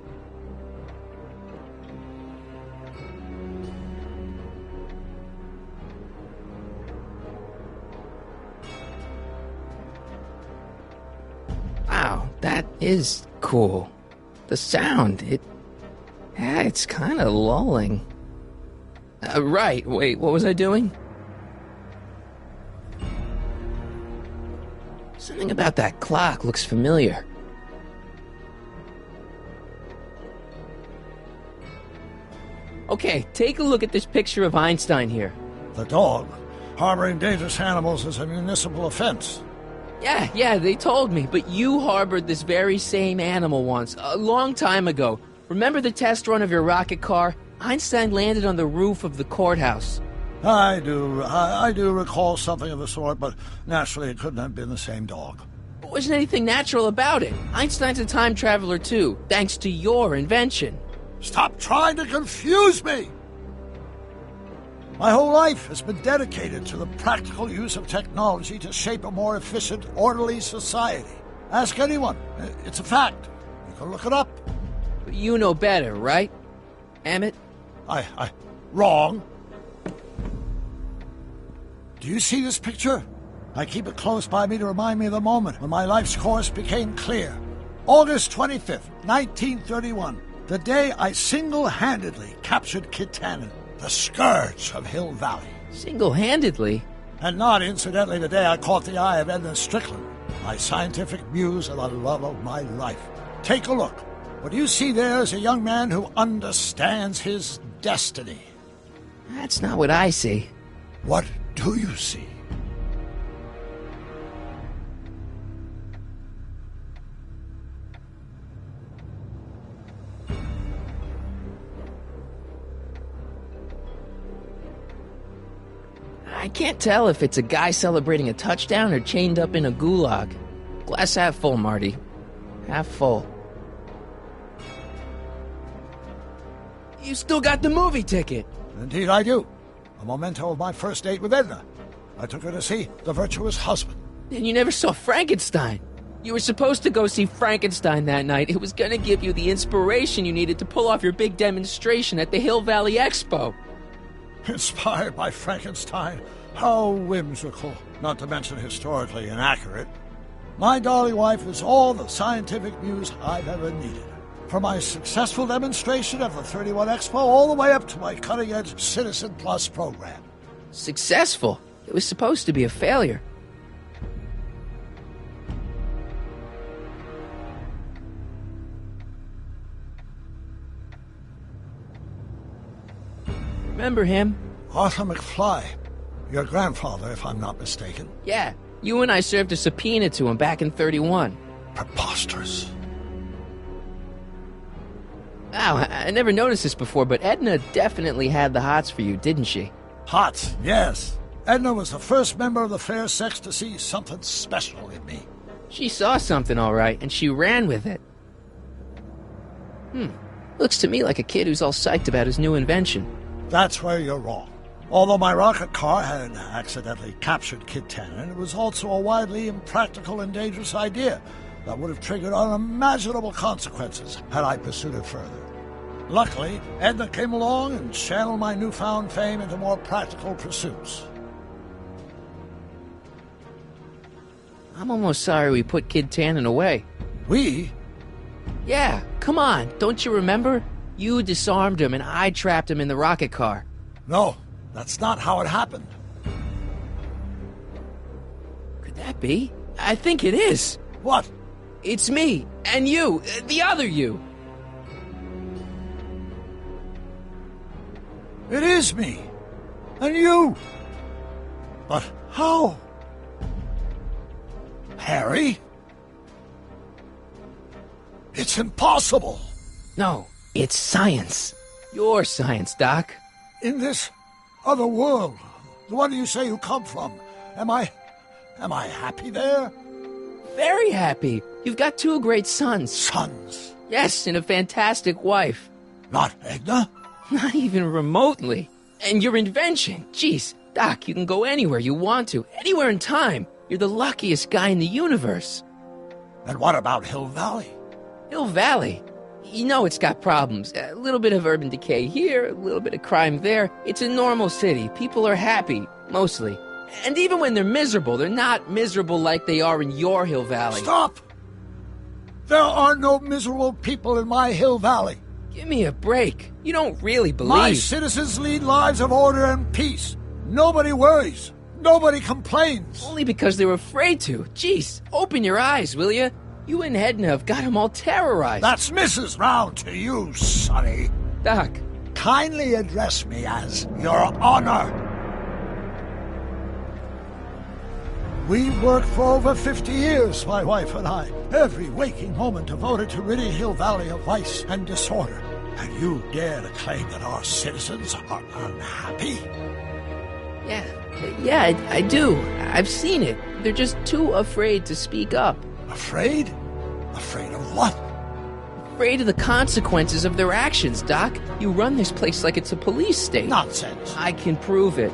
A: Wow, that is cool. The sound, it's kind of lulling. Right, wait, what was I doing? Something about that clock looks familiar. Okay, take a look at this picture of Einstein here.
T: The dog. Harboring dangerous animals is a municipal offense.
A: Yeah, they told me, but you harbored this very same animal once, a long time ago. Remember the test run of your rocket car? Einstein landed on the roof of the courthouse.
T: I do recall something of the sort, but naturally it couldn't have been the same dog.
A: There wasn't anything natural about it. Einstein's a time traveler too, thanks to your invention.
T: Stop trying to confuse me! My whole life has been dedicated to the practical use of technology to shape a more efficient, orderly society. Ask anyone. It's a fact. You can look it up.
A: But you know better, right, Emmett?
T: Wrong. Do you see this picture? I keep it close by me to remind me of the moment when my life's course became clear. August 25th, 1931. The day I single-handedly captured Kid Tannen, the scourge of Hill Valley.
A: Single-handedly?
T: And not, incidentally, the day I caught the eye of Edna Strickland, my scientific muse and the love of my life. Take a look. What you see there is a young man who understands his destiny.
A: That's not what I see.
T: What do you see?
A: I can't tell if it's a guy celebrating a touchdown or chained up in a gulag. Glass half full, Marty. Half full. You still got the movie ticket.
T: Indeed I do. A memento of my first date with Edna. I took her to see The Virtuous Husband.
A: And you never saw Frankenstein. You were supposed to go see Frankenstein that night. It was going to give you the inspiration you needed to pull off your big demonstration at the Hill Valley Expo.
T: Inspired by Frankenstein? How whimsical, not to mention historically inaccurate. My darling wife is all the scientific muse I've ever needed. From my successful demonstration of the 31 Expo all the way up to my cutting-edge Citizen Plus program.
A: Successful? It was supposed to be a failure. Remember him?
T: Arthur McFly. Your grandfather, if I'm not mistaken.
A: Yeah, you and I served a subpoena to him back in 31.
T: Preposterous.
A: Wow, I never noticed this before, but Edna definitely had the hots for you, didn't she?
T: Hots, yes. Edna was the first member of the fair sex to see something special in me.
A: She saw something, all right, and she ran with it. Looks to me like a kid who's all psyched about his new invention.
T: That's where you're wrong. Although my rocket car had accidentally captured Kid Tannen, it was also a widely impractical and dangerous idea that would have triggered unimaginable consequences had I pursued it further. Luckily, Edna came along and channeled my newfound fame into more practical pursuits.
A: I'm almost sorry we put Kid Tannen away.
T: We?
A: Yeah, come on, don't you remember? You disarmed him and I trapped him in the rocket car.
T: No, that's not how it happened.
A: Could that be? I think it is.
T: What?
A: It's me, and you, the other you.
T: It is me, and you. But how? Harry? It's impossible.
A: No, it's science. Your science, Doc.
T: In this other world, the one you say you come from, am I happy there?
A: Very happy. You've got two great sons.
T: Sons?
A: Yes, and a fantastic wife.
T: Not Edna?
A: Not even remotely. And your invention. Jeez, Doc, you can go anywhere you want to. Anywhere in time. You're the luckiest guy in the universe.
T: And what about Hill Valley?
A: Hill Valley? You know it's got problems. A little bit of urban decay here, a little bit of crime there. It's a normal city. People are happy, mostly. And even when they're miserable, they're not miserable like they are in your Hill Valley.
T: Stop! There are no miserable people in my Hill Valley.
A: Give me a break. You don't really believe...
T: My citizens lead lives of order and peace. Nobody worries. Nobody complains.
A: Only because they're afraid to. Jeez, open your eyes, will you? You and Edna have got them all terrorized.
T: That's Mrs. Brown to you, Sonny.
A: Doc,
T: kindly address me as Your Honor. We worked for over 50 years, my wife and I, every waking moment devoted to ridding Hill Valley of vice and disorder. And you dare to claim that our citizens are unhappy?
A: Yeah, I do. I've seen it. They're just too afraid to speak up.
T: Afraid? Afraid of what?
A: Afraid of the consequences of their actions, Doc. You run this place like it's a police state.
T: Nonsense.
A: I can prove it.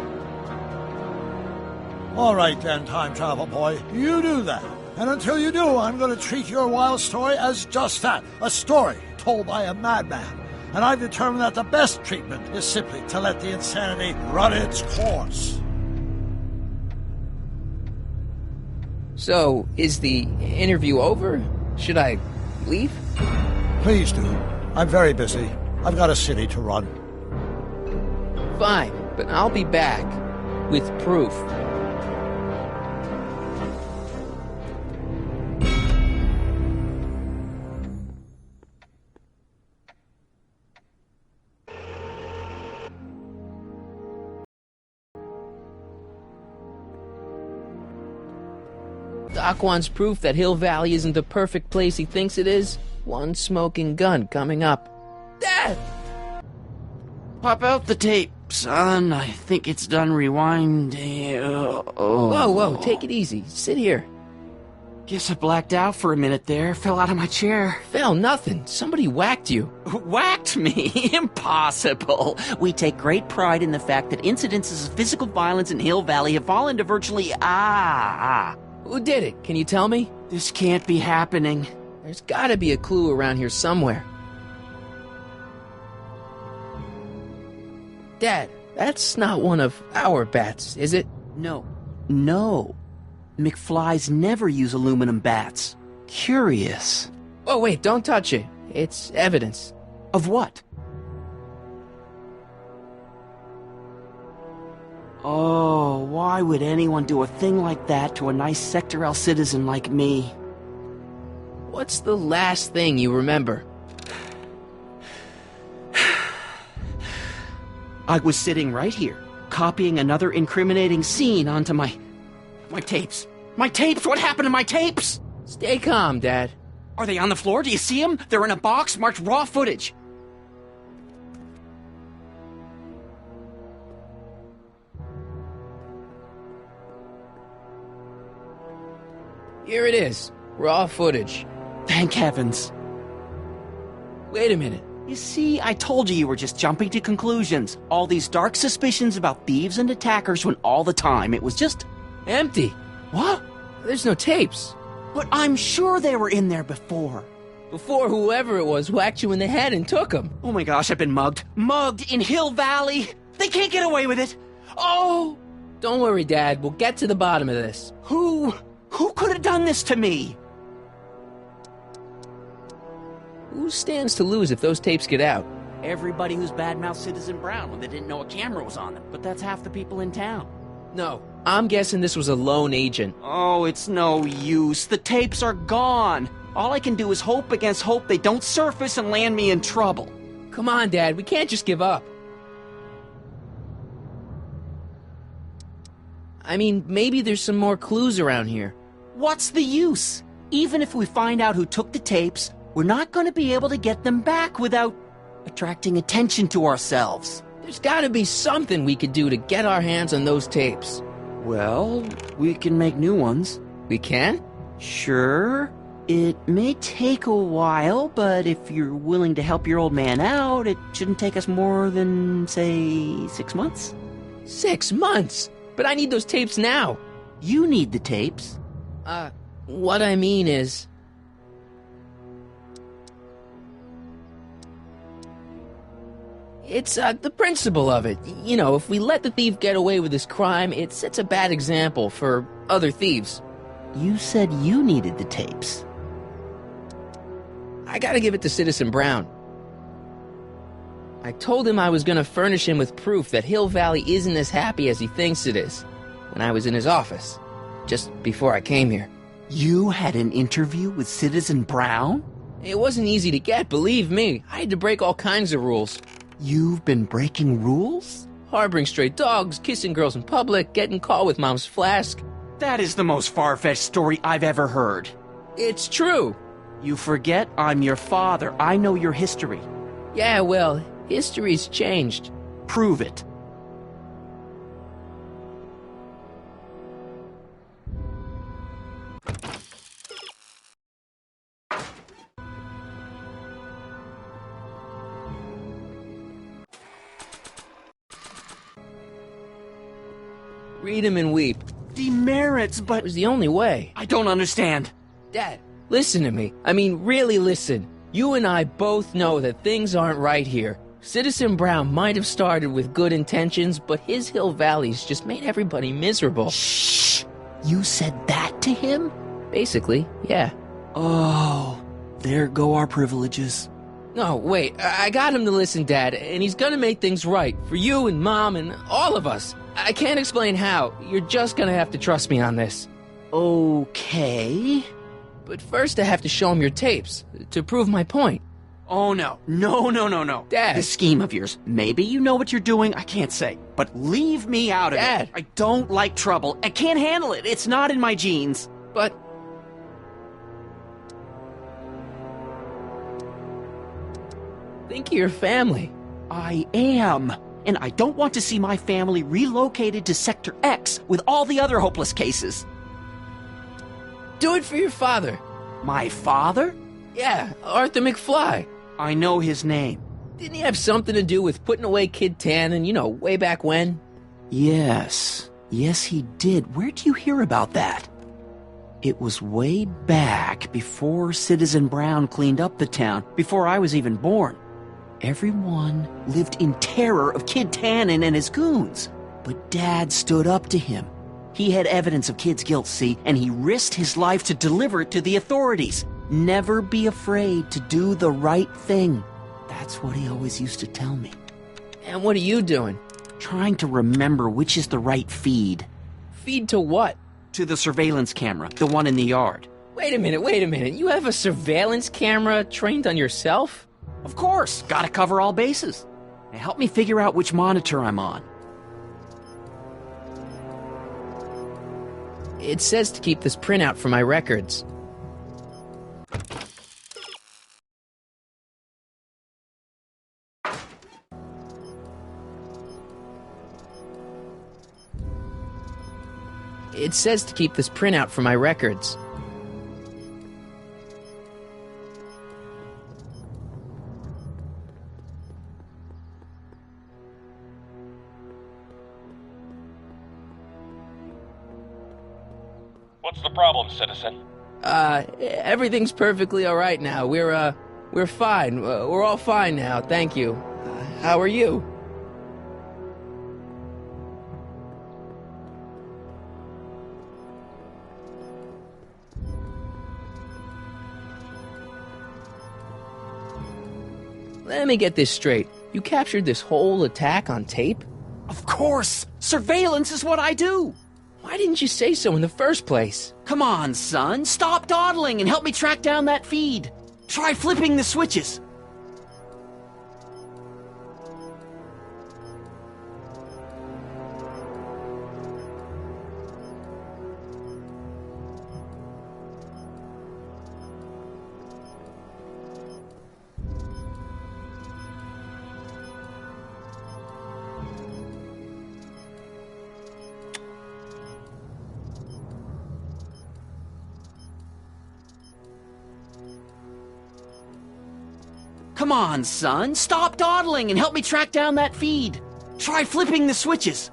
T: All right then, time travel boy. You do that. And until you do, I'm going to treat your wild story as just that, a story told by a madman. And I've determined that the best treatment is simply to let the insanity run its course.
A: So, is the interview over? Should I leave?
T: Please do. I'm very busy. I've got a city to run.
A: Fine, but I'll be back with proof. Doc wants proof that Hill Valley isn't the perfect place he thinks it is. One smoking gun coming up. Dad!
F: Pop out the tape, son. I think it's done rewinding.
A: Whoa, take it easy. Sit here.
F: Guess I blacked out for a minute there. Fell out of my chair.
A: Fell nothing. Somebody whacked you.
F: Whacked me? Impossible. We take great pride in the fact that incidences of physical violence in Hill Valley have fallen to virtually...
A: Who did it? Can you tell me?
F: This can't be happening.
A: There's gotta be a clue around here somewhere. Dad, that's not one of our bats, is it?
F: No. McFlys never use aluminum bats. Curious.
A: Oh, wait, don't touch it. It's evidence.
F: Of what? Oh, why would anyone do a thing like that to a nice Sector L citizen like me?
A: What's the last thing you remember?
F: I was sitting right here, copying another incriminating scene onto my tapes. My tapes? What happened to my tapes?
A: Stay calm, Dad.
F: Are they on the floor? Do you see them? They're in a box marked raw footage.
A: Here it is. Raw footage.
F: Thank heavens.
A: Wait a minute.
F: You see, I told you were just jumping to conclusions. All these dark suspicions about thieves and attackers when all the time it was just...
A: empty.
F: What?
A: There's no tapes.
F: But I'm sure they were in there before.
A: Before whoever it was whacked you in the head and took them.
F: Oh my gosh, I've been mugged. Mugged in Hill Valley. They can't get away with it. Oh!
A: Don't worry, Dad. We'll get to the bottom of this.
F: Who could have done this to me?
A: Who stands to lose if those tapes get out?
F: Everybody who's badmouthed Citizen Brown when they didn't know a camera was on them. But that's half the people in town.
A: No, I'm guessing this was a lone agent.
F: Oh, it's no use. The tapes are gone. All I can do is hope against hope they don't surface and land me in trouble.
A: Come on, Dad. We can't just give up. I mean, maybe there's some more clues around here.
F: What's the use? Even if we find out who took the tapes, we're not going to be able to get them back without attracting attention to ourselves.
A: There's got to be something we could do to get our hands on those tapes.
F: Well, we can make new ones.
A: We can?
F: Sure. It may take a while, but if you're willing to help your old man out, it shouldn't take us more than, say, 6 months.
A: 6 months? But I need those tapes now.
F: You need the tapes.
A: What I mean is... It's, the principle of it. You know, if we let the thief get away with his crime, it sets a bad example for other thieves.
F: You said you needed the tapes.
A: I gotta give it to Citizen Brown. I told him I was gonna furnish him with proof that Hill Valley isn't as happy as he thinks it is when I was in his office, just before I came here.
F: You had an interview with Citizen Brown?
A: It wasn't easy to get, believe me. I had to break all kinds of rules.
F: You've been breaking rules?
A: Harboring stray dogs, kissing girls in public, getting caught with mom's flask.
F: That is the most far-fetched story I've ever heard.
A: It's true.
F: You forget I'm your father. I know your history.
A: Yeah, well, history's changed.
F: Prove it.
A: Read him and weep.
F: Demerits, but...
A: It was the only way.
F: I don't understand.
A: Dad, listen to me. I mean, really listen. You and I both know that things aren't right here. Citizen Brown might have started with good intentions, but his Hill Valley's just made everybody miserable.
F: Shh! You said that to him?
A: Basically, yeah.
F: Oh, there go our privileges.
A: No, wait, I got him to listen, Dad, and he's gonna make things right for you and Mom and all of us. I can't explain how. You're just gonna have to trust me on this.
F: Okay.
A: But first I have to show him your tapes, to prove my point.
F: Oh, no. No.
A: Dad.
F: This scheme of yours, maybe you know what you're doing, I can't say. But leave me out of
A: Dad.
F: it. I don't like trouble. I can't handle it. It's not in my genes.
A: But... think of your family.
F: I am. And I don't want to see my family relocated to Sector X with all the other hopeless cases.
A: Do it for your father.
F: My father?
A: Yeah, Arthur McFly.
F: I know his name.
A: Didn't he have something to do with putting away Kid Tannen, way back when?
F: Yes. Yes, he did. Where'd you hear about that? It was way back before Citizen Brown cleaned up the town, before I was even born. Everyone lived in terror of Kid Tannen and his goons. But Dad stood up to him. He had evidence of Kid's guilt, see, and he risked his life to deliver it to the authorities. Never be afraid to do the right thing. That's what he always used to tell me.
A: And what are you doing?
F: Trying to remember which is the right feed.
A: Feed to what?
F: To the surveillance camera, the one in the yard.
A: Wait a minute. You have a surveillance camera trained on yourself?
F: Of course, gotta cover all bases. Now help me figure out which monitor I'm on.
A: It says to keep this printout for my records. It says to keep this printout for my records.
M: What's the problem, citizen?
A: Everything's perfectly all right now. We're fine. We're all fine now, thank you. How are you? Let me get this straight. You captured this whole attack on tape?
F: Of course! Surveillance is what I do!
A: Why didn't you say so in the first place?
F: Come on, son. Stop dawdling and help me track down that feed. Try flipping the switches. Come on, son. Stop dawdling and help me track down that feed. Try flipping the switches.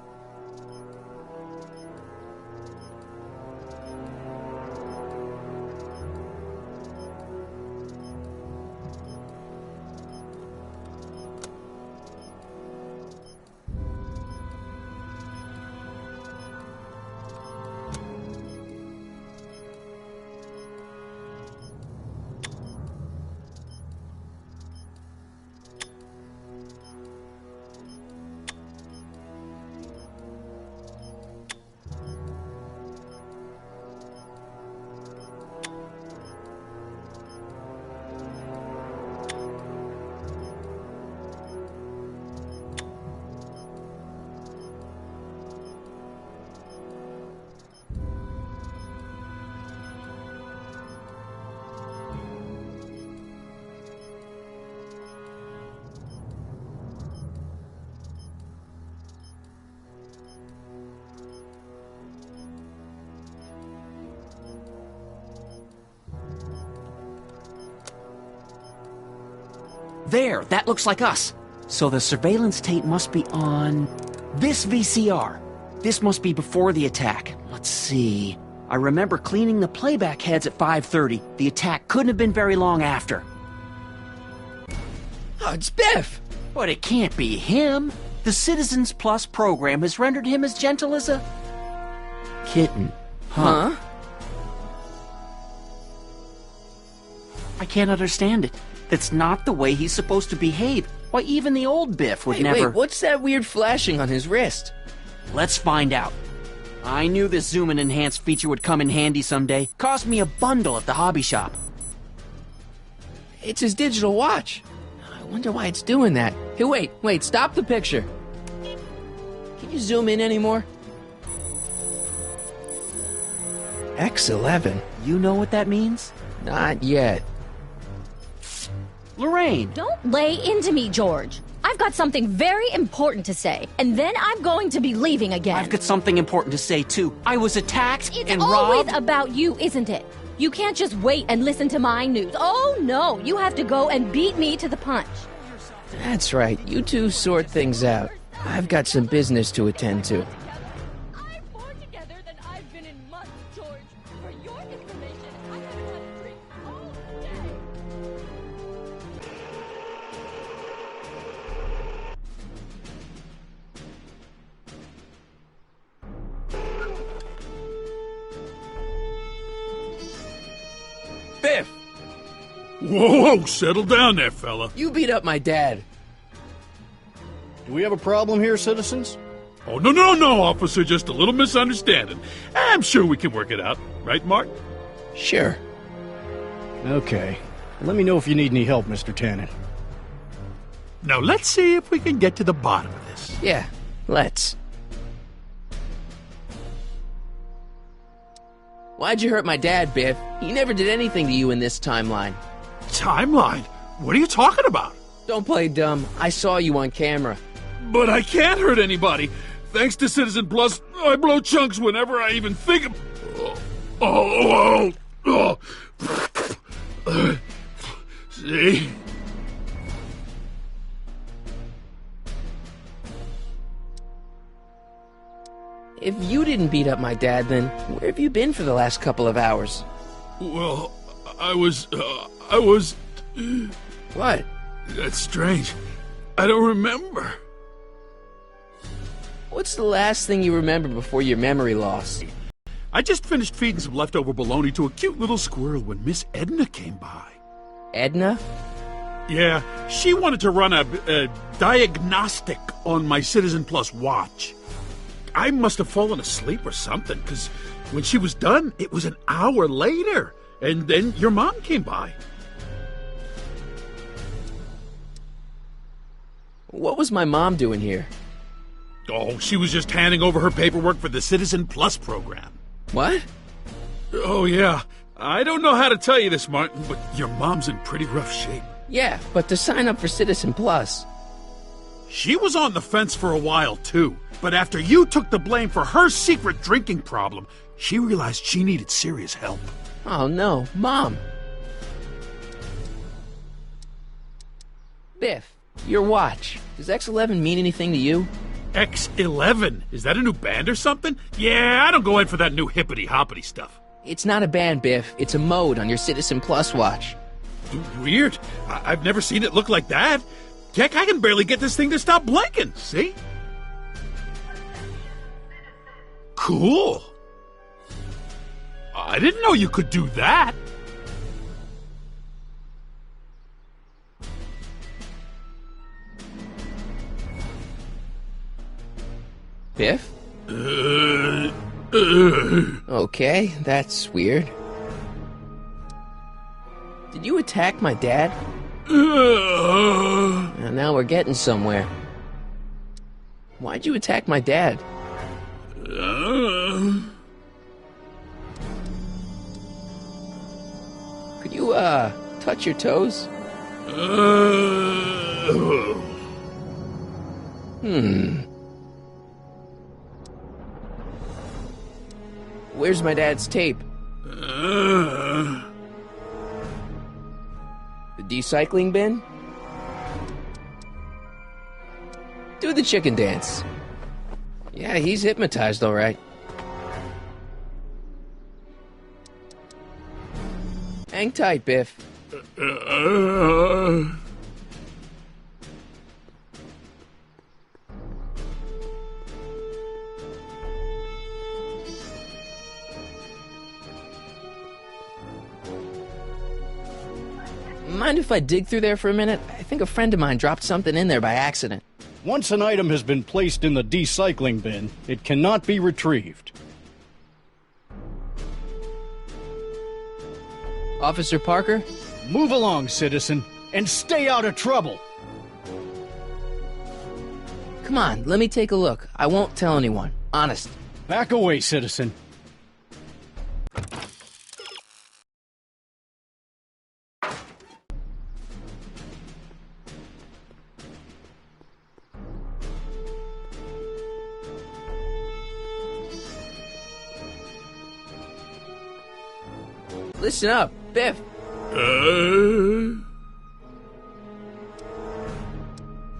F: There, that looks like us. So the surveillance tape must be on this VCR. This must be before the attack. Let's see. I remember cleaning the playback heads at 5:30. The attack couldn't have been very long after.
A: Oh, it's Biff!
F: But it can't be him. The Citizens Plus program has rendered him as gentle as a kitten. Huh? I can't understand it. That's not the way he's supposed to behave. Why, even the old Biff would never...
A: Wait, what's that weird flashing on his wrist?
F: Let's find out. I knew this zoom and enhance feature would come in handy someday. Cost me a bundle at the hobby shop.
A: It's his digital watch. I wonder why it's doing that. Hey, wait, stop the picture. Can you zoom in anymore? X11.
F: You know what that means?
A: Not yet.
F: Lorraine!
J: Don't lay into me, George. I've got something very important to say, and then I'm going to be leaving again.
F: I've got something important to say, too. I was attacked and robbed.
J: It's always about you, isn't it? You can't just wait and listen to my news. Oh, no, you have to go and beat me to the punch.
A: That's right. You two sort things out. I've got some business to attend to.
J: I'm more together than I've been in months, George. For your information, I haven't had a drink all day.
A: Biff!
I: Whoa, settle down there, fella.
A: You beat up my dad.
G: Do we have a problem here, citizens?
I: Oh, no, officer. Just a little misunderstanding. I'm sure we can work it out. Right, Mark?
A: Sure.
G: Okay. Let me know if you need any help, Mr. Tannen.
I: Now, let's see if we can get to the bottom of this.
A: Yeah, let's. Why'd you hurt my dad, Biff? He never did anything to you in this timeline.
I: Timeline? What are you talking about?
A: Don't play dumb. I saw you on camera.
I: But I can't hurt anybody. Thanks to Citizen Plus, I blow chunks whenever I even think of... See?
A: If you didn't beat up my dad, then where have you been for the last couple of hours?
I: Well, I was...
A: What?
I: That's strange. I don't remember.
A: What's the last thing you remember before your memory loss?
I: I just finished feeding some leftover bologna to a cute little squirrel when Miss Edna came by.
A: Edna?
I: Yeah, she wanted to run a diagnostic on my Citizen Plus watch. I must have fallen asleep or something, because when she was done, it was an hour later. And then your mom came by.
A: What was my mom doing here?
I: Oh, she was just handing over her paperwork for the Citizen Plus program.
A: What?
I: Oh, yeah. I don't know how to tell you this, Martin, but your mom's in pretty rough shape.
A: Yeah, but to sign up for Citizen Plus.
I: She was on the fence for a while, too. But after you took the blame for her secret drinking problem, she realized she needed serious help.
A: Oh, no. Mom. Biff, your watch. Does X11 mean anything to you?
I: X11? Is that a new band or something? Yeah, I don't go in for that new hippity-hoppity stuff.
A: It's not a band, Biff. It's a mode on your Citizen Plus watch.
I: Weird. I've never seen it look like that. Heck, I can barely get this thing to stop blinking. See? Cool. I didn't know you could do that.
A: Biff? Okay, that's weird. Did you attack my dad? Now we're getting somewhere. Why'd you attack my dad? Could you, touch your toes? Where's my dad's tape? The recycling bin? the chicken dance. Yeah, he's hypnotized, all right. Hang tight, Biff. Mind if I dig through there for a minute? I think a friend of mine dropped something in there by accident.
G: Once an item has been placed in the decycling bin, it cannot be retrieved.
A: Officer Parker?
G: Move along, citizen, and stay out of trouble!
A: Come on, let me take a look. I won't tell anyone. Honest.
G: Back away, citizen.
A: Listen up, Biff.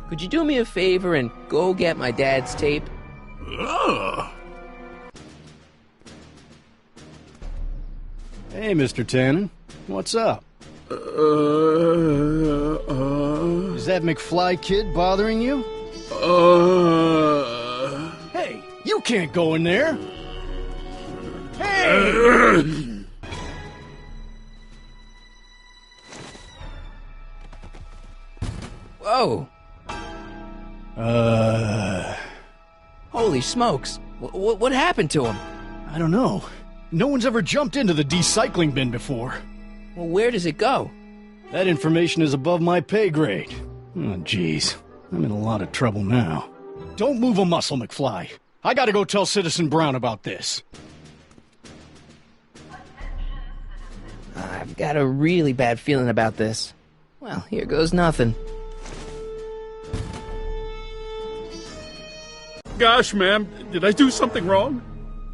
A: Could you do me a favor and go get my dad's tape?
G: Hey, Mr. Tannen. What's up? Is that McFly kid bothering you? Hey, you can't go in there! Hey!
A: Whoa! Holy smokes! What happened to him?
G: I don't know. No one's ever jumped into the decycling bin before.
A: Well, where does it go?
G: That information is above my pay grade. Oh, jeez. I'm in a lot of trouble now. Don't move a muscle, McFly. I gotta go tell Citizen Brown about this.
A: I've got a really bad feeling about this. Well, here goes nothing.
I: Gosh, ma'am, did I do something wrong?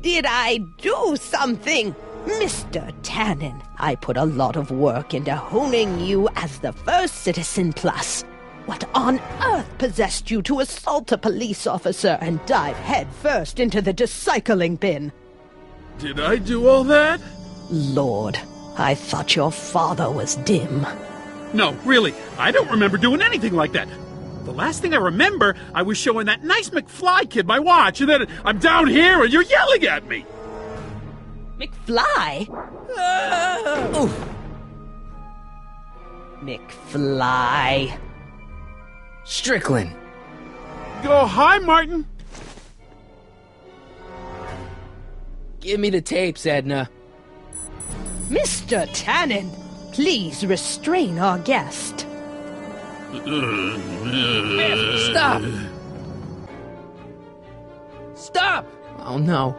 Q: Did I do something? Mr. Tannen, I put a lot of work into honing you as the first Citizen Plus. What on earth possessed you to assault a police officer and dive headfirst into the decycling bin?
I: Did I do all that?
Q: Lord, I thought your father was dim.
I: No, really, I don't remember doing anything like that. The last thing I remember, I was showing that nice McFly kid my watch, and then I'm down here and you're yelling at me.
Q: McFly? Oof. McFly.
A: Strickland.
I: Oh, hi, Martin.
A: Give me the tapes, Edna.
Q: Mr. Tannen, please restrain our guest.
A: Stop! Stop! Oh no.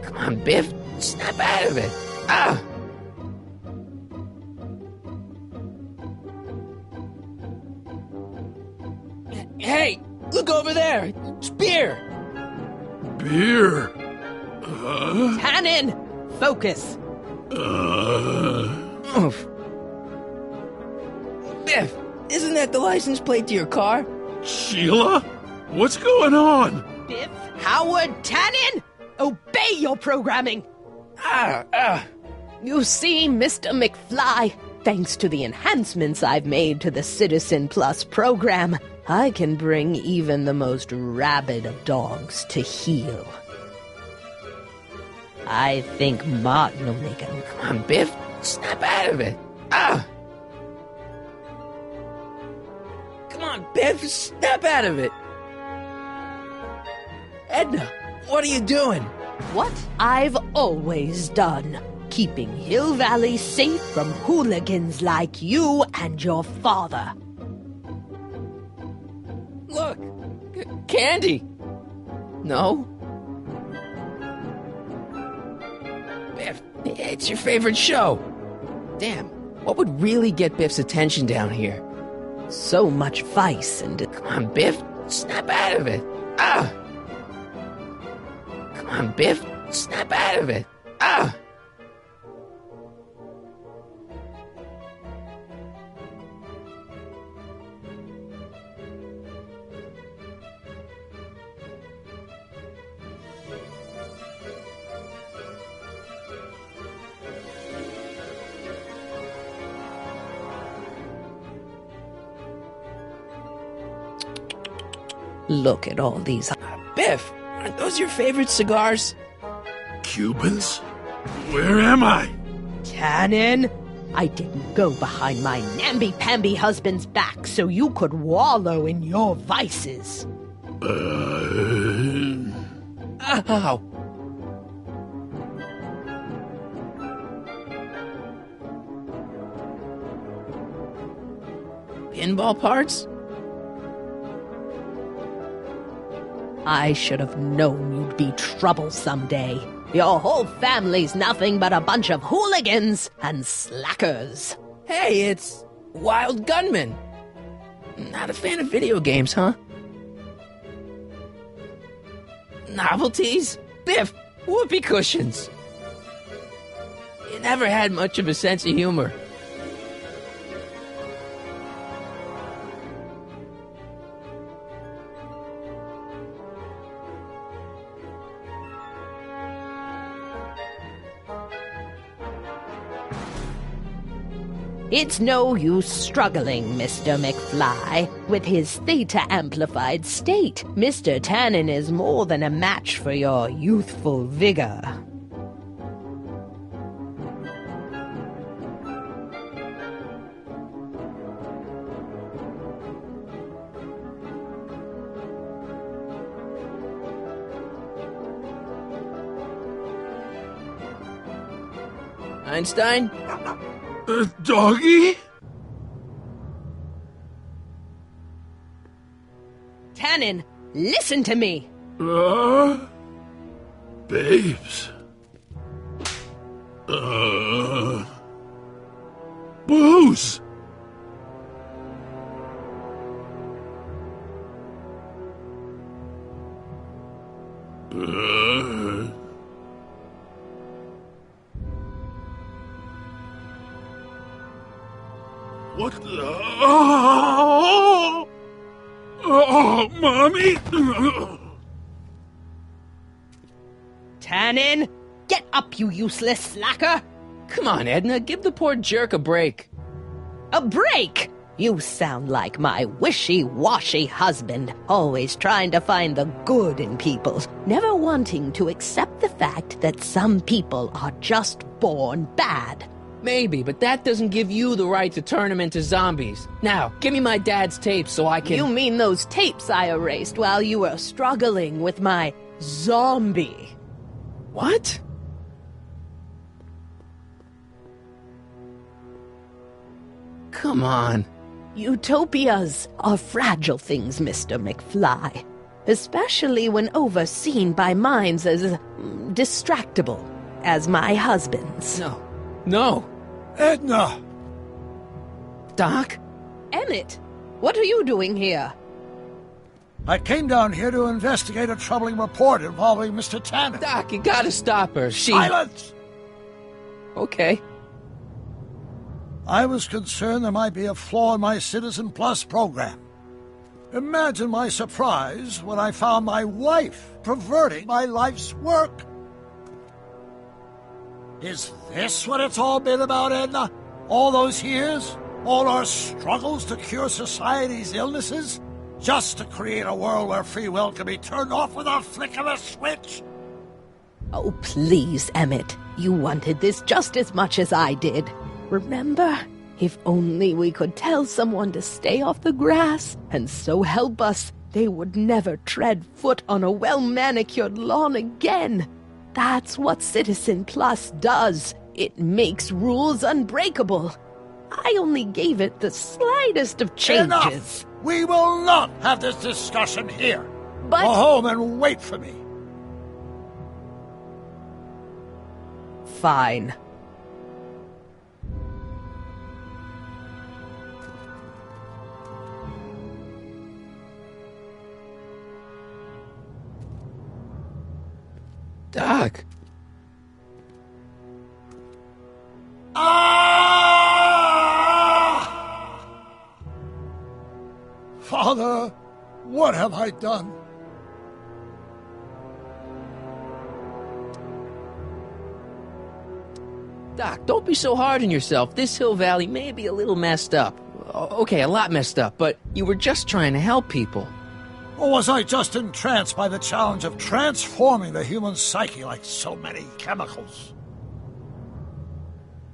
A: Come on, Biff. Snap out of it. Ah! Hey, look over there. It's beer.
I: Beer?
Q: Tannen, focus.
A: Oof. Biff, isn't that the license plate to your car?
I: Sheila? What's going on?
Q: Biff Howard Tannen, obey your programming. You see, Mr. McFly, thanks to the enhancements I've made to the Citizen Plus program, I can bring even the most rabid of dogs to heel. I think Martin will make him.
A: Come on, Biff. Snap out of it. Ah! Come on, Biff. Snap out of it. Edna, what are you doing?
Q: What I've always done. Keeping Hill Valley safe from hooligans like you and your father.
A: Look. Candy. No? Biff, it's your favorite show. Damn, what would really get Biff's attention down here?
Q: So much vice and...
A: Come on, Biff. Snap out of it. Ah! Come on, Biff. Snap out of it. Ah!
Q: Look at all these.
A: Biff, aren't those your favorite cigars?
I: Cubans? Where am I?
Q: Tannen, I didn't go behind my namby-pamby husband's back so you could wallow in your vices.
A: Ow. Pinball parts?
Q: I should have known you'd be trouble someday. Your whole family's nothing but a bunch of hooligans and slackers.
A: Hey, it's Wild Gunman. Not a fan of video games, huh? Novelties? Biff, whoopee cushions. You never had much of a sense of humor.
Q: It's no use struggling, Mr. McFly. With his theta-amplified state, Mr. Tannen is more than a match for your youthful vigor.
A: Einstein?
I: Doggy?
Q: Tannen, listen to me!
I: Babes. Booze! What the... Oh, Mommy!
Q: Tannen, get up, you useless slacker!
A: Come on, Edna, give the poor jerk a break.
Q: A break? You sound like my wishy-washy husband, always trying to find the good in people, never wanting to accept the fact that some people are just born bad.
A: Maybe, but that doesn't give you the right to turn them into zombies. Now, give me my dad's tapes so I can...
Q: You mean those tapes I erased while you were struggling with my zombie?
A: What? Come on.
Q: Utopias are fragile things, Mr. McFly. Especially when overseen by minds as distractible as my husband's.
A: No.
T: Edna!
A: Doc?
Q: Emmett, what are you doing here?
T: I came down here to investigate a troubling report involving Mr. Tannen.
A: Doc, you gotta stop her.
T: Silence!
A: Okay.
T: I was concerned there might be a flaw in my Citizen Plus program. Imagine my surprise when I found my wife perverting my life's work. Is this what it's all been about, Edna? All those years? All our struggles to cure society's illnesses? Just to create a world where free will can be turned off with a flick of a switch?
Q: Oh, please, Emmett. You wanted this just as much as I did. Remember? If only we could tell someone to stay off the grass, and so help us, they would never tread foot on a well-manicured lawn again. That's what Citizen Plus does. It makes rules unbreakable. I only gave it the slightest of changes.
T: Enough! We will not have this discussion here.
Q: But...
T: Go home and wait for me.
Q: Fine.
A: Doc.
T: Father, what have I done?
A: Doc, don't be so hard on yourself. This Hill Valley may be a little messed up. Okay, a lot messed up, but you were just trying to help people.
T: Or was I just entranced by the challenge of transforming the human psyche like so many chemicals?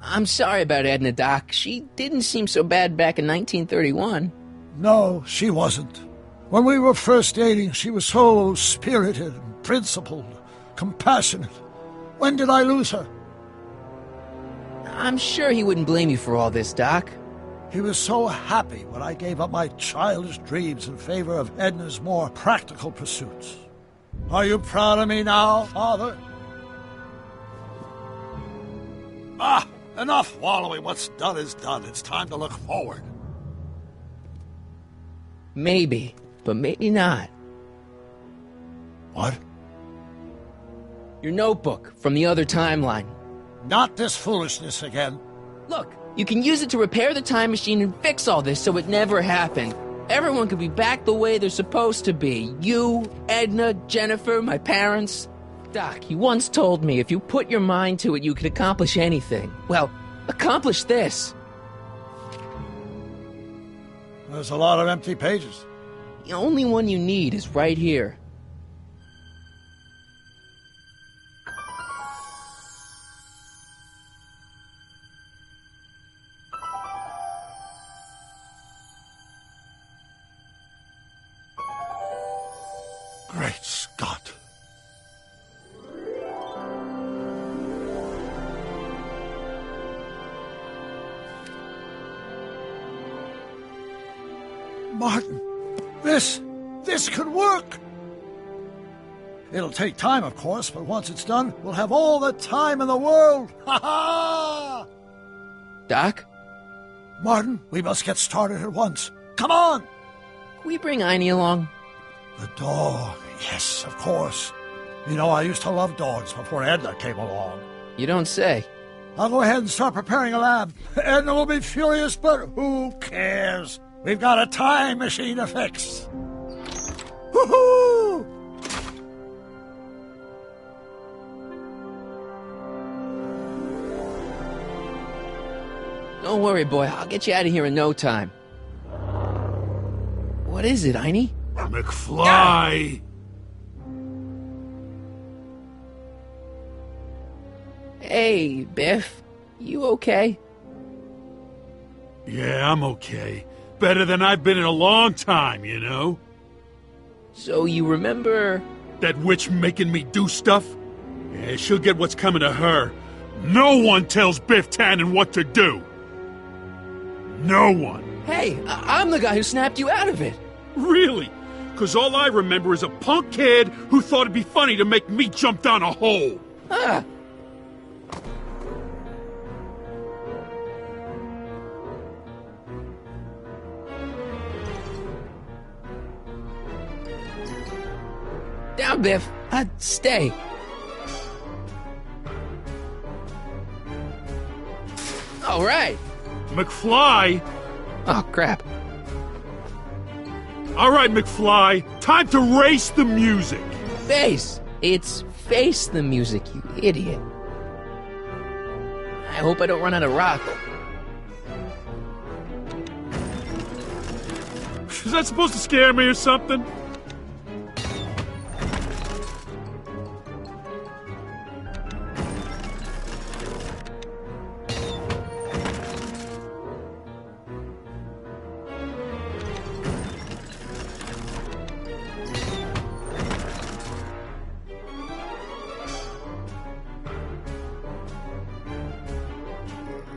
A: I'm sorry about Edna, Doc. She didn't seem so bad back in 1931.
T: No, she wasn't. When we were first dating, she was so spirited and principled, compassionate. When did I lose her?
A: I'm sure he wouldn't blame you for all this, Doc.
T: He was so happy when I gave up my childish dreams in favor of Edna's more practical pursuits. Are you proud of me now, Father? Enough wallowing. What's done is done. It's time to look forward.
A: Maybe, but maybe not.
T: What?
A: Your notebook from the other timeline.
T: Not this foolishness again.
A: Look, you can use it to repair the time machine and fix all this so it never happened. Everyone could be back the way they're supposed to be. You, Edna, Jennifer, my parents. Doc, you once told me if you put your mind to it, you could accomplish anything. Well, accomplish this.
T: There's a lot of empty pages.
A: The only one you need is right here.
T: Great Scott. Martin, this could work. It'll take time, of course, but once it's done, we'll have all the time in the world. Ha ha!
A: Doc?
T: Martin, we must get started at once. Come on!
A: Can we bring Einie along?
T: The dog. Yes, of course. You know, I used to love dogs before Edna came along.
A: You don't say.
T: I'll go ahead and start preparing a lab. Edna will be furious, but who cares? We've got a time machine to fix. Woohoo!
A: Don't worry, boy. I'll get you out of here in no time. What is it, Einie?
I: McFly!
A: Hey, Biff. You okay?
I: Yeah, I'm okay. Better than I've been in a long time, you know?
A: So you remember...
I: That witch making me do stuff? Yeah, she'll get what's coming to her. No one tells Biff Tannen what to do. No one.
A: Hey, I'm the guy who snapped you out of it.
I: Really? Because all I remember is a punk kid who thought it'd be funny to make me jump down a hole.
A: Ah. Down, Biff. Stay. All right.
I: McFly?
A: Oh, crap.
I: All right, McFly. Time to race the music.
A: Face. It's face the music, you idiot. I hope I don't run out of rock.
I: Is that supposed to scare me or something?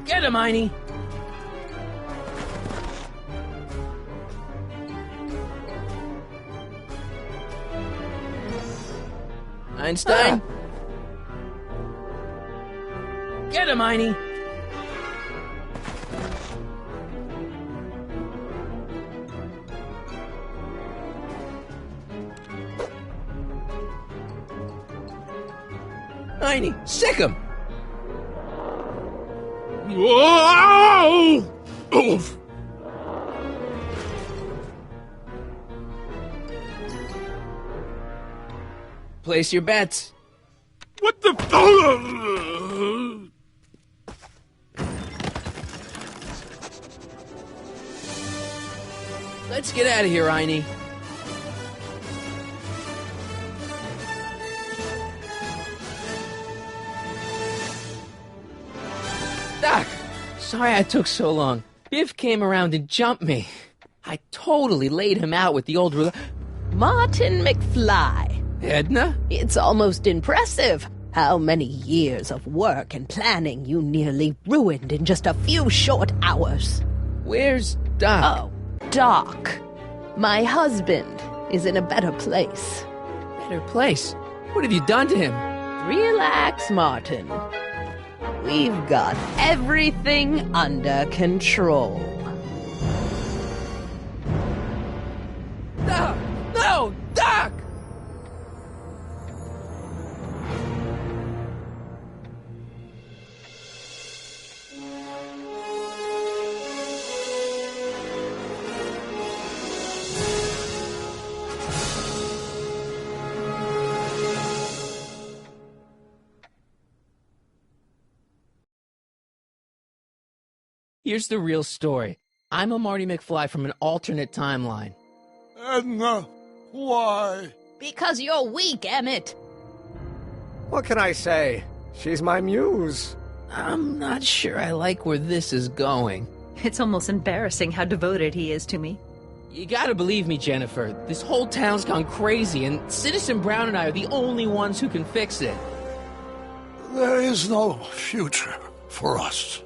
A: Get him, Einie! Einstein? Get him, Einie! Einie, sick him!
I: Whoa! Oof!
A: Place your bets.
I: What the...
A: Let's get out of here, Einie. Sorry I took so long. Biff came around and jumped me. I totally laid him out with the old ruler.
Q: Martin McFly.
A: Edna?
Q: It's almost impressive how many years of work and planning you nearly ruined in just a few short hours.
A: Where's Doc?
Q: Oh, Doc. My husband is in a better place.
A: Better place? What have you done to him?
Q: Relax, Martin. We've got everything under control.
A: No! No! Doc! Here's the real story. I'm a Marty McFly from an alternate timeline.
T: Edna, why?
Q: Because you're weak, Emmett.
K: What can I say? She's my muse.
A: I'm not sure I like where this is going.
U: It's almost embarrassing how devoted he is to me.
A: You gotta believe me, Jennifer. This whole town's gone crazy, and Citizen Brown and I are the only ones who can fix it.
T: There is no future for us.